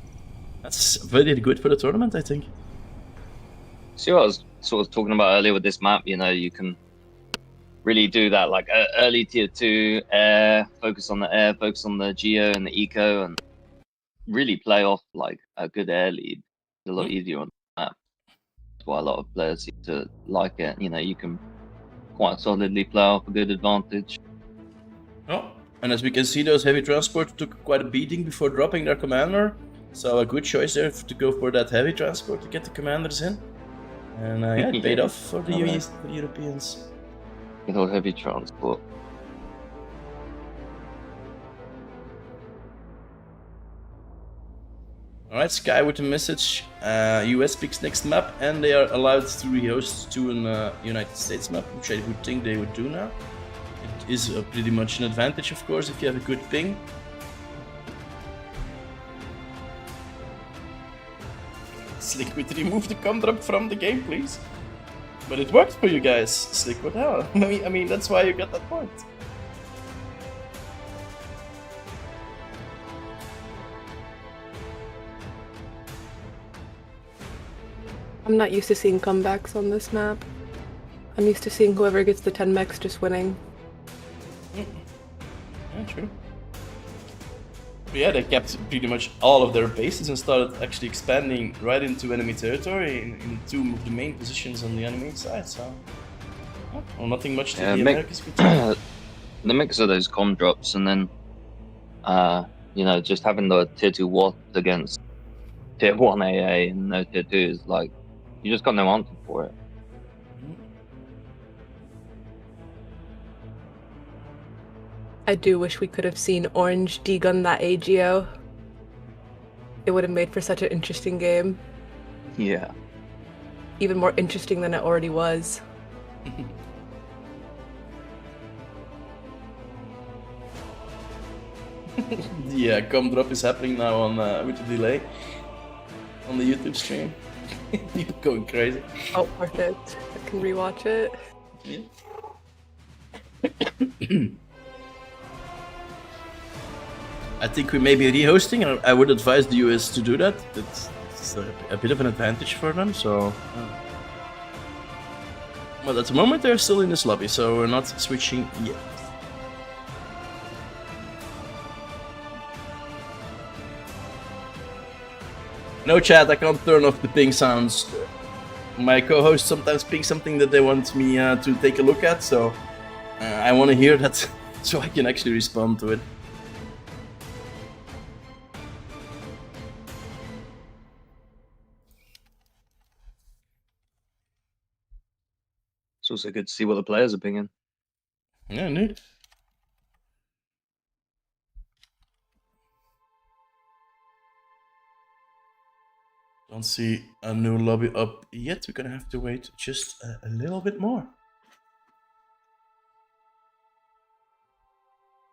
that's very good for the tournament, I think. See what I was sort of talking about earlier with this map. You know, you can really do that like early tier 2 air, focus on the air, focus on the geo and the eco, and really play off like a good air lead. It's a lot easier on the map. That's why a lot of players seem to like it. You know, you can quite solidly play off a good advantage. Oh, and as we can see, those heavy transport took quite a beating before dropping their commander. So a good choice there to go for that heavy transport to get the commanders in. And yeah, it paid off for the Europeans. Good old heavy transport. Alright, Sky with a message. US picks next map, and they are allowed to rehost to an United States map, which I would think they would do now. It is pretty much an advantage, of course, if you have a good ping. Slick with remove the com drop from the game, please. But it worked for you guys, Slick. What the hell? I mean, that's why you got that point. I'm not used to seeing comebacks on this map. I'm used to seeing whoever gets the 10 mechs just winning. Yeah, true. But yeah, they kept pretty much all of their bases and started actually expanding right into enemy territory in 2 of the main positions on the enemy side, so... Well, nothing much to the Americans could do. The mix of those comm drops and then just having the tier 2 Watt against tier 1 AA and no tier 2 is like, you just got no answer for it. I do wish we could have seen Orange degun that AGO. It would have made for such an interesting game. Yeah. Even more interesting than it already was. Yeah, come drop is happening now on with the delay on the YouTube stream. People going crazy. Oh, perfect. I can rewatch it. Yeah. I think we may be rehosting, and I would advise the US to do that. It's a bit of an advantage for them, so... But at the moment they're still in this lobby, so we're not switching yet. No chat, I can't turn off the ping sounds. My co-host sometimes pings something that they want me to take a look at, so I want to hear that so I can actually respond to it. It's also good to see what the players are pinging. Yeah, neat. Don't see a new lobby up yet. We're gonna have to wait just a little bit more.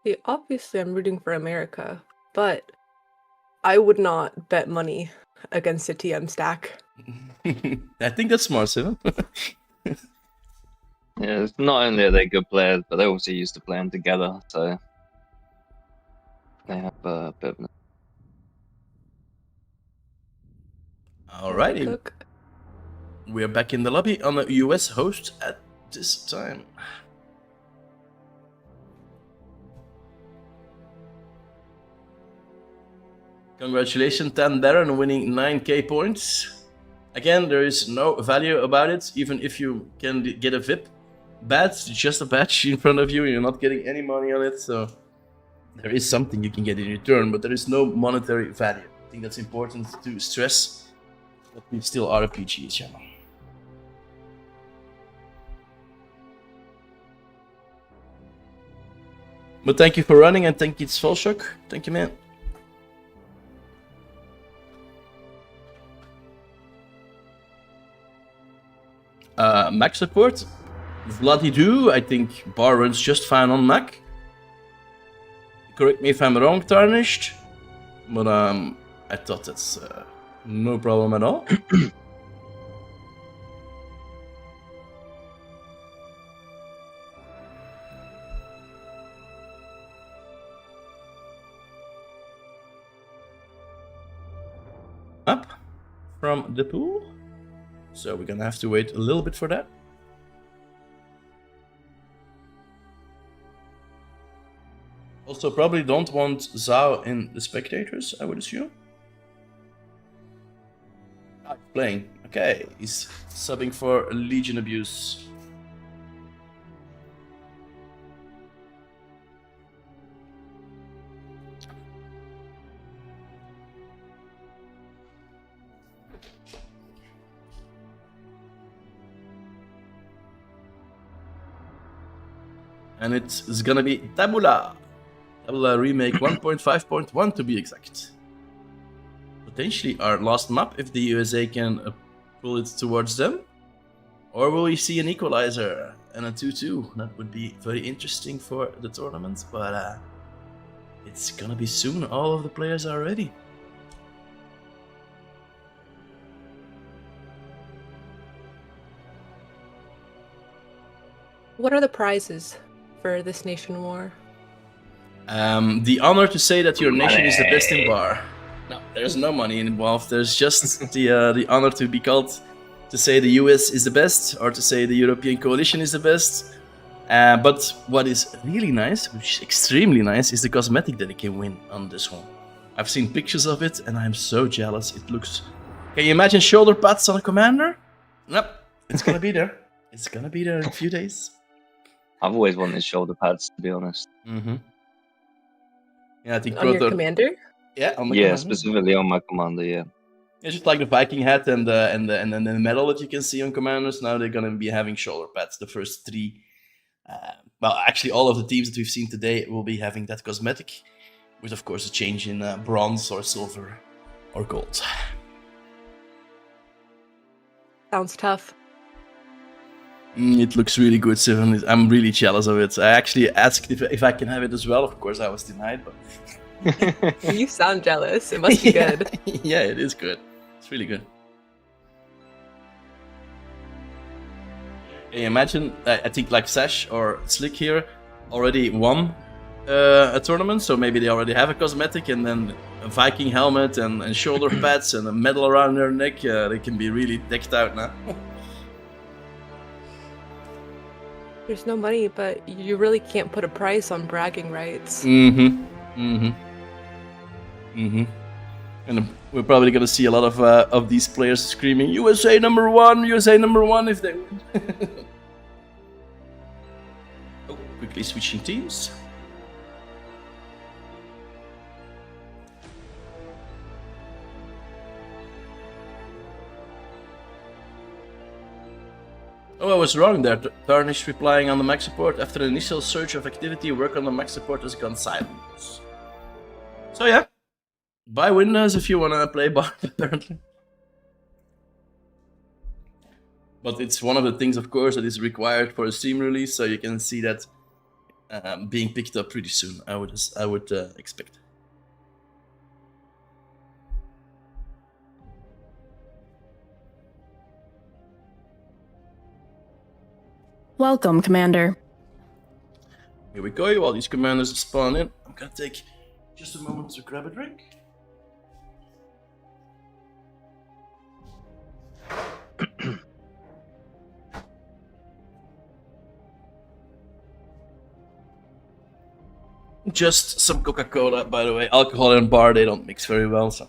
See, obviously I'm rooting for America, but I would not bet money against a TM stack. I think that's smart, Simon. Yeah, it's not only are they good players, but they also used to playing together, so they have a bit of an... Alrighty, we're back in the lobby on the US host at this time. Congratulations, Tan Darren, winning 9k points. Again, there is no value about it, even if you can get a VIP badge, just a badge in front of you, you're not getting any money on it, so there is something you can get in return, but there is no monetary value. I think that's important to stress, but we still are a PG channel. But thank you for running, and thank you, it's Volshock. Thank you, man. Mac support, Vladi-do, I think bar runs just fine on Mac. Correct me if I'm wrong, Tarnished, but I thought that's no problem at all. Up from the pool. So we're gonna have to wait a little bit for that. Also, probably don't want Zhao in the spectators, I would assume. Ah, playing. Okay, he's subbing for Legion Abuse. And it's gonna be Tabula. Tabula Remake 1.5.1 to be exact. Potentially our last map if the USA can pull it towards them. Or will we see an equalizer and a 2-2? That would be very interesting for the tournament, but it's gonna be soon. All of the players are ready. What are the prizes for this nation war? The honor to say that your nation is the best in bar. No, there's no money involved. There's just the honor to be called to say the US is the best, or to say the European coalition is the best. But what is really nice, which is extremely nice, is the cosmetic that you can win on this one. I've seen pictures of it, and I'm so jealous. It looks... Can you imagine shoulder pads on a commander? Nope, it's gonna be there. It's gonna be there in a few days. I've always wanted shoulder pads, to be honest. Mm-hmm. Yeah, I think On your Proto. commander? Yeah, on the Yeah, commander. specifically on my commander. Yeah. It's just like the Viking hat and the medal that you can see on commanders. Now they're gonna be having shoulder pads. The first three, well, actually, all of the teams that we've seen today will be having that cosmetic, with of course a change in bronze or silver or gold. Sounds tough. It looks really good, Sivan. I'm really jealous of it. I actually asked if I can have it as well. Of course, I was denied, but You sound jealous. It must be yeah, good. yeah, it is good. It's really good. Can you imagine? I think like Sash or Slick here already won a tournament, so maybe they already have a cosmetic and then a Viking helmet and shoulder pads and a medal around their neck. They can be really decked out now. There's no money, but you really can't put a price on bragging rights. And we're probably gonna see a lot of these players screaming USA #1, USA #1 if they win. Oh, quickly switching teams. Oh, I was wrong there. Tarnish replying on the Mac support. After an initial surge of activity, work on the Mac support has gone silent. So yeah, buy Windows if you wanna play Bard, apparently. But it's one of the things, of course, that is required for a Steam release, so you can see that being picked up pretty soon. I would expect. Welcome, Commander. Here we go. While these commanders spawn in, I'm gonna take just a moment to grab a drink. Just some Coca-Cola, by the way. Alcohol and bar, they don't mix very well, so.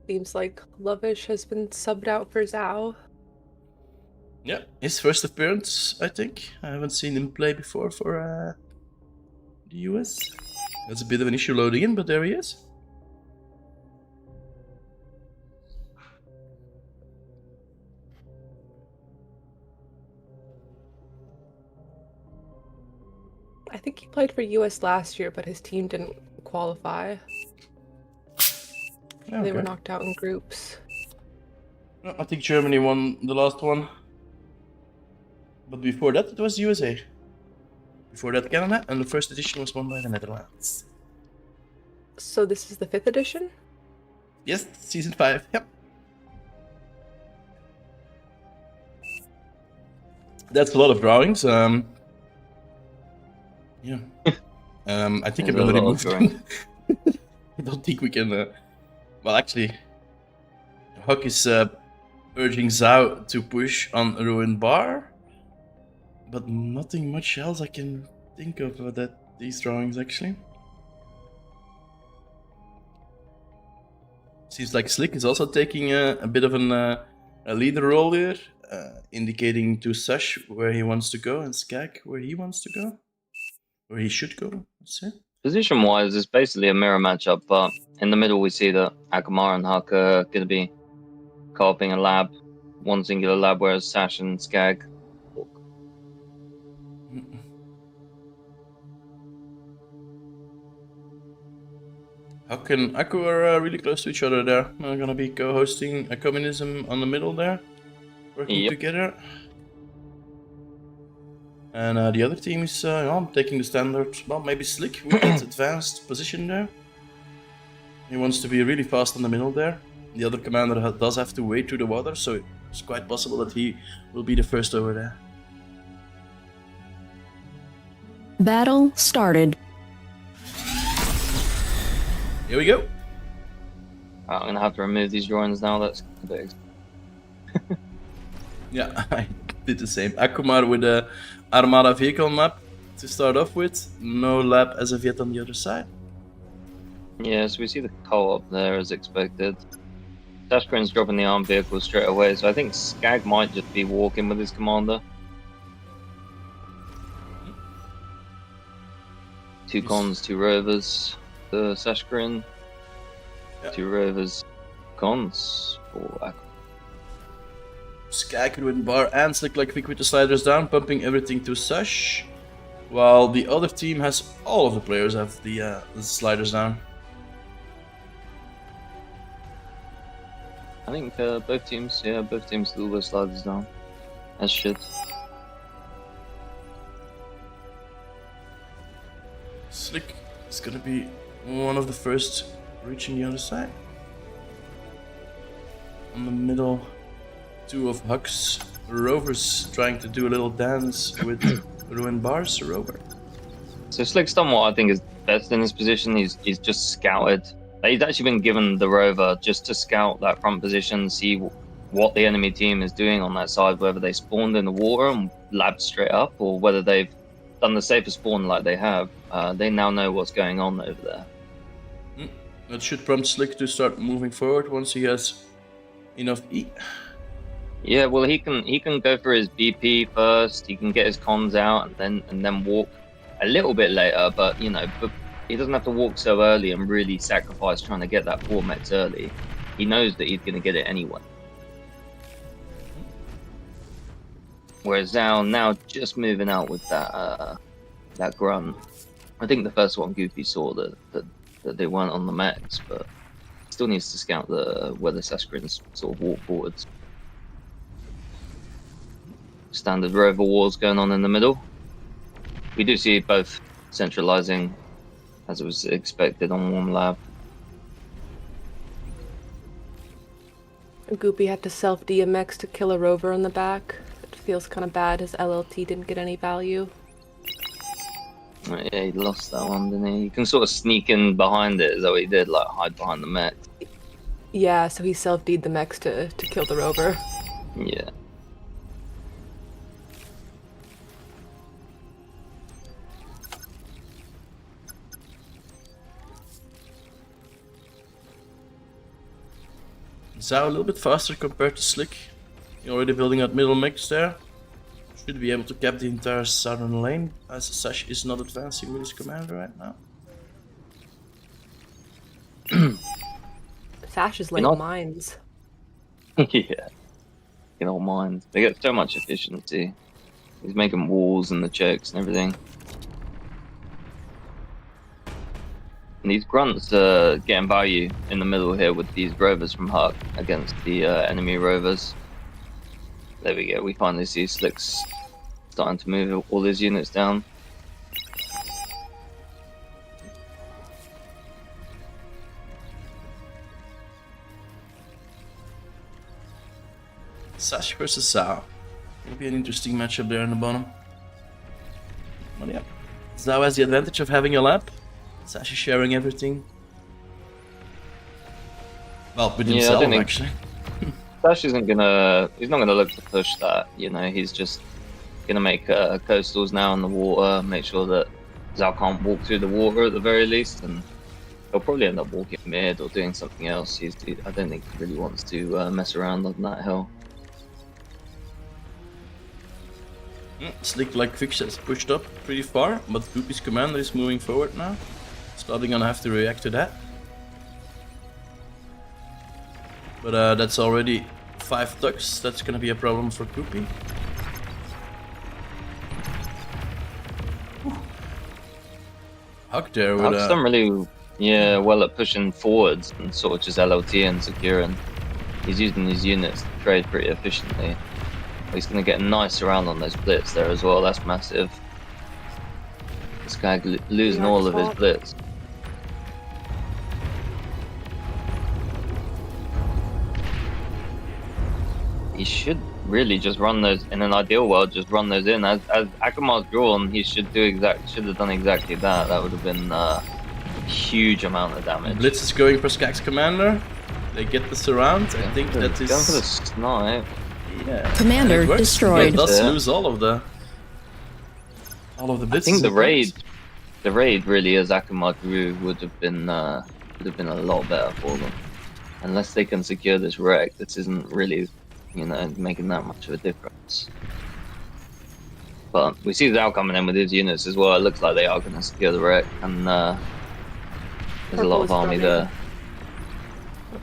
Seems like Lovish has been subbed out for Zhao. Yeah, his first appearance, I think. I haven't seen him play before for the US. That's a bit of an issue loading in, but there he is. I think he played for US last year, but his team didn't qualify. Okay. They were knocked out in groups. No, I think Germany won the last one. But before that, it was USA. Before that, Canada, and the first edition was won by the Netherlands. So this is the 5th edition? Yes, season 5, yep. That's a lot of drawings. Yeah. I think I'm gonna remove them. I don't think we can. Well, actually, Huck is urging Zhao to push on Ruin Bar, but nothing much else I can think of these drawings actually. Seems like Slick is also taking a bit of a leader role here, indicating to Sash where he wants to go and Skag where he wants to go, where he should go. Let's see. Position-wise, it's basically a mirror matchup, but in the middle we see that Akamar and Huck are going to be co-oping a lab, one singular lab, whereas Sash and Skag. Huck and Aku are really close to each other there. They're gonna be co-hosting a communism on the middle there, working together. And the other team is taking the standard, well, maybe Slick with that advanced position there. He wants to be really fast on the middle there. The other commander does have to wade through the water, so it's quite possible that he will be the first over there. Battle started. Here we go. I'm going to have to remove these drawings now, that's a bit... Yeah, I did the same. Akumar with a Armada vehicle map to start off with. No lab as of yet on the other side. Yeah, so we see the co-op there as expected. Dashgren's dropping the armed vehicle straight away, so I think Skag might just be walking with his commander. 2 cons, 2 rovers for Sashgren. Yeah. 2 rovers, cons for Akumar. Skag with bar and Slick like Vic with the sliders down, pumping everything to Sash. While the other team has all of the players have the sliders down. I think both teams do the sliders down. As should. Slick is gonna be one of the first reaching the other side. On the middle, 2 of Huck's rovers trying to do a little dance with Ruin Bar's rover. So Slick's done what I think is best in this position. He's just scouted. He's actually been given the rover just to scout that front position, see what the enemy team is doing on that side, whether they spawned in the water and labbed straight up, or whether they've done the safer spawn like they have. They now know what's going on over there. That should prompt Slick to start moving forward once he has enough E. Yeah, well, he can go for his BP first. He can get his comms out and then walk a little bit later. But but he doesn't have to walk so early and really sacrifice trying to get that 4 mechs early. He knows that he's going to get it anyway. Whereas now just moving out with that grunt. I think the first one Goofy saw that they weren't on the mechs, but still needs to scout where the Sashgrins sort of walk forwards. Standard rover wars going on in the middle. We do see both centralizing as it was expected on Warm Lab. Goopy had to self-DMX to kill a rover in the back. It feels kind of bad his LLT didn't get any value. Yeah, he lost that one, didn't he? You can sort of sneak in behind it, is that what he did, like hide behind the mech. Yeah, so he self-D'd the mechs to kill the rover. Yeah. Zhao a little bit faster compared to Slick. You're already building out middle mix there. Should be able to cap the entire southern lane, as Sash is not advancing with his commander right now. Sash is laying mines. Yeah. In all mines. They get so much efficiency. He's making walls and the checks and everything. And these grunts are getting value in the middle here with these rovers from Huck against the enemy rovers. There we go, we finally see Slick's starting to move all his units down. Sash versus Zhao. Will be an interesting matchup there in the bottom. But yeah, Zhao has the advantage of having a lap. Sash is sharing everything. Well, with himself actually. Sash isn't gonna. He's not gonna look to push that. He's just gonna make coastals now in the water. Make sure that Zhao can't walk through the water at the very least, and he'll probably end up walking mid or doing something else. I don't think he really wants to mess around on that hill. Slick like Fix has pushed up pretty far, but Goopy's commander is moving forward now. He's probably gonna have to react to that. But that's already 5 ducks. That's gonna be a problem for Goopy. Huck there with Huck's done really well at pushing forwards and sort of just LLT and securing. He's using his units to trade pretty efficiently. He's going to get a nice round on those blitz there as well. That's massive. This guy losing all of his blitz. He should really just run those, in an ideal world, just run those in. As Akumar's drawn, he should have done exactly that. That would have been a huge amount of damage. Blitz is going for Skag's commander. They get the surround. I think that is... Going for the snipe. Yeah. Commander and it works. destroyed. It does Yeah. lose all of the I bits. think the raid really as Akamaru would have been a lot better for them. Unless they can secure this wreck, this isn't really, making that much of a difference. But we see Zhao coming in with his units as well. It looks like they are going to secure the wreck, and there's a lot of Purple is army running. there.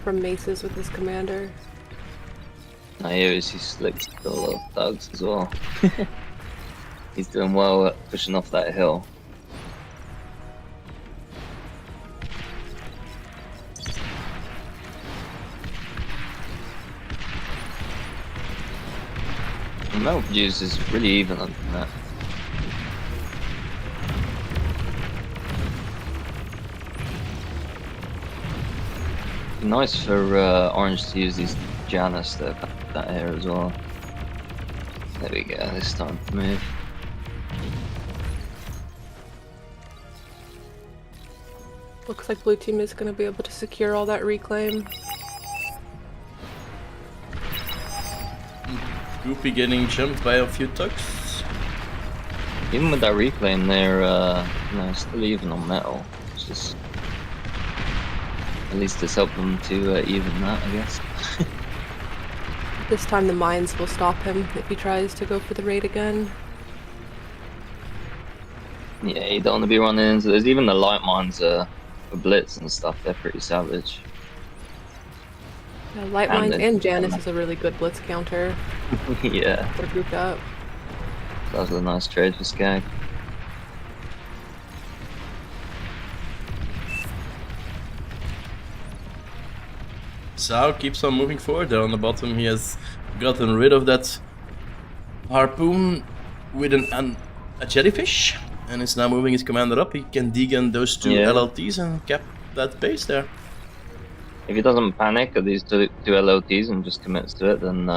From maces with his commander. I hear he slicks a lot of thugs as well. He's doing well at pushing off that hill. The metal produce is really even on that. Nice for Orange to use these Janus that here as well. There we go, this time to move. Looks like blue team is going to be able to secure all that reclaim. Goopy getting jumped by a few tugs. Even with that reclaim, they're still even on metal. It's just at least it's helped them to even that, I guess. This time the mines will stop him if he tries to go for the raid again. Yeah, you don't want to be running into those. Even the light mines for blitz and stuff, they're pretty savage. Yeah, light And mines then- and Janus is a really good blitz counter. Yeah, They're grouped up. that was a nice trade for Skag. Zhao keeps on moving forward. There on the bottom, he has gotten rid of that harpoon with a jellyfish, and is now moving his commander up. He can degun those two Yeah. LLTs and cap that base there. If he doesn't panic at these two LOTs and just commits to it, then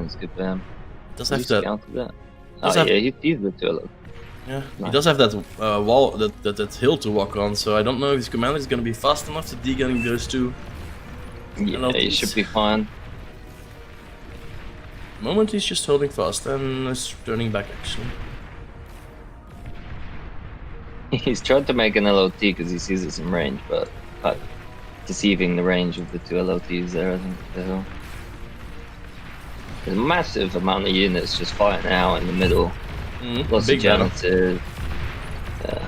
it's good for him. Does He have that. scouted it. Does Oh have- yeah, he's the two LOT. Yeah, he Nice. does have that wall, that hill to walk on. So I don't know if his commander is going to be fast enough to degun those two. Yeah, LOTs. he should be fine. Moment he's just holding fast and is turning back actually. He's tried to make an LOT because he sees it's in range, but deceiving the range of the two LOTs there, I think. There's a massive amount of units just fighting out in the middle. Lots Big of battle. janitors. Yeah.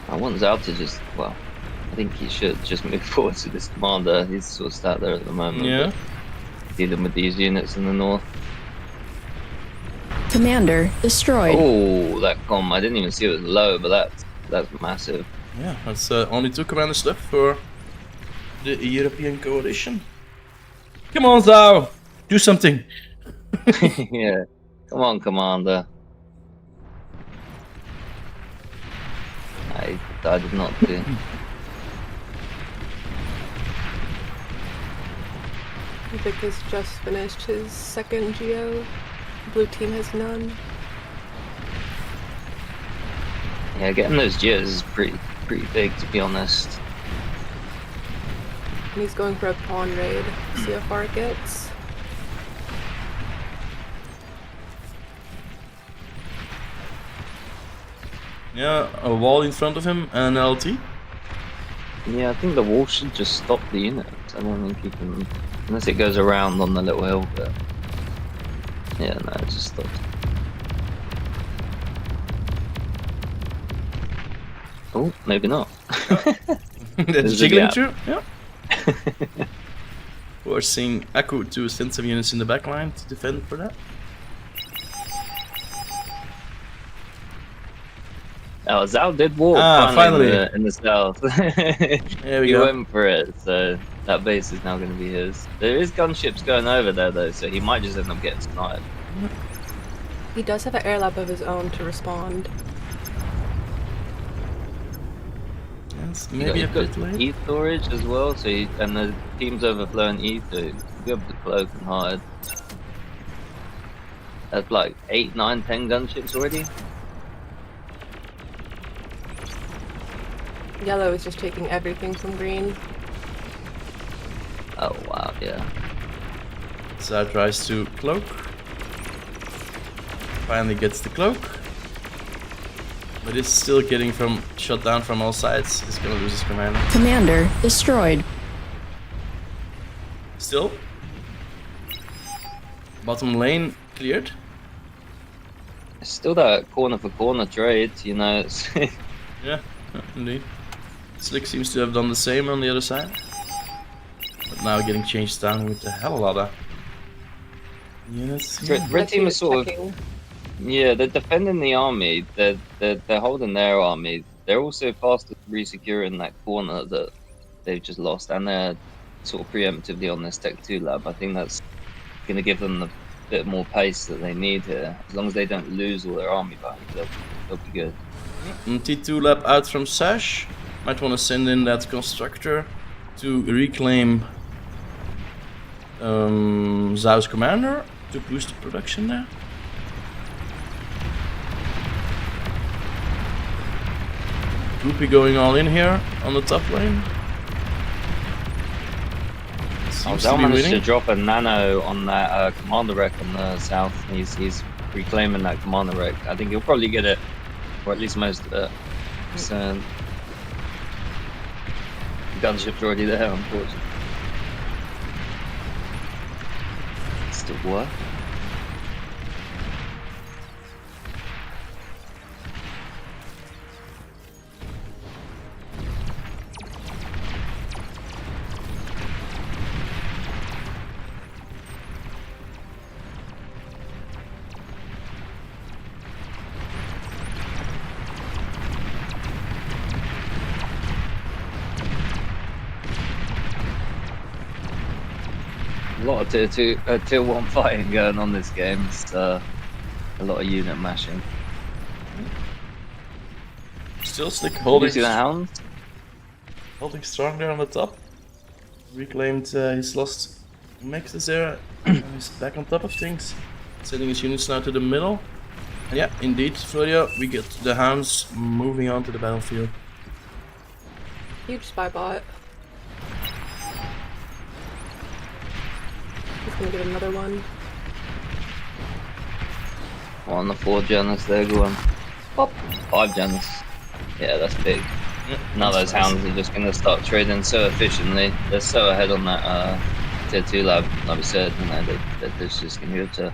I want Zhao to just, well, I think he should just move forward to this commander. He's sort of sat there at the moment. Yeah. Dealing with these units in the north. Commander destroyed. Oh, that comm! I didn't even see it was low, but that's massive. Yeah, that's only two commanders left for the European coalition. Come on, Zhao! Do something! Yeah, come on, commander. I did not do. Vic has just finished his second geo. Blue team has none. Yeah, getting those gears is pretty big, to be honest. And he's going for a pawn raid. See how far it gets. Yeah, a wall in front of him and an LT. Yeah, I think the wall should just stop the units. I don't think you can, unless it goes around on the little hill. But yeah, no, it just stops. Oh, maybe not. That's There's a jiggling gap. through. Yeah. We're seeing Aku to send some units in the back line to defend for that. Oh, Zhao did walk finally. in the south. There we He go. went for it, so that base is now going to be his. There is gunships going over there though, so he might just end up getting sniped. He does have an air lab of his own to respond. Yes, maybe a bit late. E storage as well, so and the team's overflowing E, so he'll be able to cloak and hide. That's like 8, 9, 10 gunships already. Yellow is just taking everything from green. Oh wow, yeah. Zao tries to cloak. Finally gets the cloak. But it's still getting shot down from all sides. He's gonna lose his commander. Commander destroyed. Still. Bottom lane cleared. It's still that corner for corner trade, you know. It's Yeah, indeed. Slick seems to have done the same on the other side. But now getting changed down with a hell of a lot of units. Red team is sort of, yeah, they're defending the army. They're holding their army. They're also fast at re-securing that corner that they've just lost, and they're sort of preemptively on this Tech 2 lab. I think that's going to give them the bit more pace that they need here. As long as they don't lose all their army back, they'll be good. T2 lab out from Sash. Might want to send in that constructor to reclaim Zao's commander to boost the production there. Groupie going all in here on the top lane. Seems to Zao be managed to winning. drop a nano on that commander wreck on the south. He's reclaiming that commander wreck. I think he'll probably get it, or at least most of it. So, the gunship's already there, unfortunately. Still work. A lot of tier 1 fighting going on this game. It's a lot of unit mashing. Still Slick Did you holding, see the hound? holding strong there on the top. Reclaimed his lost mexes there. He's back on top of things. Sending his units now to the middle. And yeah, indeed, Floria, we get the hounds moving on to the battlefield. Huge spy bot. He's gonna get another one. On the 4 Janus there going. Pop. 5 Janus. Yeah, that's big. Yeah, Now that's those nice. hounds are just going to start trading so efficiently. They're so ahead on that tier 2 lab, like we said. You know, they're just going to be able to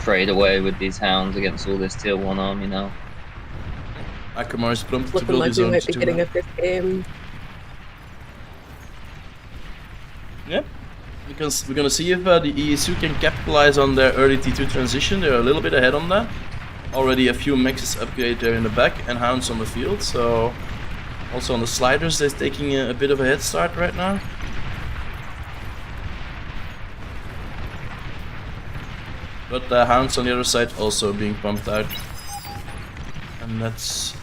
trade away with these hounds against all this tier 1 army now. Akamar is prompt to Looking build like his we own might be T2 getting a lab. fifth game. Yep. Because we're gonna see if the ESU can capitalize on their early T2 transition. They're a little bit ahead on that. Already a few mexes upgrade there in the back and hounds on the field, so also on the sliders they're taking a bit of a head start right now. But the hounds on the other side also being pumped out. And that's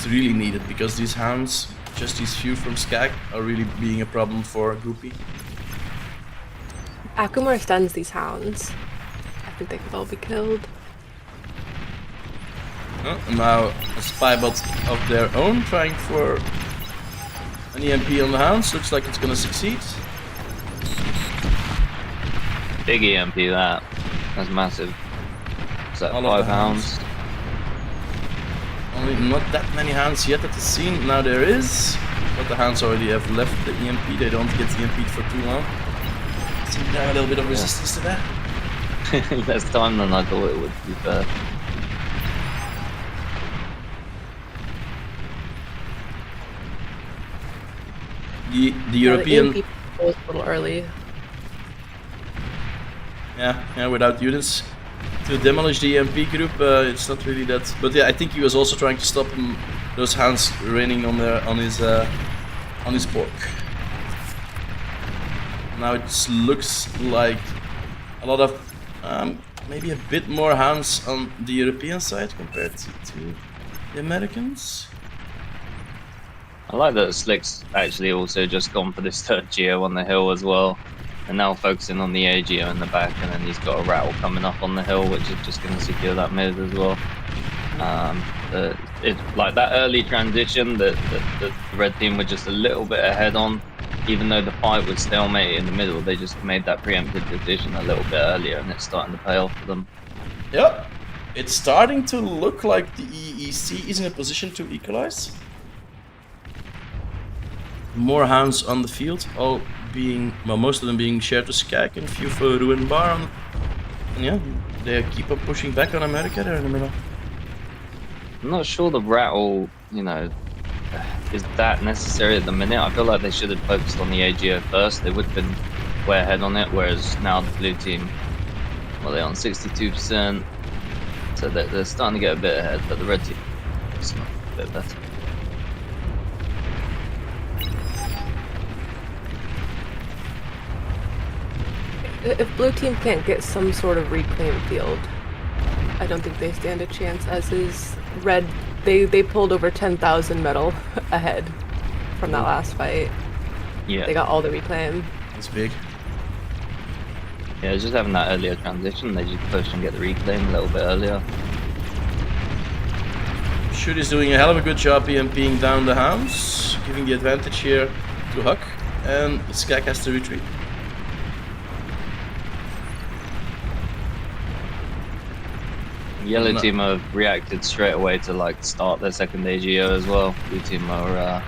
really needed because these hounds, just these few from Skag, are really being a problem for Groupie. Akumar stuns these hounds. I think they could all be killed. And now a spy bot of their own trying for an EMP on the hounds. Looks like it's gonna succeed. Big EMP that. That's massive. Is that All of 5 the hounds. hounds? Only not that many hounds yet at the scene. Now there is, but the hounds already have left the EMP. They don't get EMP'd for too long. See now a little bit of resistance to that. Less time than I thought it would, to be fair. The European, The EMP was a little early. yeah, without units to demolish the EMP group, it's not really that. But yeah, I think he was also trying to stop those hounds raining on his pork. Now it looks like a lot of maybe a bit more hounds on the European side compared to the Americans. I like that Slick's actually also just gone for this third Geo on the hill as well. And now focusing on the A Geo in the back, and then he's got a rattle coming up on the hill, which is just going to secure that mid as well. It's like that early transition that the red team were just a little bit ahead on, even though the fight was stalemate in the middle. They just made that preemptive decision a little bit earlier, and it's starting to pay off for them. Yep. It's starting to look like the EEC is in a position to equalize. More hounds on the field, all being, well, most of them being shared to Skag and a few for Ruin Bar. And yeah, they keep on pushing back on America there in the middle. I'm not sure the rattle, you know, is that necessary at the minute. I feel like they should have focused on the AGO first. They would have been way ahead on it, whereas now the blue team, well, they're on 62%. So they're starting to get a bit ahead, but the red team is a bit better. If blue team can't get some sort of reclaim field, I don't think they stand a chance, as is red. They pulled over 10,000 metal ahead from that last fight. Yeah. They got all the reclaim. That's big. Yeah, just having that earlier transition, they just push and get the reclaim a little bit earlier. Shoot is doing a hell of a good job EMPing down the hounds, giving the advantage here to Huck, and Skag has to retreat. Yellow team have reacted straight away to like start their second AGO as well. Blue team are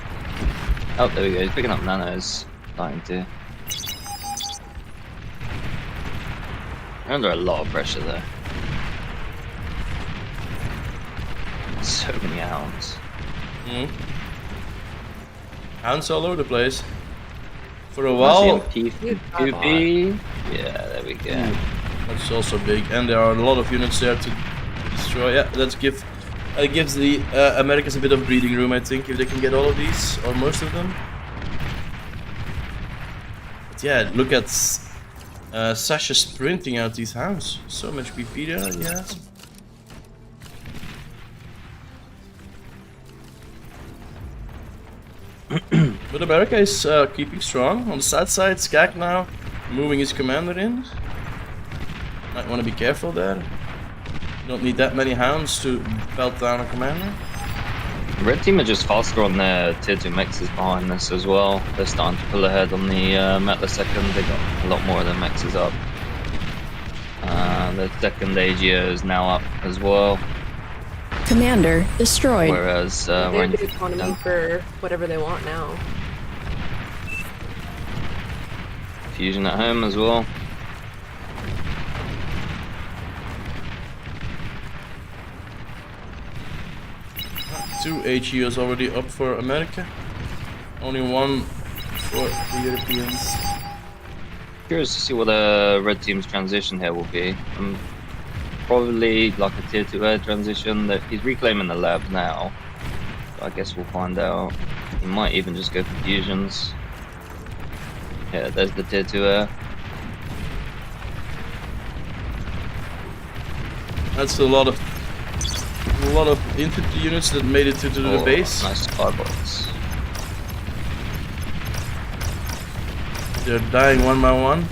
oh, there we go, he's picking up nanos, starting to. They're under a lot of pressure there. So many hounds. Hounds all over the place. For a while. P2P. Yeah, there we go. That's also big, and there are a lot of units there to destroy. Yeah, let's give. It gives the Americans a bit of breathing room, I think, if they can get all of these or most of them. But yeah, look at Sasha sprinting out these hounds. So much BP there, yes. But America is keeping strong. On the south side, Skag now moving his commander in. Might want to be careful there. You don't need that many hounds to belt down a commander. Red team are just faster on their tier 2 mexes behind this as well. They're starting to pull ahead on the Metal second. They got a lot more of their mexes up. The second AGO is now up as well. Commander destroyed. Whereas They we're have in the economy for whatever they want now. fusion at home as well. Two AGOs already up for America. Only one for the Europeans. Curious to see what the red team's transition here will be. Probably like a tier 2 air transition. That he's reclaiming the lab now. So I guess we'll find out. He might even just go for fusions. Yeah, there's the tier 2 air. That's a lot of infantry units that made it to the base. Nice skybox. They're dying one by one.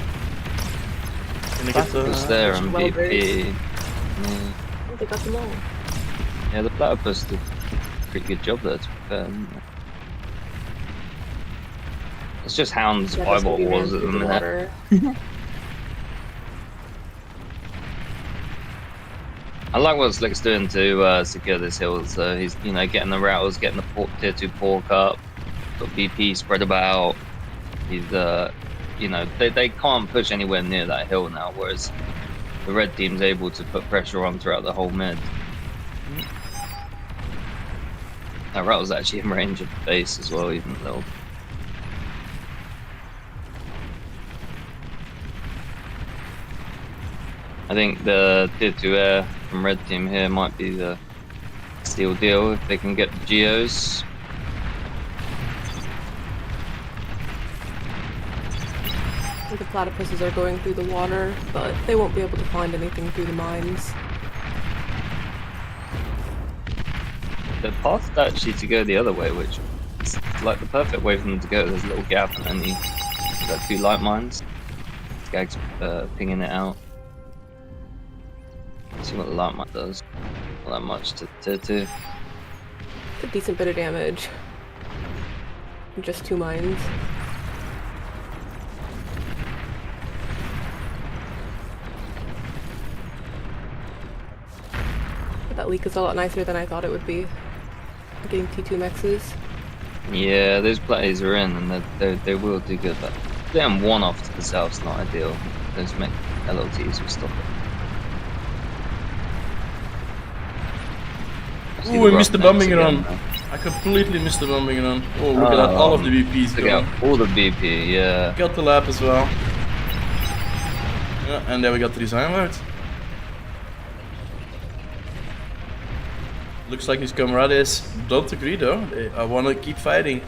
Gonna get Platypus there and well BP. Yeah. Oh, they got them all. Yeah, the platypus did a pretty good job there, to be fair. It's just Hound's Yeah, that's eyeball gonna be wars ran at the through the minute. water. I like what Slick's doing to secure this hill. So he's, you know, getting the rattles, getting the tier 2 pork up, got BP spread about. He's, you know, they can't push anywhere near that hill now, whereas the red team's able to put pressure on throughout the whole mid. That rattle's actually in range of the base as well, even though. I think the tier 2 air from red team here might be the steal deal if they can get the geos. The platypuses are going through the water, but they won't be able to find anything through the mines. The path actually to go the other way, which is like the perfect way for them to go. There's a little gap and then you've got 2 light mines. Skag's pinging it out. See what the light mine does. Not that much to tier 2. It's a decent bit of damage. Just 2 mines. That leak is a lot nicer than I thought it would be. Getting T2 mexes. Yeah, those plays are in, and they will do good. But getting one off to the south's not ideal. Those LLTs will stop it. Ooh, I missed the bombing run. I completely missed the bombing run. Oh, look at that. All of the BPs gone. All the BP, yeah. Got the lap as well. Yeah, and then we got the design mode. Looks like his comrades don't agree though. I want to keep fighting.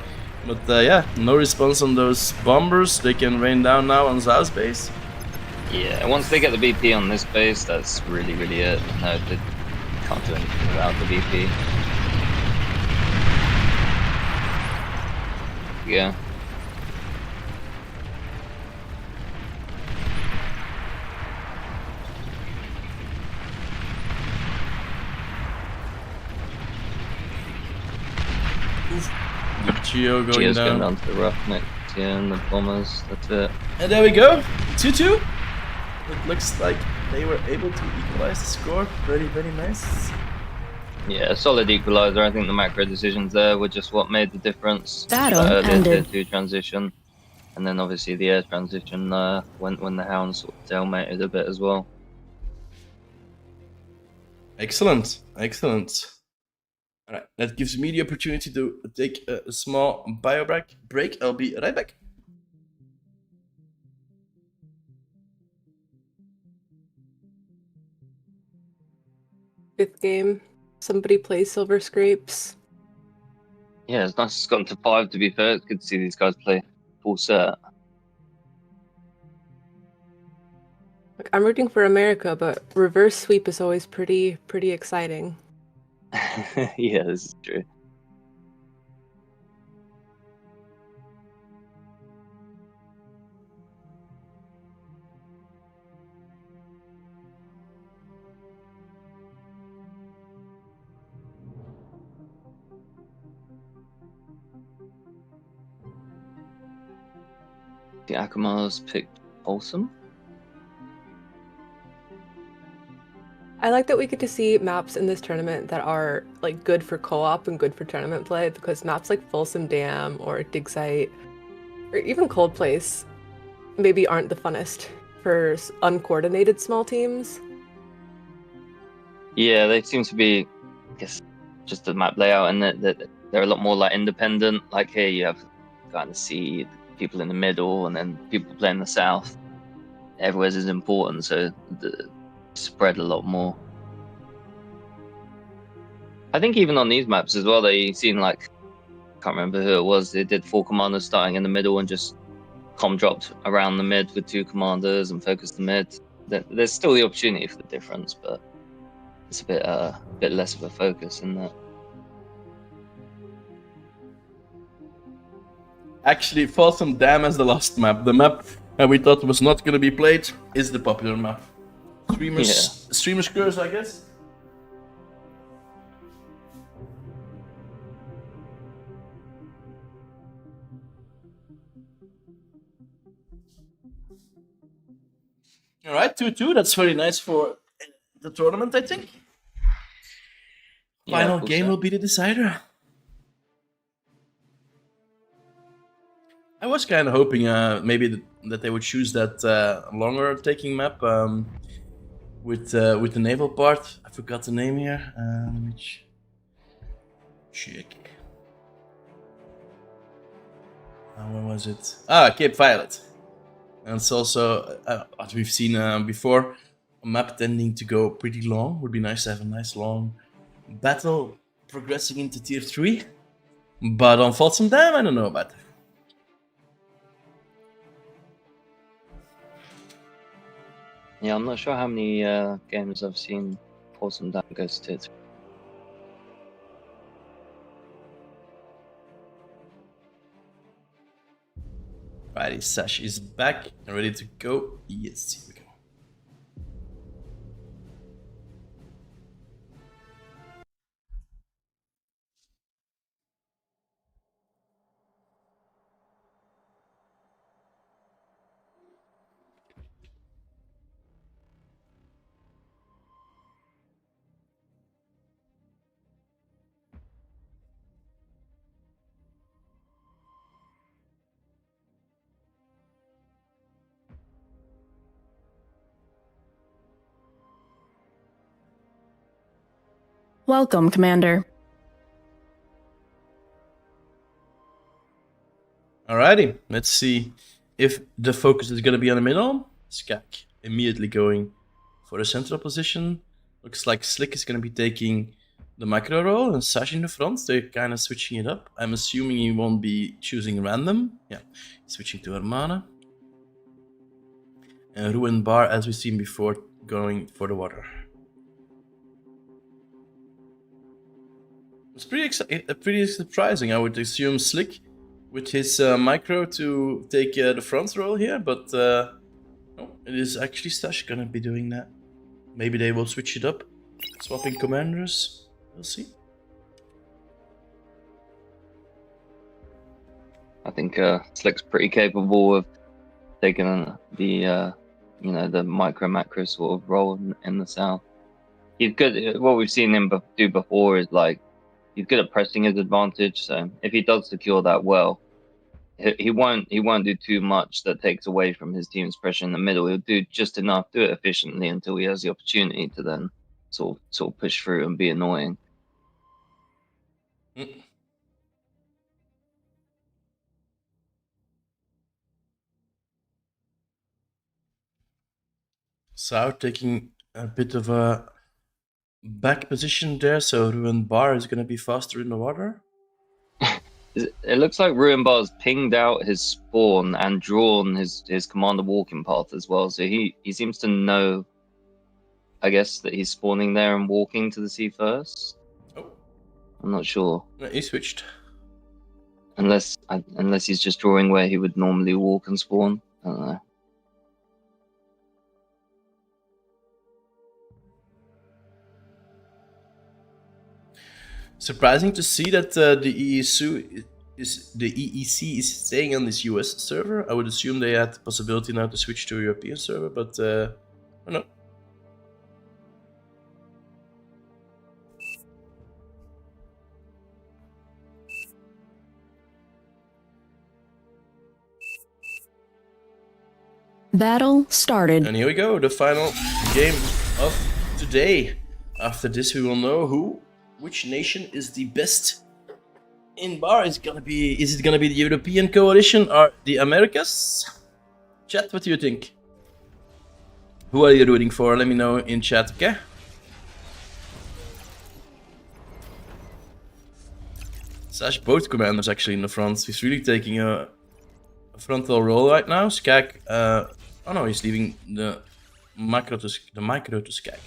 But yeah, no response on those bombers. They can rain down now on Zhao's base. Yeah, once they get the BP on this base, that's really, really it. No, they can't do anything without the BP. Yeah. Geo going Geo's down. going down to the roughneck, yeah, and the bombers, that's it. And there we go. 2-2. It looks like they were able to equalize the score. Very, very nice. Yeah, solid equalizer. I think the macro decisions there were just what made the difference. Battle Earlier ended. tier 2 transition. And then obviously the air transition when the hounds sort of stalemated a bit as well. Excellent. Excellent. Alright, that gives me the opportunity to take a small bio break. I'll be right back. Fifth game. Somebody play Silver Scrapes. Yeah, it's nice it's gotten to 5 to be fair. It's good to see these guys play full set. Like, I'm rooting for America, but reverse sweep is always pretty exciting. Yeah, this is true. The Akamar's picked Wholesome. I like that we get to see maps in this tournament that are like good for co-op and good for tournament play, because maps like Folsom Dam or Dig Site or even Cold Place maybe aren't the funnest for uncoordinated small teams. Yeah, they seem to be, I guess, just the map layout, and that they're a lot more like independent. Like here, you have kind of see people in the middle, and then people playing the south. Everywhere's is important, so the spread a lot more. I think even on these maps as well, they seem like, can't remember who it was. They did 4 commanders starting in the middle and just com dropped around the mid with 2 commanders and focused the mid. There's still the opportunity for the difference, but it's a bit less of a focus in that. Actually, Folsom Dam as the last map. The map we thought was not going to be played is the popular map. Streamers curse, I guess. All right, 2-2. That's very nice for the tournament, I think. Final game will be the decider. I was kind of hoping maybe that they would choose that longer taking map with the naval part. I forgot the name here. Let me check. Where was it? Cape Violet. And it's also, as we've seen before, a map tending to go pretty long. Would be nice to have a nice long battle progressing into tier 3. But on Folsom Dam, I don't know about that. Yeah, I'm not sure how many games I've seen Wholesome Dam goes to. Alrighty, Sash is back and ready to go. Yes, here we go. Welcome, Commander. Alrighty, let's see if the focus is going to be on the middle. Skak immediately going for the central position. Looks like Slick is going to be taking the macro role and Sash in the front. They're kind of switching it up. I'm assuming he won't be choosing random. Yeah, switching to Hermana. And Ruin Bar, as we've seen before, going for the water. It's pretty surprising. I would assume Slick with his micro to take the front role here, but no, it is actually Stash gonna be doing that. Maybe they will switch it up, swapping commanders. We'll see. I think Slick's pretty capable of taking the the micro macro sort of role in the south. He's good. What we've seen him do before is like he's good at pressing his advantage. So if he does secure that well, he won't do too much that takes away from his team's pressure in the middle. He'll do just enough, do it efficiently until he has the opportunity to then sort of push through and be annoying. South taking a bit of a back position there, so Ruin Bar is gonna be faster in the water. It looks like Ruin Bar's pinged out his spawn and drawn his commander walking path as well. So he seems to know, I guess, that he's spawning there and walking to the sea first. Oh, I'm not sure. no, he switched. Unless he's just drawing where he would normally walk and spawn. I don't know. Surprising to see that the EEC is staying on this US server. I would assume they had the possibility now to switch to a European server, but I don't know. Battle started. And here we go, the final game of today. After this, we will know which nation is the best in bar. Is it gonna be the European coalition or the Americas? Chat, what do you think? Who are you rooting for? Let me know in chat, okay? Sash both commanders actually in the front. He's really taking a frontal role right now. Skag, oh no, he's leaving the micro to Skag.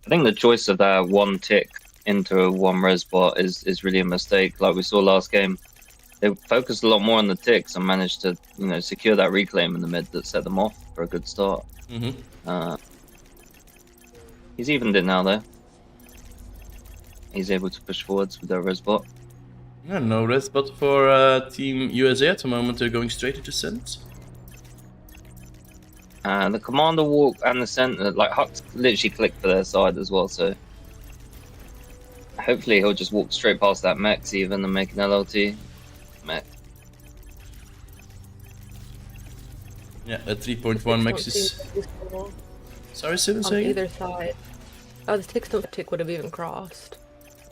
I think the choice of that one tick into one res bot is really a mistake. Like we saw last game, they focused a lot more on the ticks and managed to secure that reclaim in the mid that set them off for a good start. He's evened it now though. He's able to push forwards with their res bot. Yeah, no res bot for Team USA at the moment. They're going straight into Sense. The commander walk and the center, like Huck's literally clicked for their side as well, so hopefully he'll just walk straight past that mech even and make an LLT mech. Yeah, a 3.1 max is... Sorry, Steven, on say either side. Oh, the tick would have even crossed.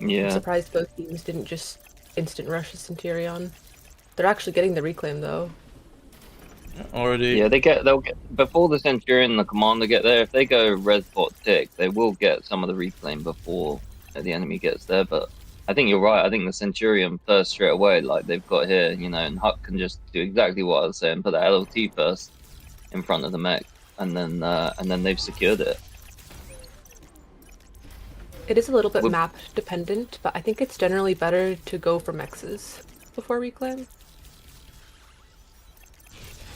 Yeah. I'm surprised both teams didn't just instant rush the Centurion. They're actually getting the reclaim though. already. Yeah, they'll get before the Centurion and the commander get there. If they go res bot tick, they will get some of the reclaim before the enemy gets there. But I think you're right. I think the Centurion first straight away, like they've got here, and Huck can just do exactly what I was saying, put the LLT first in front of the mech, and then they've secured it. It is a little bit map dependent, but I think it's generally better to go for mexes before reclaim.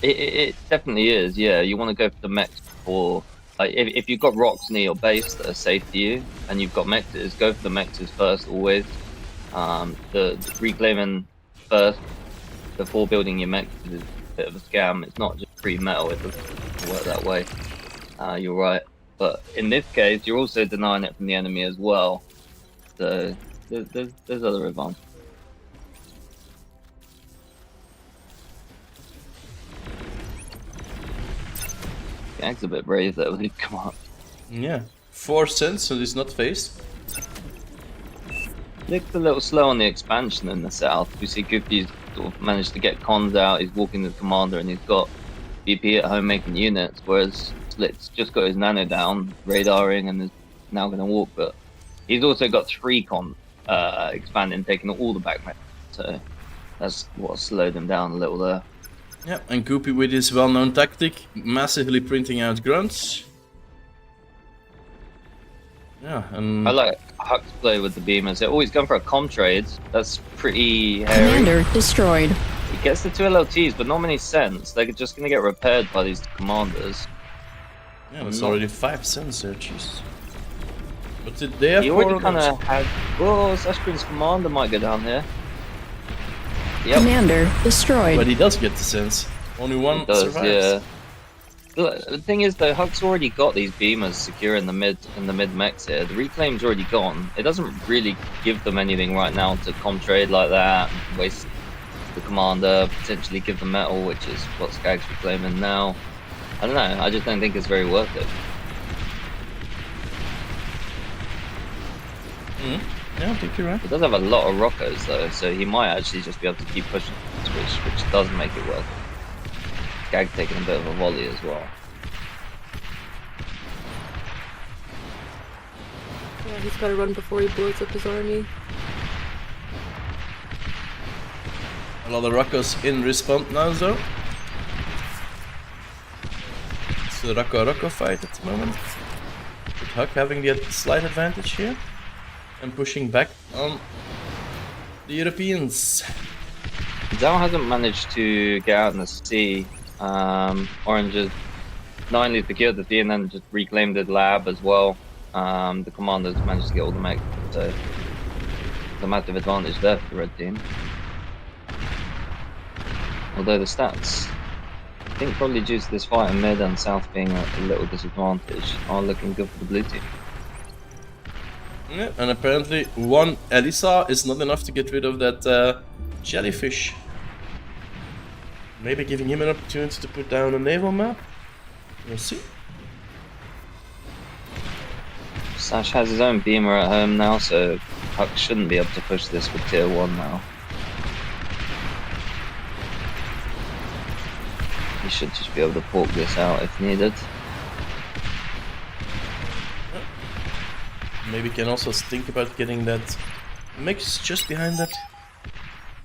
It definitely is, yeah. You want to go for the mechs before, like, if you've got rocks near your base that are safe to you, and you've got mexes, go for the mexes first always. The reclaiming first before building your mechs is a bit of a scam. It's not just free metal, it doesn't work that way. You're right. But in this case, you're also denying it from the enemy as well. So there's other advantages. Gag's a bit brave there with his command. Yeah. 4 cents, so he's not phased. Nick's a little slow on the expansion in the south. We see Goofy's sort of managed to get cons out. He's walking the commander, and he's got BP at home making units. Whereas Slick's just got his nano down, radaring, and is now going to walk. But he's also got 3 con expanding, taking all the back. So that's what slowed him down a little there. Yeah, and Goopy with his well-known tactic, massively printing out grunts. Yeah, and I like Huck's play with the beamers. Oh, he's going for a com trade. That's pretty hairy. Commander destroyed. He gets the 2 LLTs, but not many cents. They're just going to get repaired by these commanders. yeah, that's already 5 cents there, jeez. But did they have He 4 already kind orders? of had. Oh, Sashgrin's commander might go down here. Yep, Commander destroyed. But he does get the sense. Only one he does. survives. Yeah. The thing is, though, Huck's already got these beamers secure in the mid mechs here. The reclaim's already gone. It doesn't really give them anything right now to com trade like that. Waste the commander, potentially give them metal, which is what Skag's reclaiming now. I don't know. I just don't think it's very worth it. Yeah, I think you're right. He does have a lot of rockers though, so he might actually just be able to keep pushing this, which does make it worth it. Skag taking a bit of a volley as well. Yeah, he's got to run before he blows up his army. A lot of Rockos in respawn now, though. It's a Rocco fight at the moment. With Huck having the slight advantage here. And pushing back on the Europeans. Zhao hasn't managed to get out in the sea. Orange has not only secured the sea and then just reclaimed the lab as well. The commanders managed to get all the mechs, so there's a massive advantage there for the red team. Although the stats, I think probably due to this fight in mid and south being a little disadvantage, are looking good for the blue team. Yeah, and apparently one Elisa is not enough to get rid of that jellyfish. Maybe giving him an opportunity to put down a naval map. We'll see. Sash has his own beamer at home now, so Huck shouldn't be able to push this with tier 1 now. He should just be able to pork this out if needed. Maybe can also think about getting that mix just behind that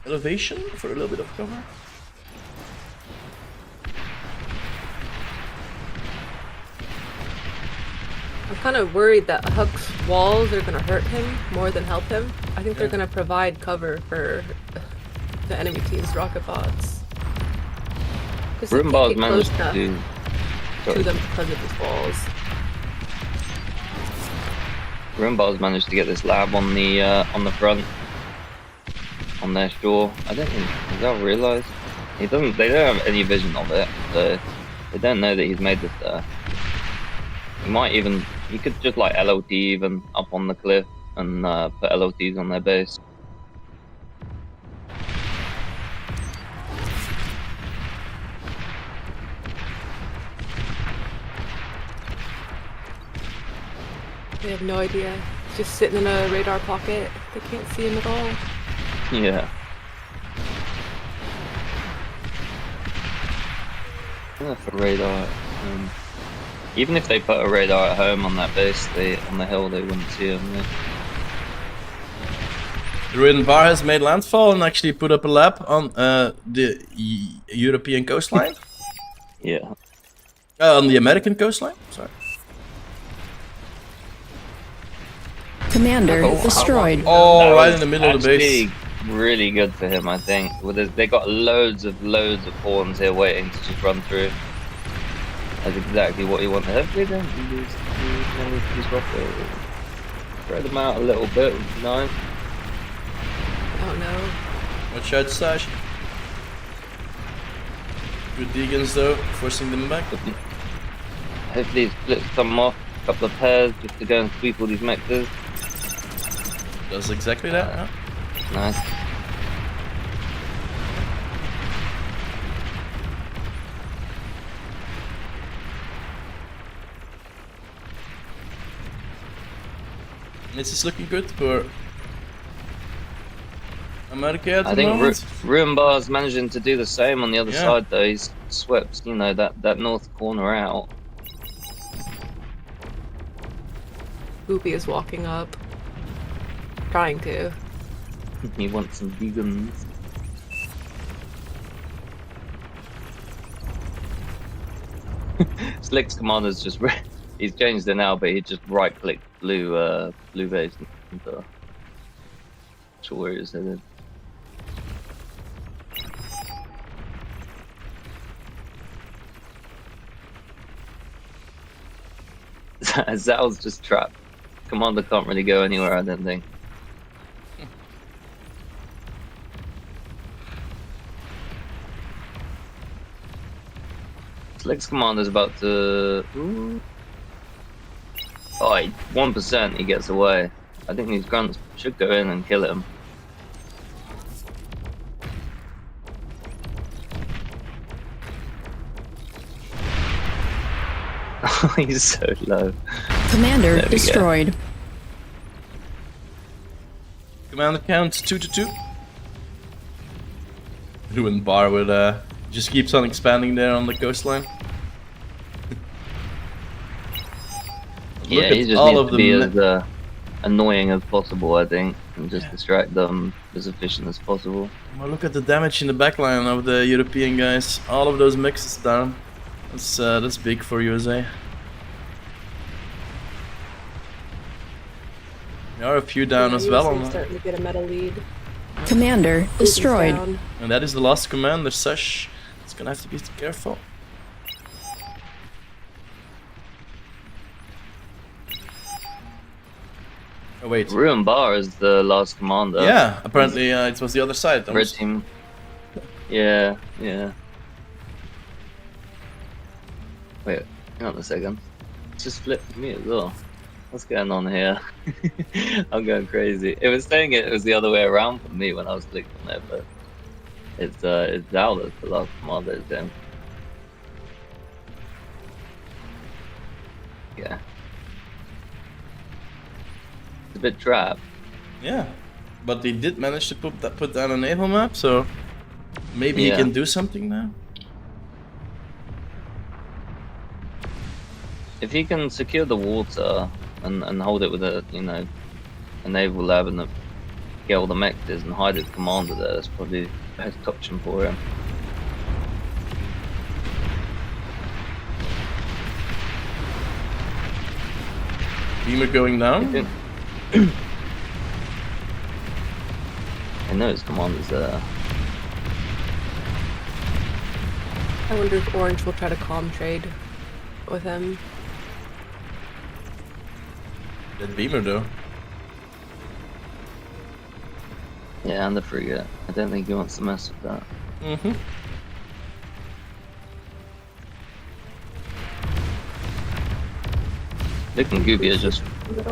elevation for a little bit of cover. I'm kind of worried that Huck's walls are going to hurt him more than help him. I think they're going to provide cover for the enemy team's rocket bots. Because he can't Rumbar's get close managed to enough do. to them because of his walls. Rumbar's managed to get this lab on the front, on their shore. I don't think does that realise. They don't have any vision of it, so they don't know that he's made this there. He could just like LOT even up on the cliff and put LOTs on their base. They have no idea. He's just sitting in a radar pocket. They can't see him at all. Yeah. For radar, even if they put a radar at home on that base, on the hill, they wouldn't see him. Yeah. The Ridden Bar has made landfall and actually put up a lab on the European coastline. Yeah. On the American coastline, sorry. Commander destroyed. Oh, That right was in the middle of the base. actually really good for him, I think. They got loads of pawns here waiting to just run through. That's exactly what he wanted. Hopefully, they don't lose these rockets. Spread them out a little bit would be nice. Oh no. Watch out, Sash. Good Deegans though, forcing them back. Hopefully, he splits some off, a couple of pairs just to go and sweep all these mexes. Does exactly that. Huh? Nice. This is looking good for America at the I think moment. Ruinbar's managing to do the same on the other Yeah. side though. He's swept, you know, that north corner out. Goopy is walking up. Trying to. He wants some vegans. Slick's commander's just he's changed it now, but he just right clicked blue base and sure where he's headed. Zal's just trapped. Commander can't really go anywhere, I don't think. Slick's commander's about to. Ooh. Oh, 1% he gets away. I think these grunts should go in and kill him. He's so low. Commander There we go. destroyed. Commander count 2-2. Ruin bar with just keeps on expanding there on the coastline. Yeah, Look he at just all needs of to be them. as annoying as possible, I think, and just distract them as efficient as possible. Well, look at the damage in the backline of the European guys. All of those mixes down. That's big for USA. There are a few down Yeah, as well, USA's starting to get a meta lead. Commander Goopy's destroyed. down. and that is the last commander. Sesh, it's gonna have to be careful. Oh wait. Ruin Bar is the last commander. Yeah, apparently it was the other side. Red team. Yeah, yeah. Wait, hang on a second. It's just flipped me as well. What's going on here? I'm going crazy. It was saying it was the other way around for me when I was clicking on it, but it's Zal that's the last commander, it's him. Yeah. It's a bit trapped. Yeah, but they did manage to put down a naval map, so maybe he Yeah. can do something now. If he can secure the water and hold it with a naval lab and get all the mechs and hide his commander there, that's probably the best option for him. Beamer going down. I know his commander's there. I wonder if Orange will try to calm trade with him. That Beamer though. Yeah, and the frigate. I don't think he wants to mess with that. Mm-hmm. Vic and Gooby are just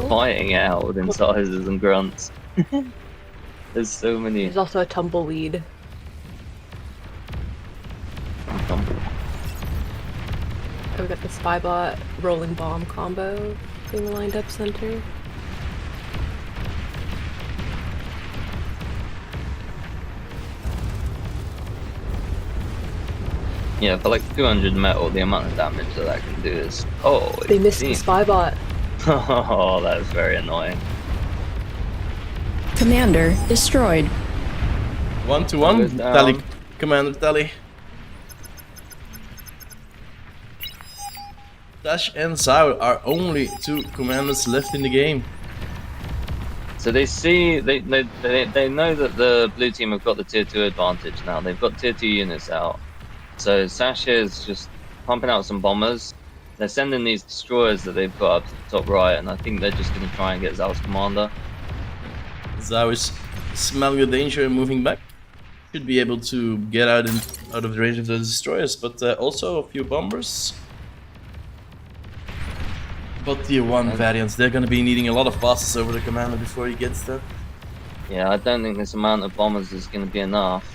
fighting it out with incisors and grunts. There's so many. There's also a tumbleweed. I've got the Spybot rolling bomb combo being lined up center. Yeah, for like 200 metal, the amount of damage that can do is. Oh, They missed the insane. Spybot. Oh, that's very annoying. Commander destroyed. 1-1. Goes down. Tally, Commander Tally. Dash and Zao are only two commanders left in the game. So they see, they know that the blue team have got the tier 2 advantage now. They've got tier 2 units out. So Sasha is just pumping out some bombers. They're sending these destroyers that they've got up to the top right, and I think they're just going to try and get Zal's commander. Zao is smelling the danger and moving back. Should be able to get out of the range of the destroyers, but also a few bombers. But tier 1 variants, they're gonna be needing a lot of passes over the commander before he gets there. Yeah, I don't think this amount of bombers is going to be enough.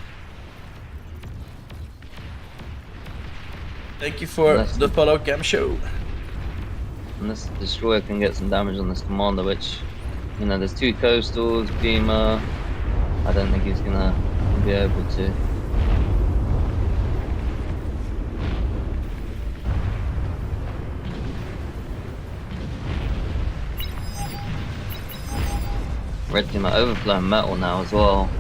Thank you for Unless- the follow cam show. Unless the destroyer can get some damage on this commander, which You know, there's 2 coastals, Beamer. I don't think he's gonna be able to. Red team are overflowing metal now as well.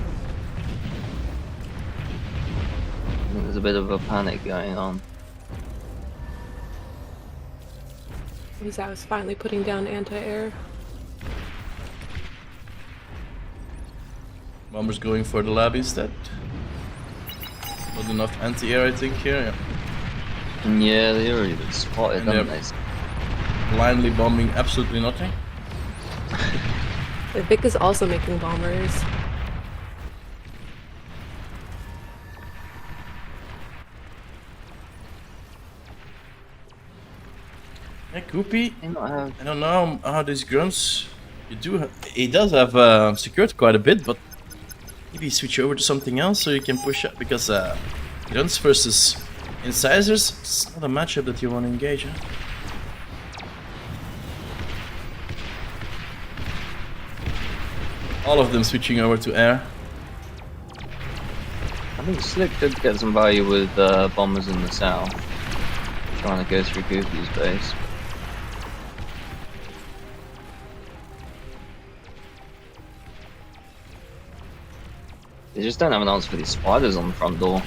I think there's a bit of a panic going on. I was finally putting down anti-air. Bombers going for the lab instead. Not enough anti-air, I think, here. Yeah. Yeah, they already been spotted, And haven't they're they? blindly bombing absolutely nothing. Vic is also making bombers. Yeah, Koopy, They not have... I don't know how these grunts. He does have secured quite a bit, but maybe switch over to something else so you can push up, because grunts versus incisors, it's not a matchup that you want to engage. Huh? All of them switching over to air. I think Slick did get some value with bombers in the south. Trying to go through Goofy's base. They just don't have an answer for these spiders on the front door.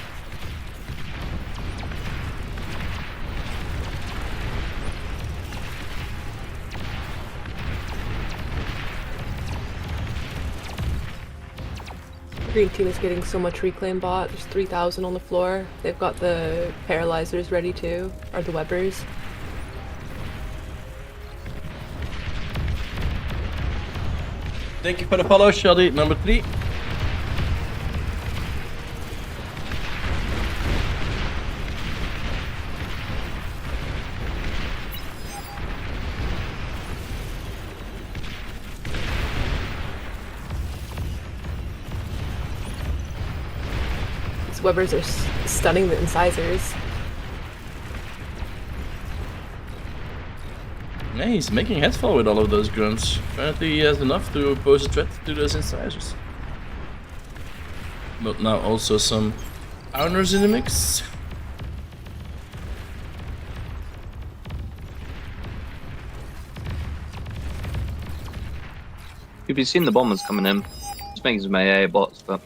Green team is getting so much reclaim bot. There's 3,000 on the floor. They've got the paralyzers ready too, or the webbers. Thank you for the follow, Shelly. Number 3. These webbers are stunning the incisors. Yeah, he's making headfall with all of those grunts. Apparently he has enough to pose a threat to those incisors. But now also some owners in the mix. You've been seeing the bombers coming in. Just making some AA bots, but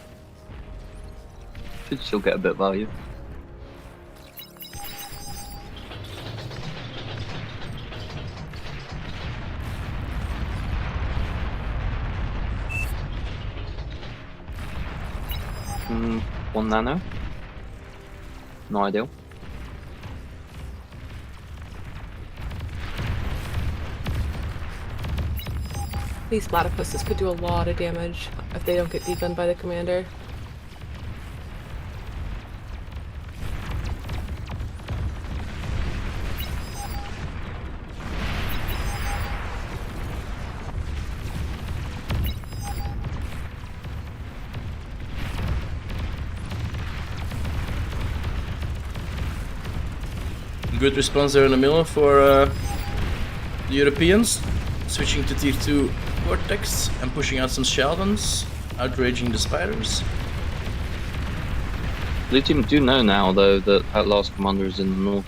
should still get a bit of value. One nano. No ideal. These platypuses could do a lot of damage if they don't get degunned by the commander. Good response there in the middle for the Europeans. Switching to tier 2 Vortex and pushing out some Sheldons, outraging the spiders. Blue team do know now, though, that that last commander is in the north.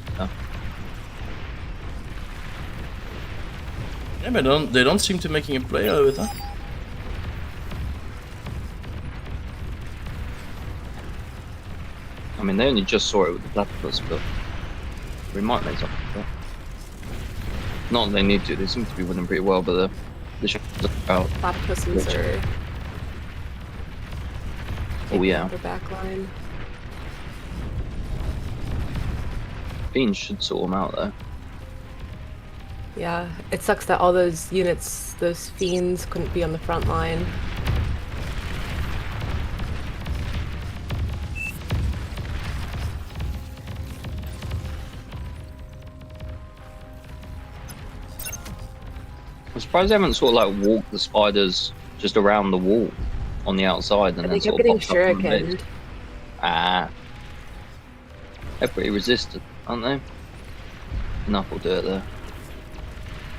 Yeah, but they don't seem to making a play out of it, huh? I mean, they only just saw it with the platypus, but we might make something of that. Not that they need to, they seem to be winning pretty well, but the show's out. Platypuses are Oh yeah, their back line. Fiends should sort them out though. Yeah, it sucks that all those units, those fiends, couldn't be on the front line. I'm surprised they haven't sort of like walked the spiders just around the wall on the outside and And then they kept sort of getting popped up from the base. shurikened. Ah. They're pretty resistant, aren't they? Enough will do it there.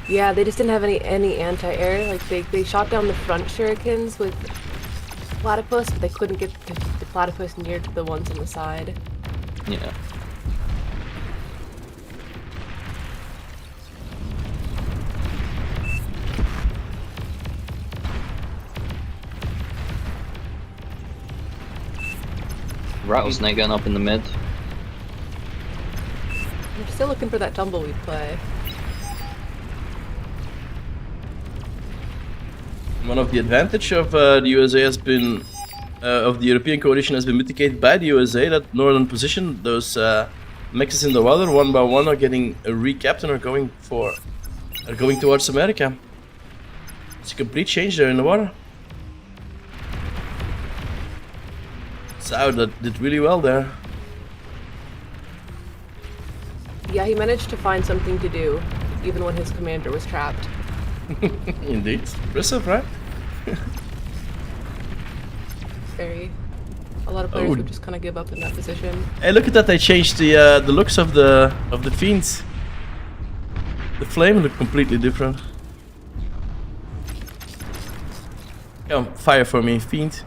Yeah, they just didn't have any anti-air. Like they shot down the front shurikens with platypus, but they couldn't get the platypus near to the ones on the side. Yeah. Rattlesnake going up in the mid. I'm still looking for that tumbleweed play. One of the advantage of the USA has been, of the European coalition has been mitigated by the USA. That northern position, those mexes in the water, one by one, are getting recapped and are going towards America. It's a complete change there in the water. Sao that did really well there. Yeah, he managed to find something to do, even when his commander was trapped. Indeed, impressive, right? Very. A lot of players would just kind of give up in that position. Hey, look at that! They changed the looks of the fiends. The flame looked completely different. Come, fire for me, fiend.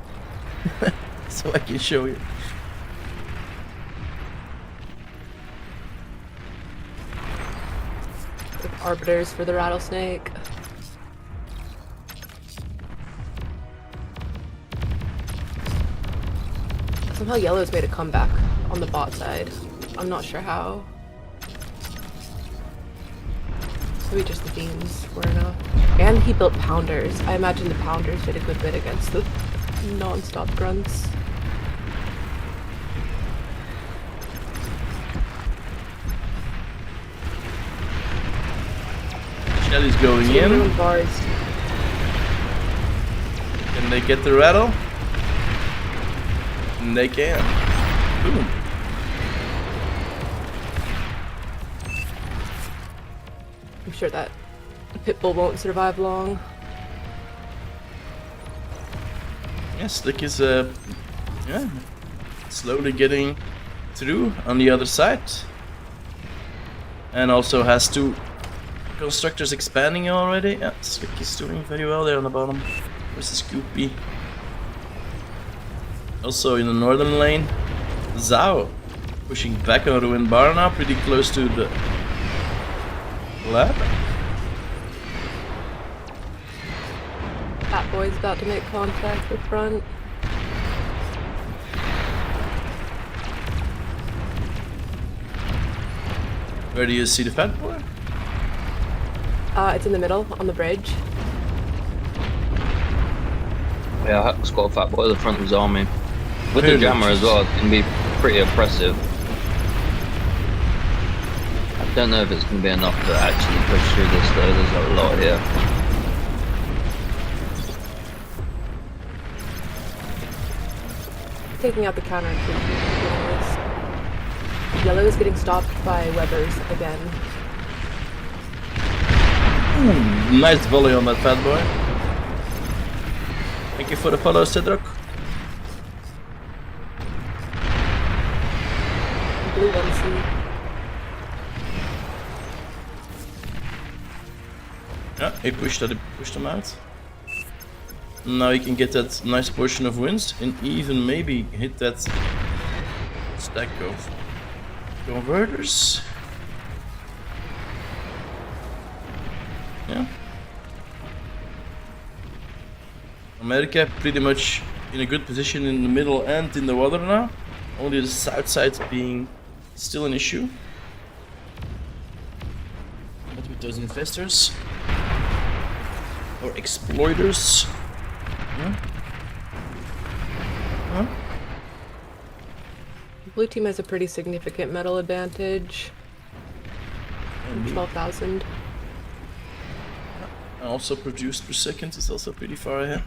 So I can show you. With arbiters for the rattlesnake. Somehow yellow's made a comeback on the bot side. I'm not sure how. Maybe just the beams were enough. And he built pounders. I imagine the pounders did a good bit against the non-stop grunts. Shelly's going So in. everyone bars. Can they get the rattle? And they can. Boom. I'm sure that Pitbull won't survive long. Yeah, Slick is slowly getting through on the other side. And also has two constructors expanding already. Yeah, Slick is doing very well there on the bottom. Versus Scoopy. Also in the northern lane, Zhao pushing back on Ruin Bar now, pretty close to the lab. Fat Boy's about to make contact with front. Where do you see the fat boy? It's in the middle, on the bridge. Yeah, Hack's got a fat boy at the front of his army. With the Very jammer good. as well, it can be pretty oppressive. I don't know if it's going to be enough to actually push through this though, there's a lot here. Taking out the counter. Yellow is getting stopped by Webbers again. Ooh, nice volley on that fat boy. Thank you for the follow, Cedric. Blue 1C. Yeah, he pushed him out. Now he can get that nice portion of wins and even maybe hit that stack of converters. Yeah. America pretty much in a good position in the middle and in the water now. Only the south side being still an issue. But with those investors or exploiters. Yeah. Huh? Blue team has a pretty significant metal advantage. 12,000. Also produced per second is also pretty far ahead.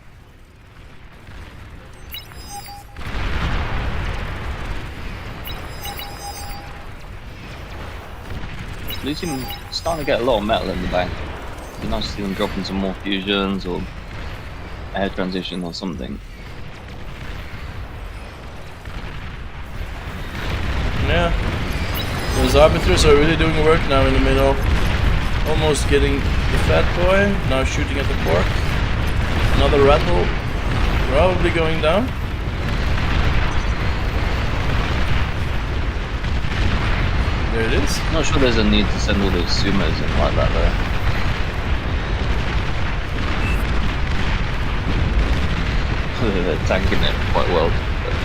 Blue team starting to get a lot of metal in the bank. It'd be nice to see them dropping some more fusions or air transition or something. Yeah. Those arbiters are really doing work now in the middle. Almost getting the fat boy. Now shooting at the pork. Another rattle. Probably going down. There it is. Not sure there's a need to send all those sumos in like that though. They're tanking it quite well. But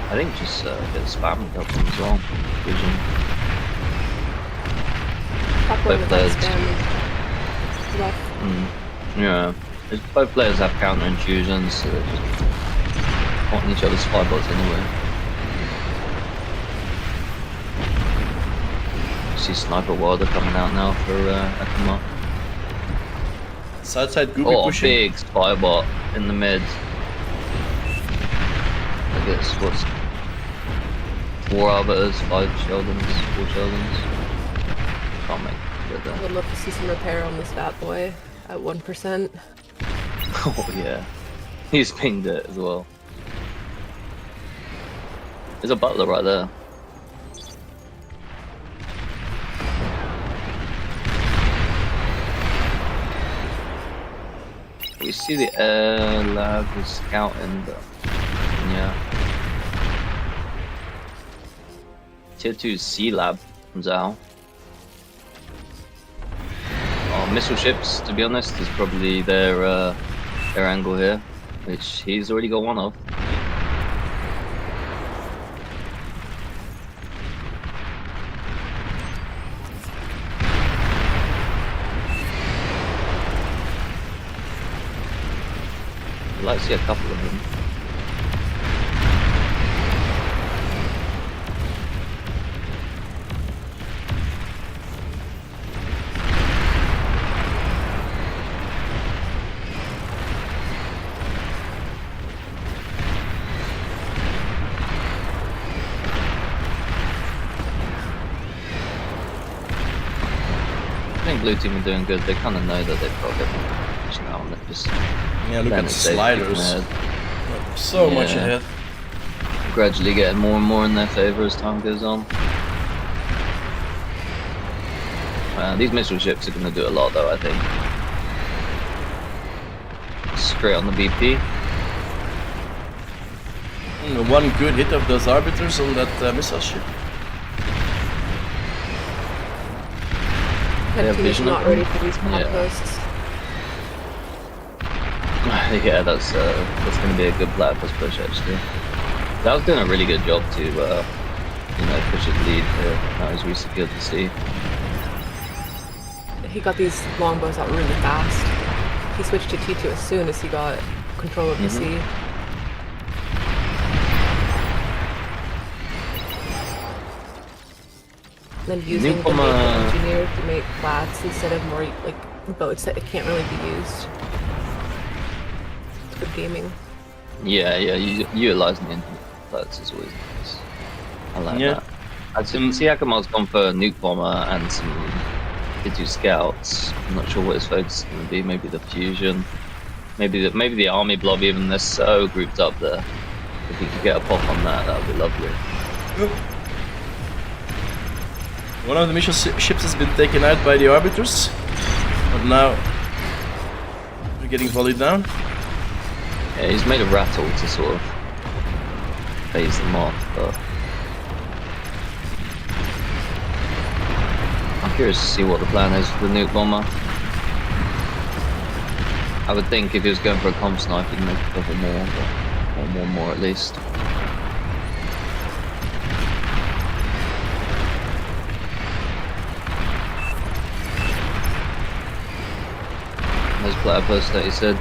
I think just a bit of spam would help them as well. Vision. Top one with that spam is rough. Yeah. Both players have counter infusions, so they're just wanting each other's spybots anyway. See Sniper Wilder coming out now for Akuma. Side Goopy Oh, pushing. big spybot in the mid. I guess what's 4 Arbiters, 5 Sheldons, 4 Sheldons. Can't make it with I that. would love to see some repair on this fat boy at 1%. Oh yeah, he's pinged it as well. There's a butler right there. We see the air lab is scouting, but yeah. Tier 2 C lab from Zhao. Oh, missile ships, to be honest, is probably their angle here, which he's already got one of. I'd like to see a couple of them. I think blue team are doing good. They kind of know that they've got everything now, and they're just Yeah, look playing at it the safe, sliders. keeping ahead. So much Yeah. ahead. Gradually getting more and more in their favor as time goes on. These missile ships are going to do a lot, though. I think. Straight on the BP. One good hit of those arbiters on that missile ship. They have Head team is vision not of them? ready for these Yeah. outposts. Yeah, that's going to be a good platypus push actually. That was doing a really good job to, push his lead here. That was really good to see. He got these longbows out really fast. He switched to T2 as soon as he got control of the sea. Then using the Newcomer- naval engineer to make flats instead of more like boats that can't really be used. It's good gaming. Yeah, utilizing the internet flats is always nice. I like Yeah. that. I'd see Akamar's gone for nuke bomber and some T2 scouts. I'm not sure what his focus is going to be. Maybe the fusion, maybe the army blob. Even they're so grouped up there. If you could get a pop on that, that would be lovely. One of the mission ships has been taken out by the arbiters, but now we're getting volleyed down. Yeah, he's made a rattle to sort of phase them off, but I'm curious to see what the plan is for the nuke bomber. I would think if he was going for a comp snipe, he'd make a couple more, but or one more at least. There's Platypus that he said,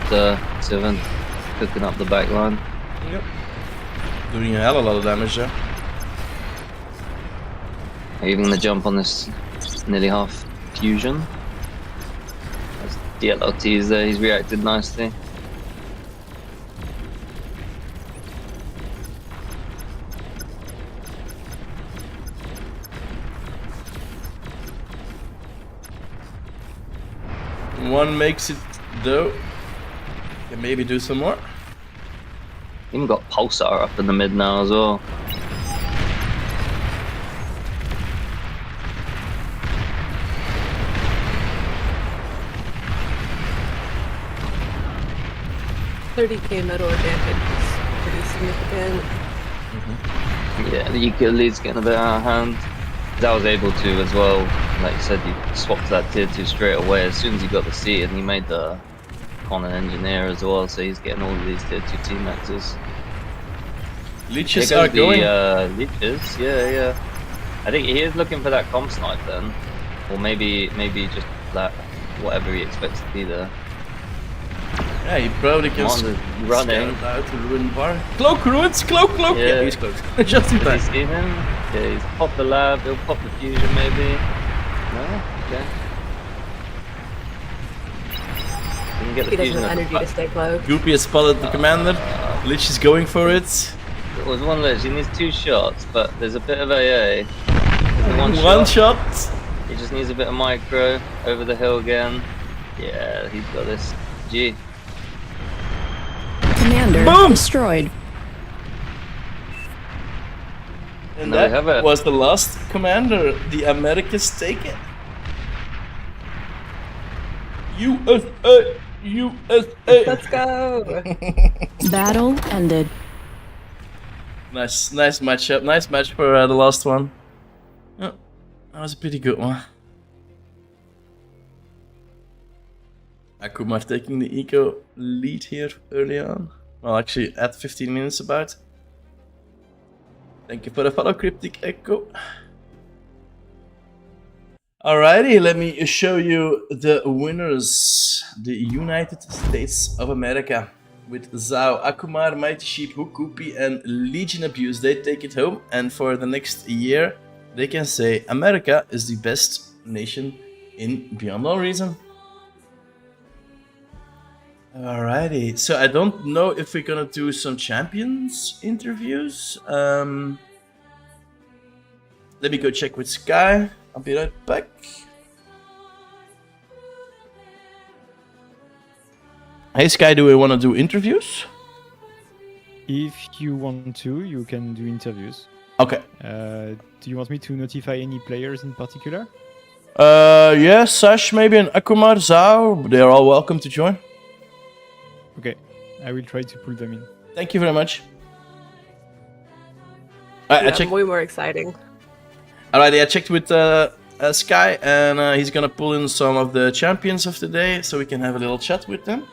7, cooking up the back line. Yep. Doing a hell of a lot of damage there. Are you going to jump on this nearly half fusion? That's DLLT's there, he's reacted nicely. One makes it though. Can maybe do some more. Even got Pulsar up in the mid now as well. $30K medal advantage is pretty significant. Yeah, the Eco lead's getting a bit out of hand. I was able to as well. Like you said, you swapped that tier 2 straight away as soon as you got the seat, and he made the Conan Engineer as well, so he's getting all of these tier 2 team maxes. Leeches are going. Leeches, yeah. I think he is looking for that comp snipe then, or maybe just that whatever he expects to be there. Yeah, he probably can running out to ruin bar. Cloak ruins, cloak. Yeah, he's cloaked. Just in Has time. he seen him? Yeah, he's popped the lab. He'll pop the fusion maybe. No, okay. He can get the He doesn't fusion have at the energy to back. stay close. Goopy has spotted the commander. Lich is going for it. It was one ledge. He needs 2 shots, but there's a bit of AA. One shot. He just needs a bit of micro over the hill again. Yeah, he's got this. G. Commander Boom! destroyed. And Now we have that it. was the last commander. The Americas take it. USA! USA! Let's go! Battle ended. Nice matchup. Nice match for the last one. Oh, that was a pretty good one. Akumar taking the eco lead here early on. Well, actually, at 15 minutes about. Thank you for the follow, Cryptic Echo. Alrighty, let me show you the winners. The United States of America. With Zhao, Akumar, Mighty Sheep, Hukupi, and Legion Abuse. They take it home, and for the next year, they can say America is the best nation in Beyond All Reason. Alrighty, so I don't know if we're gonna do some champions interviews. Let me go check with Sky. I'll be right back. Hey Sky, do we want to do interviews? If you want to, you can do interviews. Okay. Do you want me to notify any players in particular? Yeah, Sash maybe and Akumar, Zhao, they're all welcome to join. Okay, I will try to pull them in. Thank you very much. I Yeah, checked. way more exciting. Alrighty, I checked with Sky, and he's gonna pull in some of the champions of the day, so we can have a little chat with them.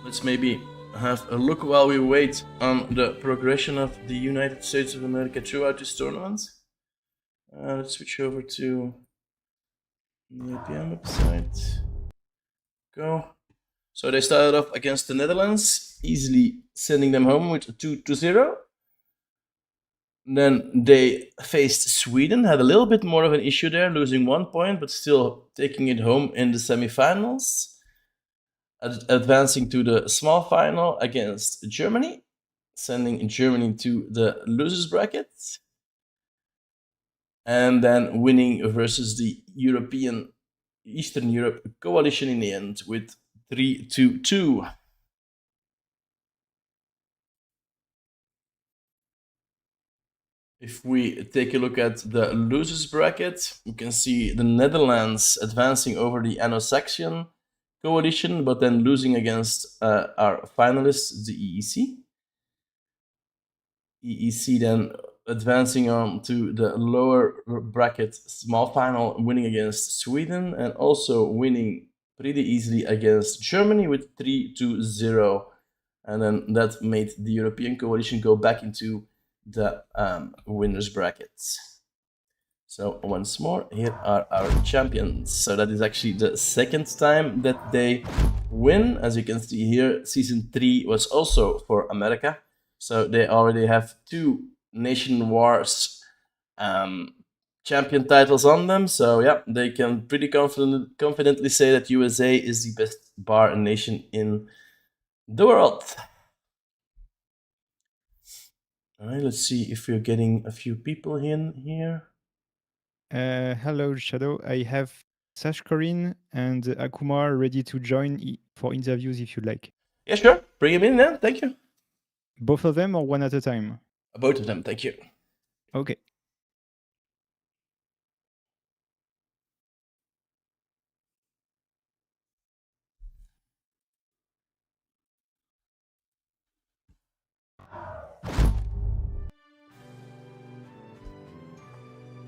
Let's maybe have a look while we wait on the progression of the United States of America throughout this tournament. Let's switch over to the APM website. Go. So they started off against the Netherlands, easily sending them home with 2-0. Then they faced Sweden, had a little bit more of an issue there, losing 1 point, but still taking it home in the semifinals. Advancing to the small final against Germany, sending Germany to the losers bracket, and then winning versus the Eastern Europe coalition in the end with 3-2. If we take a look at the losers bracket, you can see the Netherlands advancing over the Anglo-Saxon coalition, but then losing against our finalists, the EEC. EEC then advancing on to the lower bracket small final, winning against Sweden, and also winning pretty easily against Germany with 3-0. And then that made the European coalition go back into the winners brackets. So once more, here are our champions. So that is actually the second time that they win. As you can see here, season 3 was also for America. So they already have 2 Nation Wars champion titles on them. So yeah, they can pretty confidently say that USA is the best bar nation in the world. All right, let's see if we're getting a few people in here. Hello, Shadow. I have Sash Corin and Akumar ready to join for interviews if you'd like. Yeah, sure. Bring him in then. Thank you. Both of them or one at a time? Both of them. Thank you. Okay.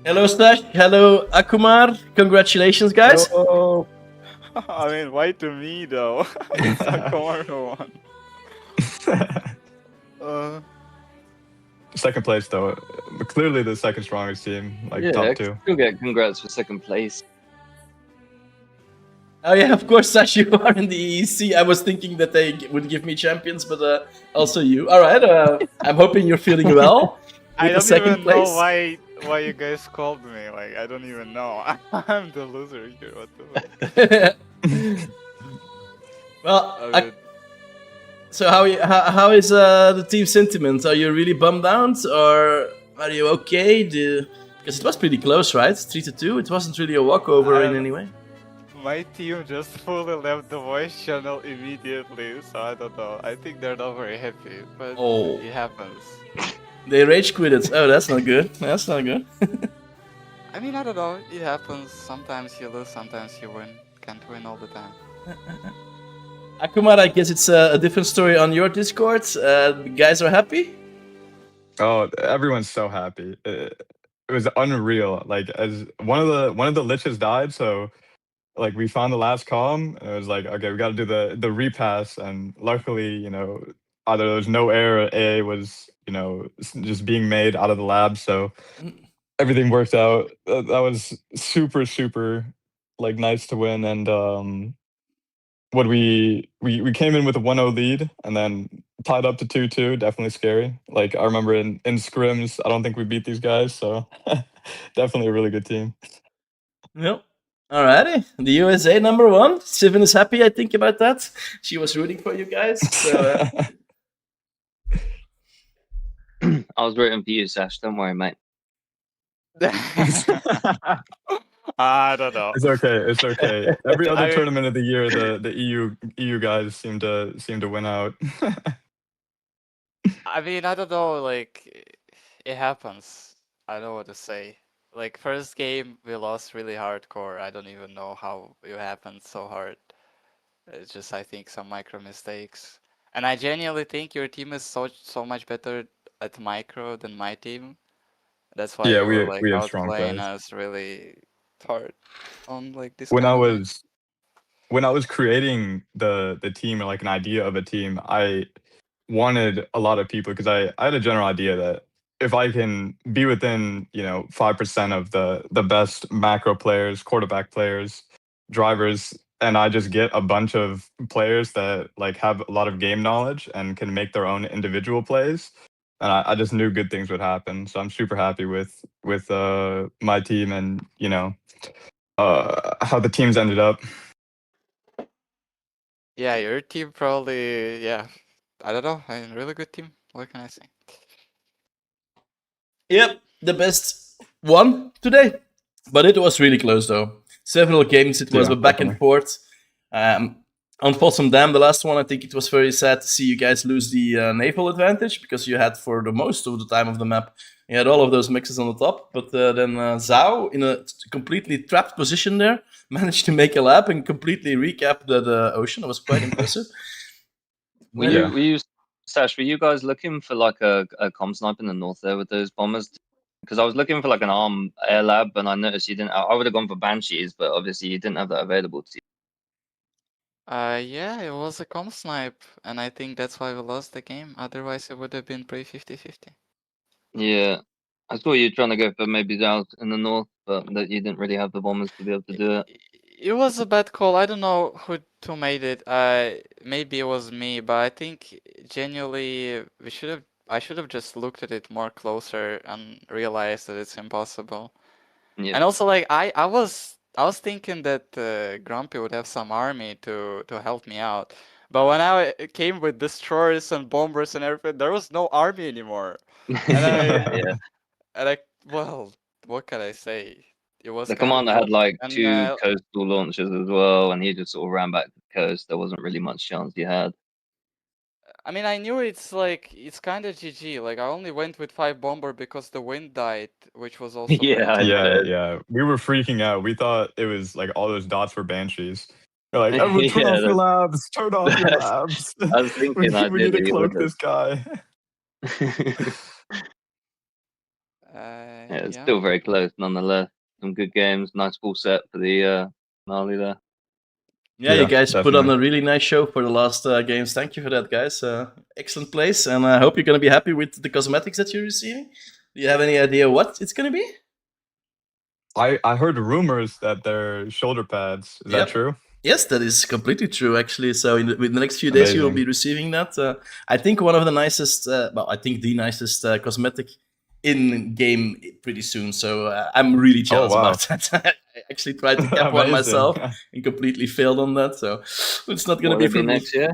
Hello, Stash. Hello, Akumar. Congratulations, guys. Oh, I mean, why to me though? It's a Commander one. Second place though, clearly the second strongest team, like Yeah, top two. still get congrats for second place. Oh yeah, of course, Sash, you are in the EEC. I was thinking that they would give me champions, but also you. All right. I'm hoping you're feeling well. I With the don't second even know place. why you guys called me. Like, I don't even know. I'm the loser here. What the fuck? Well, I mean, so how is the team sentiment? Are you really bummed out, or are you okay? Because it was pretty close, right? 3-2. It wasn't really a walkover in any way. my team just fully left the voice channel immediately, so I don't know. I think they're not very happy, but Oh. it happens. They rage quitted. Oh, that's not good. That's not good. I mean, I don't know. It happens. Sometimes you lose, sometimes you win. Can't win all the time. Akumar, I guess it's a different story on your Discord. The guys are happy. Oh, everyone's so happy. It was unreal. Like as one of the liches died, so like we found the last calm, and it was like, okay, we got to do the repass, and luckily, either there was no error, or A was just being made out of the lab, so everything worked out. That was super like nice to win, and what we came in with a 1-0 lead and then tied up to 2-2. Definitely scary. Like I remember in scrims, I don't think we beat these guys, so definitely a really good team. Yep. Alrighty. The USA #1. Sivan is happy, I think, about that. She was rooting for you guys. So, I was rooting for you, Sash. Don't worry, mate. I don't know. It's okay. It's okay. Every other I mean- tournament of the year, the EU guys seem to win out. I mean, I don't know, like, it happens. I don't know what to say. Like, first game, we lost really hardcore. I don't even know how it happened so hard. It's just, I think, some micro mistakes. And I genuinely think your team is so much better at micro than my team. That's why Yeah, you were, like, we have strong outplaying players. us really hard on, like, this When kind I of game. was creating the team, or like an idea of a team, I wanted a lot of people because I had a general idea that if I can be within 5% of the best macro players, quarterback players, drivers, and I just get a bunch of players that like have a lot of game knowledge and can make their own individual plays, and I just knew good things would happen. So I'm super happy with my team and how the teams ended up. Yeah, your team probably, yeah. I don't know. I mean, really good team. What can I say? yep, the best one today. But it was really close, though. Several games it was, Yeah, but back and definitely. forth. On Possum Dam, the last one, I think it was very sad to see you guys lose the naval advantage because you had, for the most of the time of the map, you had all of those mixes on the top. But then Zhao, in a completely trapped position there, managed to make a lap and completely recap the ocean. It was quite impressive. Were Yeah. you, Sash? Were you guys looking for like a comm snipe in the north there with those bombers? Because I was looking for like an arm air lab, and I noticed you didn't. I would have gone for banshees, but obviously you didn't have that available to you. Yeah, it was a comm snipe, and I think that's why we lost the game. Otherwise, it would have been pretty 50-50. Yeah, I saw you trying to go for maybe out in the north, but that you didn't really have the bombers to be able to do it. It was a bad call. I don't know who made it. Maybe it was me, but I think genuinely I should have just looked at it more closer and realized that it's impossible. Yeah. And also, like I was thinking that Grumpy would have some army to help me out, but when I came with destroyers and bombers and everything, there was no army anymore. And Yeah. well, what can I say? it was The kind of commander had cool. like And, 2 coastal launches as well, and he just sort of ran back to the coast. There wasn't really much chance he had. I mean, I knew it's like it's kind of GG. Like I only went with 5 bomber because the wind died, which was also Yeah, pretty I cool. Yeah, bet. yeah. We were freaking out. We thought it was like all those dots were banshees. They're like, everyone turn Yeah, off your that's- labs. Turn off your that's- labs. I was thinking we need to ideally you would cloak this guy. Yeah, it's Yeah. still very close nonetheless. Some good games, nice full set for the finale there. Yeah, you Yeah, guys put on definitely. a really nice show for the last games. Thank you for that, guys. Excellent place, and I hope you're gonna be happy with the cosmetics that you're receiving. Do you have any idea what it's gonna be? I heard rumors that they're shoulder pads. Is that Yep. true? Yes, that is completely true, actually. So in the next few days, you will Amazing. be receiving that. I think one of the nicest, well, I think the nicest cosmetic in game pretty soon. So I'm really jealous wow. about that. I actually tried to cap one Amazing. myself and completely failed on that. So it's not going to What be will for be me. next year?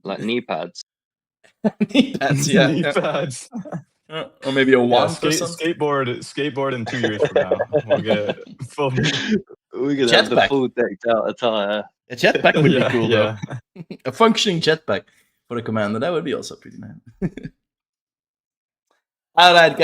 Like knee pads. Knee pads, yeah. Knee yeah. pads. Or maybe a Yeah, wand or something. skateboard in 2 years from now. We'll get full. We could have the Jetpack. full decked out attire. A jetpack would Yeah, be cool, yeah. though. A functioning jetpack for a commander. That would be also pretty nice. All right, guys.